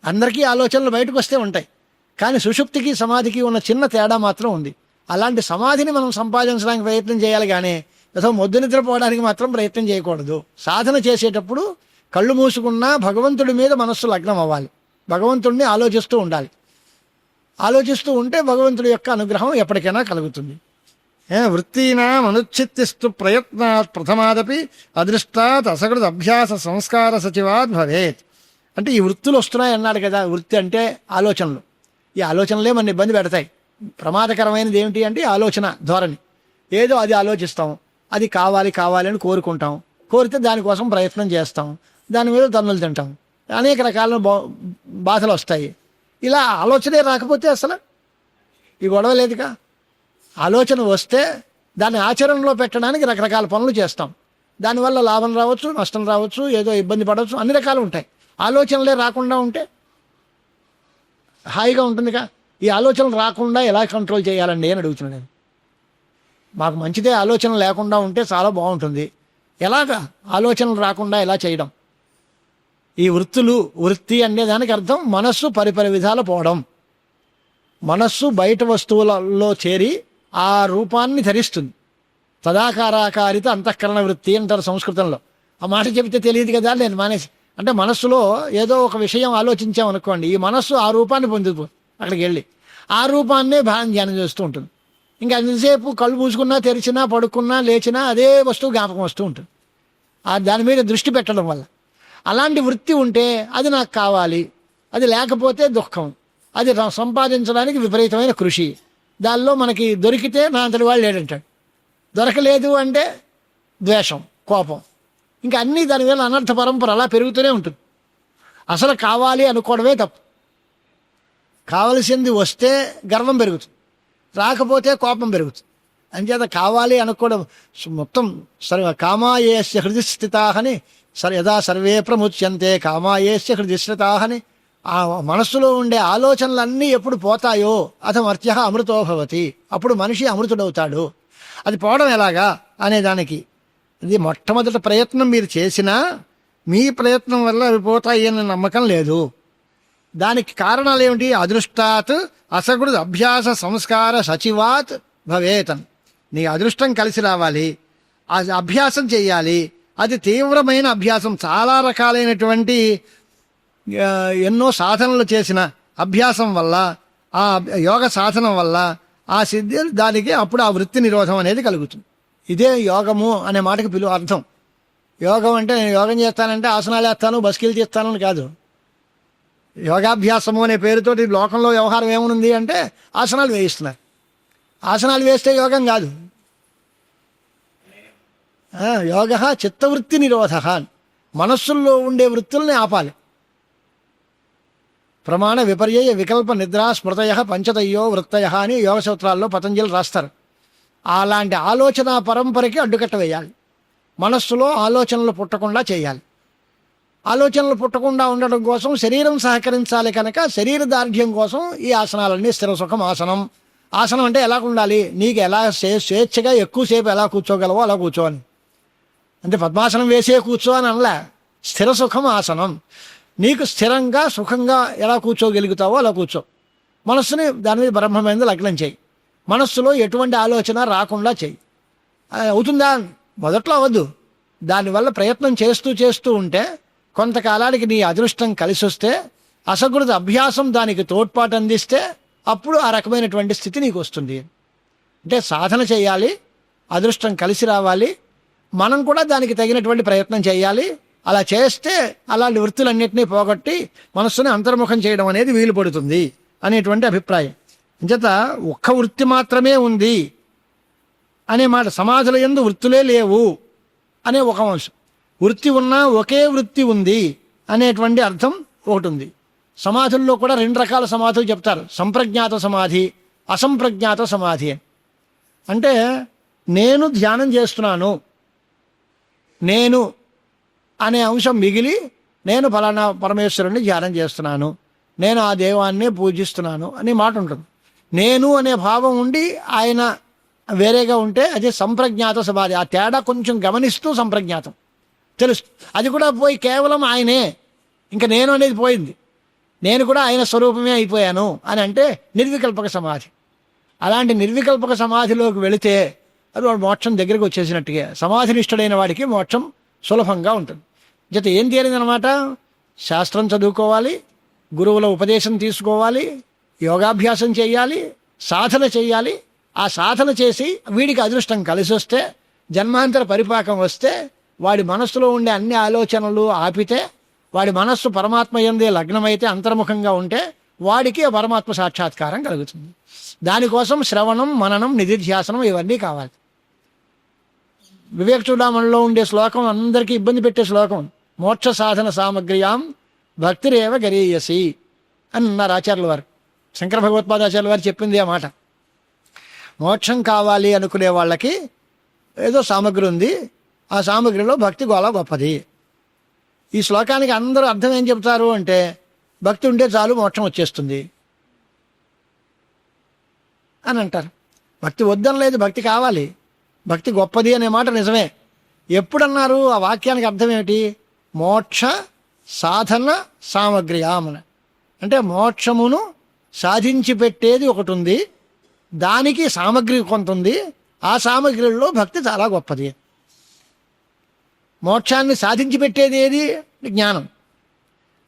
అందరికీ ఆలోచనలు బయటకు వస్తే ఉంటాయి. కానీ సుషుప్తికి సమాధికి ఉన్న చిన్న తేడా మాత్రం ఉంది. అలాంటి సమాధిని మనం సంపాదించడానికి ప్రయత్నం చేయాలి, కానీ ఏదో మొద్దు నిద్రపోవడానికి మాత్రం ప్రయత్నం చేయకూడదు. సాధన చేసేటప్పుడు కళ్ళు మూసుకున్నా భగవంతుడి మీద మనస్సు లగ్నం అవ్వాలి, భగవంతుడిని ఆలోచిస్తూ ఉండాలి. ఆలోచిస్తూ ఉంటే భగవంతుడి యొక్క అనుగ్రహం ఎప్పటికైనా కలుగుతుంది. వృత్తీనాం అనుచ్ఛిత్తిస్తు ప్రయత్నాత్ ప్రథమాదపి అదృష్టాత్ అసకృత అభ్యాస సంస్కార సచివాత్ భవేత్. అంటే ఈ వృత్తులు వస్తున్నాయి అన్నాడు కదా. వృత్తి అంటే ఆలోచనలు. ఈ ఆలోచనలే మన ఇబ్బంది పెడతాయి. ప్రమాదకరమైనది ఏమిటి అంటే ఆలోచన ధోరణి. ఏదో అది ఆలోచిస్తాం, అది కావాలి కావాలి అని కోరుకుంటాం, కోరితే దానికోసం ప్రయత్నం చేస్తాం, దాని మీద తన్నులు తింటాం, అనేక రకాల బాధలు వస్తాయి. ఇలా ఆలోచనే రాకపోతే అసలు ఈ గొడవ లేదుగా. ఆలోచన వస్తే దాన్ని ఆచరణలో పెట్టడానికి రకరకాల పనులు చేస్తాం. దానివల్ల లాభం రావచ్చు, నష్టం రావచ్చు, ఏదో ఇబ్బంది పడవచ్చు, అన్ని రకాలు ఉంటాయి. ఆలోచనలే రాకుండా ఉంటే హాయిగా ఉంటుందిగా. ఈ ఆలోచనలు రాకుండా ఎలా కంట్రోల్ చేయాలండి అని అడుగుతున్నాను నేను. మాకు మంచిదే ఆలోచన లేకుండా ఉంటే చాలా బాగుంటుంది. ఎలాగా ఆలోచనలు రాకుండా ఎలా చేయడం? ఈ వృత్తి అనే దానికి అర్థం మనస్సు పరిపరి విధాలు పోవడం. మనస్సు బయట వస్తువులలో చేరి ఆ రూపాన్ని ధరిస్తుంది. తదాకారాకారిత అంతఃకరణ వృత్తి అంటారు సంస్కృతంలో. ఆ మాట చెబితే తెలియదు కదా, నేను మానేసి. అంటే మనస్సులో ఏదో ఒక విషయం ఆలోచించామనుకోండి, ఈ మనస్సు ఆ రూపాన్ని పొందుతుంది. అక్కడికి వెళ్ళి ఆ రూపాన్నే ధ్యానం చేస్తూ ఉంటుంది. ఇంకా ఎంతసేపు కళ్ళు మూసుకున్నా, తెరిచినా, పడుకున్నా, లేచినా అదే వస్తువు జ్ఞాపకం వస్తూ ఉంటుంది. దాని మీద దృష్టి పెట్టడం వల్ల. అలాంటి వృత్తి ఉంటే అది నాకు కావాలి, అది లేకపోతే దుఃఖం, అది సంపాదించడానికి విపరీతమైన కృషి. దానిలో మనకి దొరికితే నా అంతటి వాళ్ళు లేడంటాడు, దొరకలేదు అంటే ద్వేషం, కోపం, ఇంకా అన్నీ దాని వల్ల అనర్థ పరంపర అలా పెరుగుతూనే ఉంటుంది. అసలు కావాలి అనుకోవడమే తప్పు. కావలసింది వస్తే గర్వం పెరుగుతుంది, రాకపోతే కోపం పెరుగుతుంది. అంచేత కావాలి అనుకోవడం మొత్తం కామాయేస్య హృది స్థితాహని యథా సర్వే ప్రముచ్యంతే కామాయేస్య హృది స్థితాహని. ఆ మనస్సులో ఉండే ఆలోచనలన్నీ ఎప్పుడు పోతాయో అథమర్త్య అమృతో భవతి, అప్పుడు మనిషి అమృతుడవుతాడు. అది పోవడం ఎలాగా అనేదానికి ఇది మొట్టమొదటి ప్రయత్నం మీరు చేసినా మీ ప్రయత్నం వల్ల అవి పోతాయి అనే నమ్మకం లేదు. దానికి కారణాలు ఏమిటి? అదృష్టాత్ అసకృత అభ్యాస సంస్కార సచివాత్ భవేతన్. నీ అదృష్టం కలిసి రావాలి, అది అభ్యాసం చేయాలి. అది తీవ్రమైన అభ్యాసం, చాలా రకాలైనటువంటి ఎన్నో సాధనలు చేసిన అభ్యాసం వల్ల, ఆ యోగ సాధనం వల్ల ఆ సిద్ధి దానికి అప్పుడు ఆ వృత్తి నిరోధం అనేది కలుగుతుంది. ఇదే యోగము అనే మాటకి అర్థం. యోగం అంటే నేను యోగం చేస్తానంటే ఆసనాలు వేస్తాను, బస్కీలు తీస్తానని కాదు. యోగాభ్యాసము అనే పేరుతోటి లోకంలో వ్యవహారం ఏముంది అంటే ఆసనాలు వేయిస్తున్నారు. ఆసనాలు వేస్తే యోగం కాదు. యోగ చిత్తవృత్తి నిరోధ, మనస్సుల్లో ఉండే వృత్తుల్ని ఆపాలి. ప్రమాణ విపర్యయ వికల్ప నిద్రా స్మృతయ పంచతయ్యో వృత్తయ అని యోగ సూత్రాల్లో పతంజలి రాస్తారు. అలాంటి ఆలోచన పరంపరకి అడ్డుకట్ట వేయాలి. మనస్సులో ఆలోచనలు పుట్టకుండా చేయాలి. ఆలోచనలు పుట్టకుండా ఉండడం కోసం శరీరం సహకరించాలి కనుక శరీర దార్ఢ్యం కోసం ఈ ఆసనాలన్నీ స్థిర సుఖం ఆసనం. ఆసనం అంటే ఎలా ఉండాలి, నీకు ఎలా స్వేచ్ఛగా ఎక్కువసేపు ఎలా కూర్చోగలవో అలా కూర్చోని. అంటే పద్మాసనం వేసే కూర్చో అని అనలే, స్థిర సుఖం ఆసనం. నీకు స్థిరంగా సుఖంగా ఎలా కూర్చోగలుగుతావో అలా కూర్చో. మనస్సుని దాని మీద బ్రహ్మమైన లగ్నం చేయి. మనస్సులో ఎటువంటి ఆలోచన రాకుండా చెయ్యి. అవుతుందా? మొదట్లో అవ్వద్దు. దానివల్ల ప్రయత్నం చేస్తూ చేస్తూ ఉంటే కొంతకాలానికి నీ అదృష్టం కలిసి వస్తే, అసకృత అభ్యాసం దానికి తోడ్పాటు అందిస్తే అప్పుడు ఆ రకమైనటువంటి స్థితి నీకు వస్తుంది. అంటే సాధన చేయాలి, అదృష్టం కలిసి రావాలి, మనం కూడా దానికి తగినటువంటి ప్రయత్నం చేయాలి. అలా చేస్తే అలాంటి వృత్తులన్నింటినీ పోగొట్టి మనస్సుని అంతర్ముఖం చేయడం అనేది వీలు పడుతుంది అనేటువంటి అభిప్రాయం. అంచేత ఒక్క వృత్తి మాత్రమే ఉంది అనే మాట, సమాధుల యందు వృత్తులే లేవు అనే ఒక అంశం. వృత్తి ఉన్నా ఒకే వృత్తి ఉంది అనేటువంటి అర్థం ఒకటి ఉంది. సమాధుల్లో కూడా రెండు రకాల సమాధులు చెప్తారు, సంప్రజ్ఞాత సమాధి, అసంప్రజ్ఞాత సమాధి. అంటే నేను ధ్యానం చేస్తున్నాను, నేను అనే అంశం మిగిలి నేను ఫలానా పరమేశ్వరుణ్ణి ధ్యానం చేస్తున్నాను, నేను ఆ దైవాన్నే పూజిస్తున్నాను అనే మాట ఉంటుంది. నేను అనే భావం ఉండి ఆయన వేరేగా ఉంటే అది సంప్రజ్ఞాత సమాధి. ఆ తేడా కొంచెం గమనిస్తూ సంప్రజ్ఞాతం తెలుసు. అది కూడా పోయి కేవలం ఆయనే, ఇంకా నేను అనేది పోయింది, నేను కూడా ఆయన స్వరూపమే అయిపోయాను అని అంటే నిర్వికల్పక సమాధి. అలాంటి నిర్వికల్పక సమాధిలోకి వెళితే అది వాడు మోక్షం దగ్గరికి వచ్చేసినట్టుగా. సమాధినిష్ఠుడైన వాడికి మోక్షం సులభంగా ఉంటుంది. జత ఏం తేలిందనమాట, శాస్త్రం చదువుకోవాలి, గురువుల ఉపదేశం తీసుకోవాలి, యోగాభ్యాసం చేయాలి, సాధన చేయాలి. ఆ సాధన చేసి వీడికి అదృష్టం కలిసి వస్తే, జన్మాంతర పరిపాకం వస్తే, వాడి మనస్సులో ఉండే అన్ని ఆలోచనలు ఆపితే, వాడి మనస్సు పరమాత్మ యందే లగ్నమైతే, అంతర్ముఖంగా ఉంటే వాడికి పరమాత్మ సాక్షాత్కారం కలుగుతుంది. దానికోసం శ్రవణం, మననం, నిధిధ్యాసనం ఇవన్నీ కావాలి. వివేక చూడామణిలో ఉండే శ్లోకం అందరికీ ఇబ్బంది పెట్టే శ్లోకం, మోక్ష సాధన సామగ్ర్యాం భక్తిరేవ గరీయసి అని అన్నారు ఆచార్యుల వారు. శంకర భగవత్పాదాచార్యుల వారు చెప్పింది ఆ మాట. మోక్షం కావాలి అనుకునే వాళ్ళకి ఏదో సామగ్రి ఉంది, ఆ సామగ్రిలో భక్తి గోళ గొప్పది. ఈ శ్లోకానికి అందరూ అర్థం ఏం చెప్తారు అంటే, భక్తి ఉంటే చాలు మోక్షం వచ్చేస్తుంది అని అంటారు. భక్తి వద్దనలేదు, భక్తి కావాలి, భక్తి గొప్పది అనే మాట నిజమే. ఎప్పుడన్నారు? ఆ వాక్యానికి అర్థం ఏమిటి? మోక్ష సాధన సామగ్ర్యామన అంటే మోక్షమును సాధించి పెట్టేది ఒకటి ఉంది, దానికి సామగ్రి కొంత ఉంది, ఆ సామగ్రిలో భక్తి చాలా గొప్పది. మోక్షాన్ని సాధించి పెట్టేది ఏది? జ్ఞానం.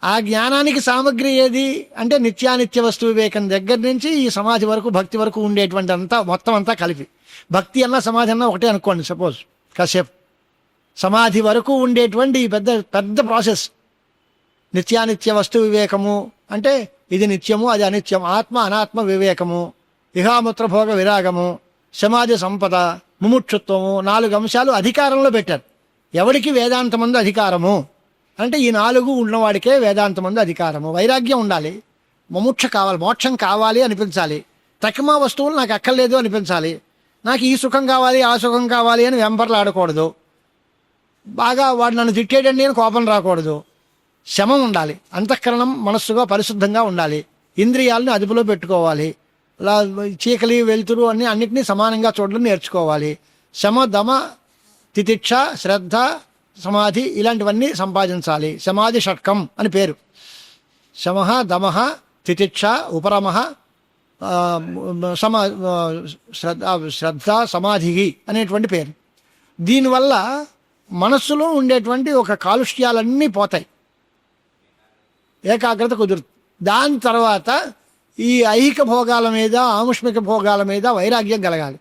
ఆ జ్ఞానానికి సామగ్రి ఏది అంటే నిత్యానిత్య వస్తు వివేకం దగ్గర నుంచి ఈ సమాధి వరకు, భక్తి వరకు ఉండేటువంటి అంతా మొత్తం అంతా కలిపి. భక్తి అన్నా సమాధి అన్నా ఒకటే అనుకోండి. సపోజ్ కాసేపు సమాధి వరకు ఉండేటువంటి ఈ పెద్ద పెద్ద ప్రాసెస్. నిత్యానిత్య వస్తు వివేకము అంటే ఇది నిత్యము, అది అనిత్యం, ఆత్మ అనాత్మ వివేకము, ఇహాముత్ర భోగ విరాగము, సమాధి సంపద, ముముక్షుత్వము, 4 అంశాలు అధికారంలో పెట్టారు. ఎవడికి వేదాంతమందు అధికారము అంటే ఈ 4 ఉన్నవాడికే వేదాంతమందు అధికారము. వైరాగ్యం ఉండాలి, ముముక్ష కావాలి, మోక్షం కావాలి అనిపించాలి, తక్కువ వస్తువులు నాకు అక్కర్లేదు అనిపించాలి, నాకు ఈ సుఖం కావాలి ఆ సుఖం కావాలి అని వెంపర్లు ఆడకూడదు, బాగా వాడు నన్ను తిట్టేటండి అని కోపం రాకూడదు, శమం ఉండాలి, అంతఃకరణం మనస్సుగా పరిశుద్ధంగా ఉండాలి, ఇంద్రియాలను అదుపులో పెట్టుకోవాలి, చీకలి వెలుతురు అన్నిటినీ సమానంగా చూడడం నేర్చుకోవాలి, శమ దమ తితిక్ష శ్రద్ధ సమాధి ఇలాంటివన్నీ సంపాదించాలి. సమాధి షట్కం అని పేరు. శమః దమః తితిక్ష ఉపరమః శ్రద్ధ సమాధి అనేటువంటి పేరు. దీనివల్ల మనస్సులో ఉండేటువంటి ఒక కాలుష్యాలన్నీ పోతాయి, ఏకాగ్రత కుదురుతుంది. దాని తర్వాత ఈ ఐహిక భోగాల మీద, ఆముష్మిక భోగాల మీద వైరాగ్యం కలగాలి.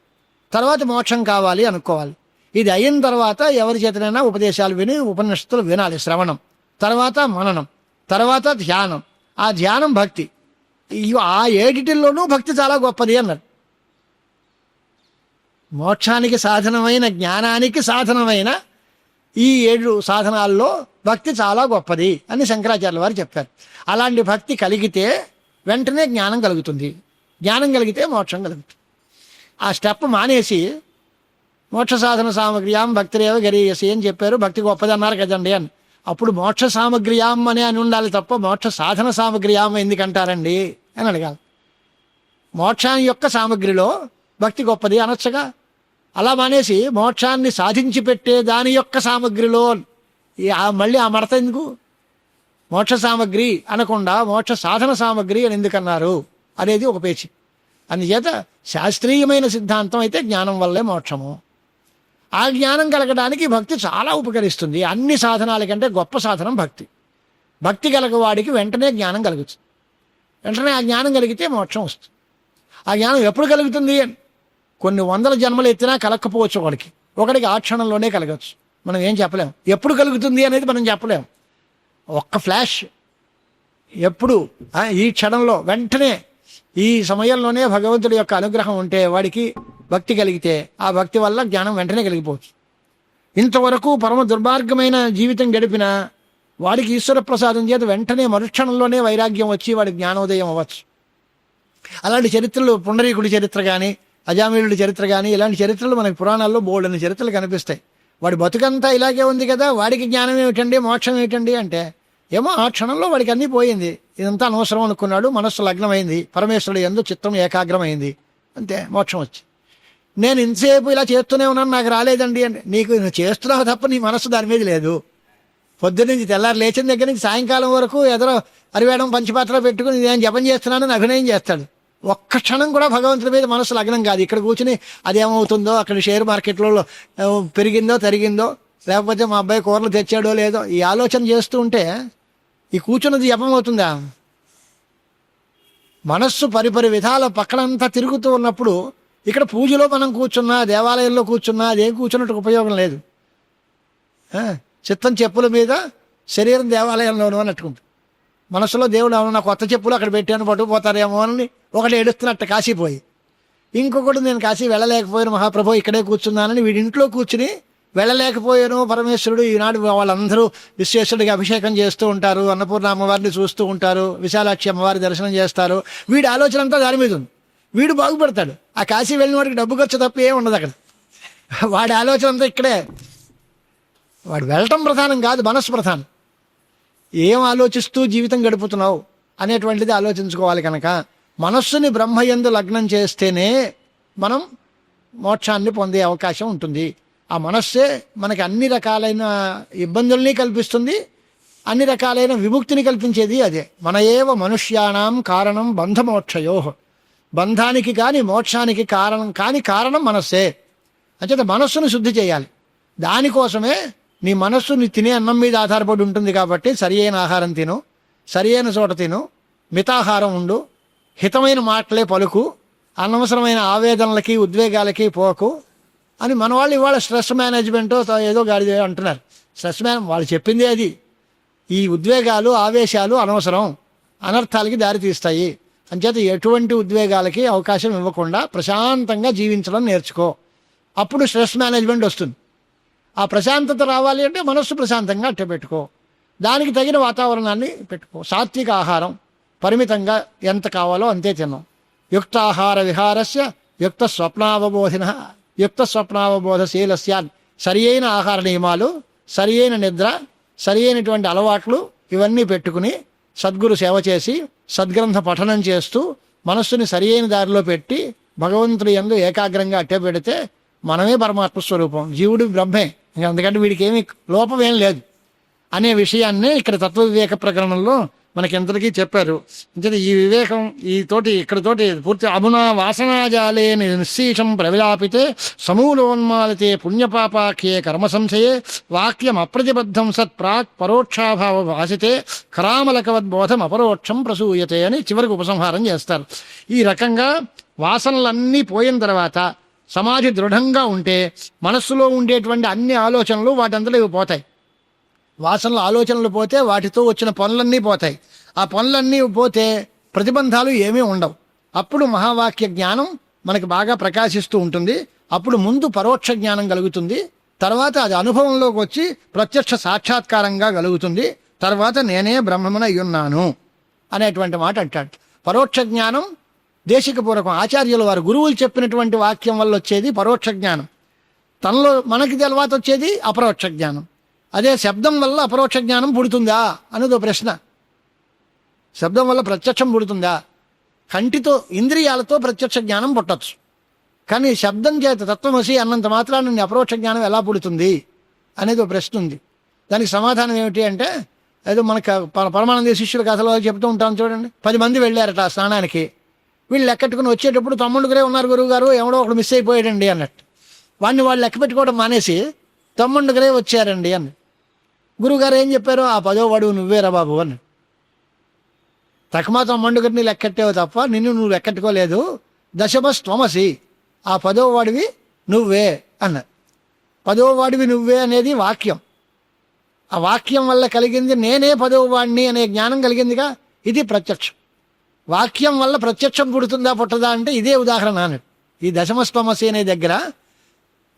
తర్వాత మోక్షం కావాలి అనుకోవాలి. ఇది అయిన తర్వాత ఎవరి చేతనైనా ఉపదేశాలు విని ఉపనిషత్తులు వినాలి, శ్రవణం, తర్వాత మననం, తర్వాత ధ్యానం. ఆ ధ్యానం భక్తి. ఆ ఏడిటిల్లోనూ భక్తి చాలా గొప్పది అన్నారు. మోక్షానికి సాధనమైన, జ్ఞానానికి సాధనమైన ఈ 7 సాధనాల్లో భక్తి చాలా గొప్పది అని శంకరాచార్యుల వారు చెప్పారు. అలాంటి భక్తి కలిగితే వెంటనే జ్ఞానం కలుగుతుంది. జ్ఞానం కలిగితే మోక్షం కలుగుతుంది. ఆ స్టెప్ మానేసి మోక్ష సాధన సామగ్ర్యాం భక్తిరేవ గరీయసి అని చెప్పారు. భక్తి గొప్పది అన్నారు కదండి అని. అప్పుడు మోక్ష సామగ్ర్యాం అని ఉండాలి తప్ప మోక్ష సాధన సామగ్ర్యాం ఎందుకంటారండి అని అడగాలి. మోక్షాన్ని యొక్క సామగ్రిలో భక్తి గొప్పది అనొచ్చగా. అలా మానేసి మోక్షాన్ని సాధించి పెట్టే దాని యొక్క సామగ్రిలో మళ్ళీ ఆ మడత ఎందుకు? మోక్ష సామగ్రి అనకుండా మోక్ష సాధన సామగ్రి అని ఎందుకన్నారు అనేది ఒక పేచి. అందుచేత శాస్త్రీయమైన సిద్ధాంతం అయితే జ్ఞానం వల్లే మోక్షము. ఆ జ్ఞానం కలగడానికి భక్తి చాలా ఉపకరిస్తుంది. అన్ని సాధనాల కంటే గొప్ప సాధనం భక్తి. భక్తి కలగవాడికి వెంటనే జ్ఞానం కలుగుతుంది. వెంటనే ఆ జ్ఞానం కలిగితే మోక్షం వస్తుంది. ఆ జ్ఞానం ఎప్పుడు కలుగుతుంది? కొన్ని 100 జన్మలు ఎత్తినా కలగకపోవచ్చు ఒకడికి ఆ క్షణంలోనే కలగచ్చు. మనం ఏం చెప్పలేం. ఎప్పుడు కలుగుతుంది అనేది మనం చెప్పలేం. ఒక్క ఫ్లాష్, ఎప్పుడు ఈ క్షణంలో వెంటనే ఈ సమయంలోనే భగవంతుడి యొక్క అనుగ్రహం ఉంటే వాడికి భక్తి కలిగితే ఆ భక్తి వల్ల జ్ఞానం వెంటనే కలిగిపోవచ్చు. ఇంతవరకు పరమ దుర్మార్గమైన జీవితం గడిపిన వాడికి ఈశ్వర ప్రసాదం చేత వెంటనే మరుక్షణంలోనే వైరాగ్యం వచ్చి వాడి జ్ఞానోదయం అవ్వచ్చు. అలాంటి చరిత్రలు పుండరీకుడి చరిత్ర కానీ, అజామిళుడి చరిత్ర కానీ, ఇలాంటి చరిత్రలు మనకి పురాణాల్లో బోల్డని చరిత్రలు కనిపిస్తాయి. వాడి బతుకంతా ఇలాగే ఉంది కదా, వాడికి జ్ఞానం ఏమిటండి, మోక్షం ఏమిటండి అంటే ఏమో ఆ క్షణంలో వాడికి అన్నీ పోయింది, ఇదంతా అనవసరం అనుకున్నాడు, మనస్సు లగ్నమైంది, పరమేశ్వరుడు యందు చిత్తం ఏకాగ్రమైంది, అంతే మోక్షం వచ్చి. నేను ఇంతసేపు ఇలా చేస్తూనే ఉన్నాను, నాకు రాలేదండి అంటే నీకు నువ్వు చేస్తున్నావు తప్ప నీ మనస్సు దాని మీద లేదు. పొద్దున్నుంచి తెల్లారు లేచిన దగ్గర నుంచి సాయంకాలం వరకు ఎదరో అరివేయడం పంచపాత్ర పెట్టుకుని నేను జపం చేస్తున్నానని అభినయం చేస్తాడు. ఒక్క క్షణం కూడా భగవంతుడి మీద మనసు లగ్నం కాదు. ఇక్కడ కూర్చుని అదేమవుతుందో, అక్కడ షేర్ మార్కెట్లో పెరిగిందో తరిగిందో, లేకపోతే మా అబ్బాయి కూరలు తెచ్చాడో లేదో, ఈ ఆలోచన చేస్తూ ఉంటే ఈ కూర్చున్నది జపం అవుతుందా? మనస్సు పరిపరి విధాల పక్కనంతా తిరుగుతూ ఉన్నప్పుడు ఇక్కడ పూజలో మనం కూర్చున్నా, దేవాలయంలో కూర్చున్నా అదేం కూర్చున్నట్టు ఉపయోగం లేదు. చిత్తం చెప్పుల మీద, శరీరం దేవాలయంలోనూ అన్నట్టుకుంటుంది. మనసులో దేవుడు అవును నా కొత్త చెప్పులు అక్కడ పెట్టాను పట్టుకుపోతారేమో అని ఒకటి ఏడుస్తున్నట్టు కాశీపోయి, ఇంకొకటి నేను కాశీ వెళ్ళలేకపోయాను మహాప్రభు ఇక్కడే కూర్చున్నానని వీడి ఇంట్లో కూర్చుని వెళ్ళలేకపోయాను. పరమేశ్వరుడు ఈనాడు వాళ్ళందరూ విశ్వేశ్వరుడికి అభిషేకం చేస్తూ ఉంటారు, అన్నపూర్ణ అమ్మవారిని చూస్తూ ఉంటారు, విశాలాక్షి అమ్మవారి దర్శనం చేస్తారు. వీడి ఆలోచన అంతా దాని మీద ఉంది. వీడు బాగుపడతాడు. ఆ కాశీ వెళ్ళిన వాడికి డబ్బు ఖర్చు తప్ప ఏం ఉండదు అక్కడ. వాడి ఆలోచన అంతా ఇక్కడే. వాడు వెళ్ళటం ప్రధానం కాదు, మనస్సు ప్రధానం. ఏం ఆలోచిస్తూ జీవితం గడుపుతున్నావు అనేటువంటిది ఆలోచించుకోవాలి. కనుక మనస్సుని బ్రహ్మయందు లగ్నం చేస్తేనే మనం మోక్షాన్ని పొందే అవకాశం ఉంటుంది. ఆ మనస్సే మనకి అన్ని రకాలైన ఇబ్బందుల్ని కల్పిస్తుంది, అన్ని రకాలైన విముక్తిని కల్పించేది అదే. మన ఏవ మనుష్యానాం కారణం బంధమోక్షయో, బంధానికి కానీ మోక్షానికి కారణం మనస్సే. అంచేత మనస్సును శుద్ధి చేయాలి. దానికోసమే నీ మనస్సు నీ తినే అన్నం మీద ఆధారపడి ఉంటుంది కాబట్టి సరి అయిన ఆహారం తిను, సరి అయిన చోట తిను, మితాహారం ఉండు, హితమైన మాటలే పలుకు, అనవసరమైన ఆవేదనలకి ఉద్వేగాలకి పోకు అని మన వాళ్ళు ఇవాళ స్ట్రెస్ మేనేజ్మెంట్ ఏదో గాడి అంటున్నారు. వాళ్ళు చెప్పిందే అది. ఈ ఉద్వేగాలు ఆవేశాలు అనవసరం, అనర్థాలకి దారితీస్తాయి. అంచేత ఎటువంటి ఉద్వేగాలకి అవకాశం ఇవ్వకుండా ప్రశాంతంగా జీవించడం నేర్చుకో. అప్పుడు స్ట్రెస్ మేనేజ్మెంట్ వస్తుంది. ఆ ప్రశాంతత రావాలి అంటే మనస్సు ప్రశాంతంగా అట్టే పెట్టుకో, దానికి తగిన వాతావరణాన్ని పెట్టుకో. సాత్విక ఆహారం పరిమితంగా ఎంత కావాలో అంతే తిన్నాం. యుక్తాహార విహారస్య యుక్త స్వప్నావబోధశీలస్య. సరి అయిన ఆహార నియమాలు, సరి అయిన నిద్ర, సరి అయినటువంటి అలవాట్లు ఇవన్నీ పెట్టుకుని సద్గురు సేవ చేసి సద్గ్రంథ పఠనం చేస్తూ మనస్సుని సరి అయిన దారిలో పెట్టి భగవంతుడి యందు ఏకాగ్రంగా అట్టే పెడితే మనమే పరమాత్మ స్వరూపం, జీవుడు బ్రహ్మే, ఇంకా అందుకంటే వీడికి ఏమి లోపం ఏం లేదు అనే విషయాన్నే ఇక్కడ తత్వ వివేక ప్రకరణంలో మనకెంతటికీ చెప్పారు. అంటే ఈ వివేకం ఇక్కడతోటి పూర్తి అమునా వాసనాజాలే నిశ్శీషం ప్రవిలాపితే సమూలోన్మాలితే పుణ్యపాపాఖ్యే కర్మ సంశయే వాక్యం అప్రతిబద్ధం సత్ ప్రాక్ పరోక్షాభావ భాసితే కరామలకవద్బోధం అపరోక్షం ప్రసూయతే అని చివరికి ఉపసంహారం చేస్తారు. ఈ రకంగా వాసనలన్నీ పోయిన తర్వాత సమాధి దృఢంగా ఉంటే మనస్సులో ఉండేటువంటి అన్ని ఆలోచనలు వాటంతలో ఇవి పోతాయి. వాసనలు ఆలోచనలు పోతే వాటితో వచ్చిన పనులన్నీ పోతాయి. ఆ పనులన్నీ పోతే ప్రతిబంధాలు ఏమీ ఉండవు. అప్పుడు మహావాక్య జ్ఞానం మనకి బాగా ప్రకాశిస్తూ ఉంటుంది. అప్పుడు ముందు పరోక్ష జ్ఞానం కలుగుతుంది, తర్వాత అది అనుభవంలోకి వచ్చి ప్రత్యక్ష సాక్షాత్కారంగా కలుగుతుంది, తర్వాత నేనే బ్రహ్మమున అయ్యున్నాను అనేటువంటి మాట అంటాడు. పరోక్ష జ్ఞానం దేశికపూర్వకం, ఆచార్యుల వారు గురువులు చెప్పినటువంటి వాక్యం వల్ల వచ్చేది పరోక్ష జ్ఞానం. తనలో మనకి తర్వాత వచ్చేది అపరోక్ష జ్ఞానం. అదే శబ్దం వల్ల అపరోక్ష జ్ఞానం పుడుతుందా అనేదో ప్రశ్న. శబ్దం వల్ల ప్రత్యక్షం పుడుతుందా? కంటితో ఇంద్రియాలతో ప్రత్యక్ష జ్ఞానం పుట్టచ్చు, కానీ శబ్దం చేత తత్వమసి అన్నంత మాత్రాన్ని అపరోక్ష జ్ఞానం ఎలా పుడుతుంది అనేది ఒక ప్రశ్న ఉంది. దానికి సమాధానం ఏమిటి అంటే, ఏదో మనకు పరమానంద శిష్యుల కథలో చెప్తూ ఉంటాం చూడండి. 10 మంది వెళ్ళారట ఆ స్నానానికి. వీళ్ళు లెక్కెట్టుకుని వచ్చేటప్పుడు తమ్ముడుగురే ఉన్నారు గురువుగారు, ఎవడో ఒకడు మిస్ అయిపోయాడండి అన్నట్టు. వాడిని వాళ్ళు లెక్క పెట్టుకోవడం మానేసి తమ్ముడుగురే వచ్చారండి అని. గురువుగారు ఏం చెప్పారు? ఆ 10వ వాడు నువ్వేరా బాబు అని. తకమా తమ్ముడుగురిని లెక్కెట్టావు తప్ప నిన్ను నువ్వు లెక్కెట్టుకోలేదు. దశమస్త్వమసి, ఆ 10వ వాడివి నువ్వే అన్నారు. 10వ వాడివి నువ్వే అనేది వాక్యం. ఆ వాక్యం వల్ల కలిగింది నేనే 10వ వాడిని అనే జ్ఞానం కలిగిందిగా, ఇది ప్రత్యక్షం. వాక్యం వల్ల ప్రత్యక్షం పుడుతుందా పుట్టదా అంటే ఇదే ఉదాహరణ అన్నట్టు. ఈ దశమస్త్వమసి అనే దగ్గర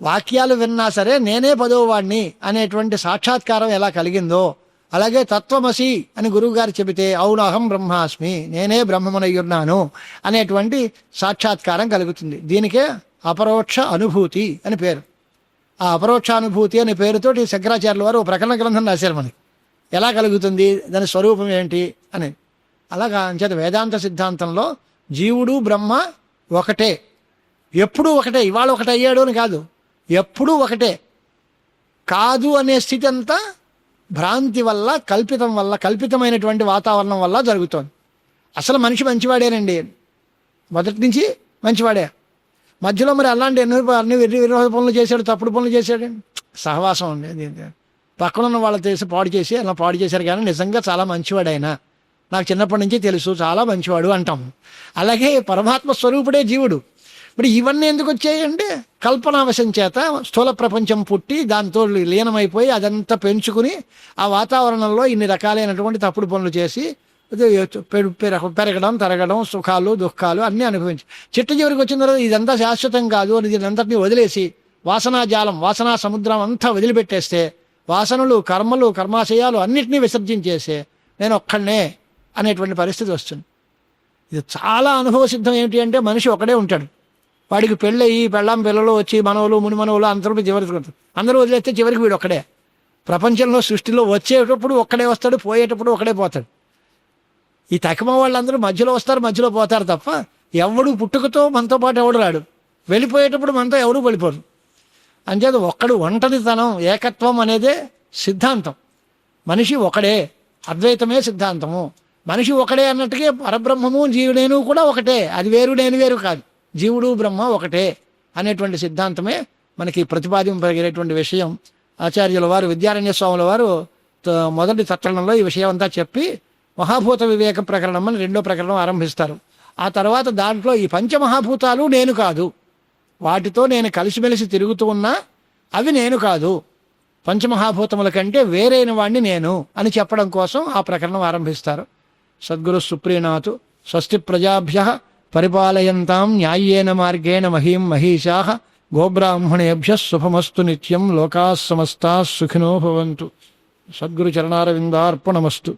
వాక్యాలు విన్నా సరే నేనే 10వ వాడిని అనేటువంటి సాక్షాత్కారం ఎలా కలిగిందో, అలాగే తత్వమసి అని గురువుగారు చెబితే అవును అహం బ్రహ్మాస్మి, నేనే బ్రహ్మమునయ్యున్నాను అనేటువంటి సాక్షాత్కారం కలుగుతుంది. దీనికే అపరోక్ష అనుభూతి అని పేరు. ఆ అపరోక్ష అనుభూతి అనే పేరుతోటి శంకరాచార్యుల వారు ఒక ప్రకరణ గ్రంథం రాశారు మనకి. ఎలా కలుగుతుంది, దాని స్వరూపం ఏంటి అని. అలాగా అంచేత వేదాంత సిద్ధాంతంలో జీవుడు బ్రహ్మ ఒకటే, ఎప్పుడూ ఒకటే. ఇవాళ ఒకటి అయ్యాడు అని కాదు, ఎప్పుడూ ఒకటే. కాదు అనే స్థితి అంతా భ్రాంతి వల్ల, కల్పితం వల్ల, కల్పితమైనటువంటి వాతావరణం వల్ల జరుగుతోంది. అసలు మనిషి మంచివాడేనండి, మొదటి నుంచి మంచివాడే. మధ్యలో మరి అలాంటి అన్ని విరోధ పనులు చేశాడు, తప్పుడు పనులు చేశాడండి. సహవాసం అండి, పక్కనున్న వాళ్ళ చేసి పాడు చేసి అలా పాడు చేశారు. కానీ నిజంగా చాలా మంచివాడు ఆయన, నాకు చిన్నప్పటి నుంచి తెలుసు, చాలా మంచివాడు అంటాం. అలాగే పరమాత్మ స్వరూపుడే జీవుడు. మరి ఇవన్నీ ఎందుకు వచ్చాయంటే కల్పనావశం చేత స్థూల ప్రపంచం పుట్టి దాంతో లీనమైపోయి అదంతా పెంచుకుని ఆ వాతావరణంలో ఇన్ని రకాలైనటువంటి తప్పుడు పనులు చేసి పెరగడం, తరగడం, సుఖాలు దుఃఖాలు అన్నీ అనుభవించి చిట్ట చివరికి వచ్చిన తర్వాత ఇదంతా శాశ్వతం కాదు అని దీనంతటినీ వదిలేసి వాసనాజాలం, వాసనా సముద్రం అంతా వదిలిపెట్టేస్తే, వాసనలు, కర్మలు, కర్మాశయాలు అన్నిటినీ విసర్జించేసే నేను ఒక్కడనే అనేటువంటి పరిస్థితి వస్తుంది. ఇది చాలా అనుభవ సిద్ధం. ఏమిటి అంటే మనిషి ఒకడే ఉంటాడు, వాడికి పెళ్ళయి పెళ్ళాం పిల్లలు వచ్చి మనవలు ముని మనవలు అందరూ చివరికి అందరూ వదిలేస్తే చివరికి వీడు ఒక్కడే. ప్రపంచంలో సృష్టిలో వచ్చేటప్పుడు ఒక్కడే వస్తాడు, పోయేటప్పుడు ఒకడే పోతాడు. ఈ తక్కువ వాళ్ళందరూ మధ్యలో వస్తారు, మధ్యలో పోతారు తప్ప ఎవడు పుట్టుకతో మనతో పాటు ఎవడు రాడు, వెళ్ళిపోయేటప్పుడు మనతో ఎవడూ వెళ్ళిపోరు. అంచేత ఒక్కడు ఒంటరితనం, ఏకత్వం అనేదే సిద్ధాంతం. మనిషి ఒకడే, అద్వైతమే సిద్ధాంతము. మనిషి ఒకడే అన్నట్టుగా పరబ్రహ్మము జీవుడేను కూడా ఒకటే, అది వేరు నేను వేరు కాదు, జీవుడు బ్రహ్మ ఒకటే అనేటువంటి సిద్ధాంతమే మనకి ప్రతిపాదింపగలిగేటువంటి విషయం. ఆచార్యుల వారు విద్యారణ్య స్వాముల వారు మొదటి తత్వంలో ఈ విషయం అంతా చెప్పి మహాభూత వివేక ప్రకరణం అని 2వ ప్రకరణం ఆరంభిస్తారు. ఆ తర్వాత దాంట్లో ఈ పంచమహాభూతాలు నేను కాదు, వాటితో నేను కలిసిమెలిసి తిరుగుతూ ఉన్నా అవి నేను కాదు, పంచమహాభూతముల కంటే వేరైన వాడిని నేను అని చెప్పడం కోసం ఆ ప్రకరణం ఆరంభిస్తారు. సద్గురు సుప్రీనాథు స్వస్తి ప్రజాభ్యః పరిపాలయంతాం న్యాయేన మార్గేణ మహీం మహీషాః గోబ్రాహ్మణేభ్యః శుభమస్తు నిత్యం లోకాః సమస్తాః సుఖినో భవంతు. సద్గురు చరణారవిందార్పణమస్తు.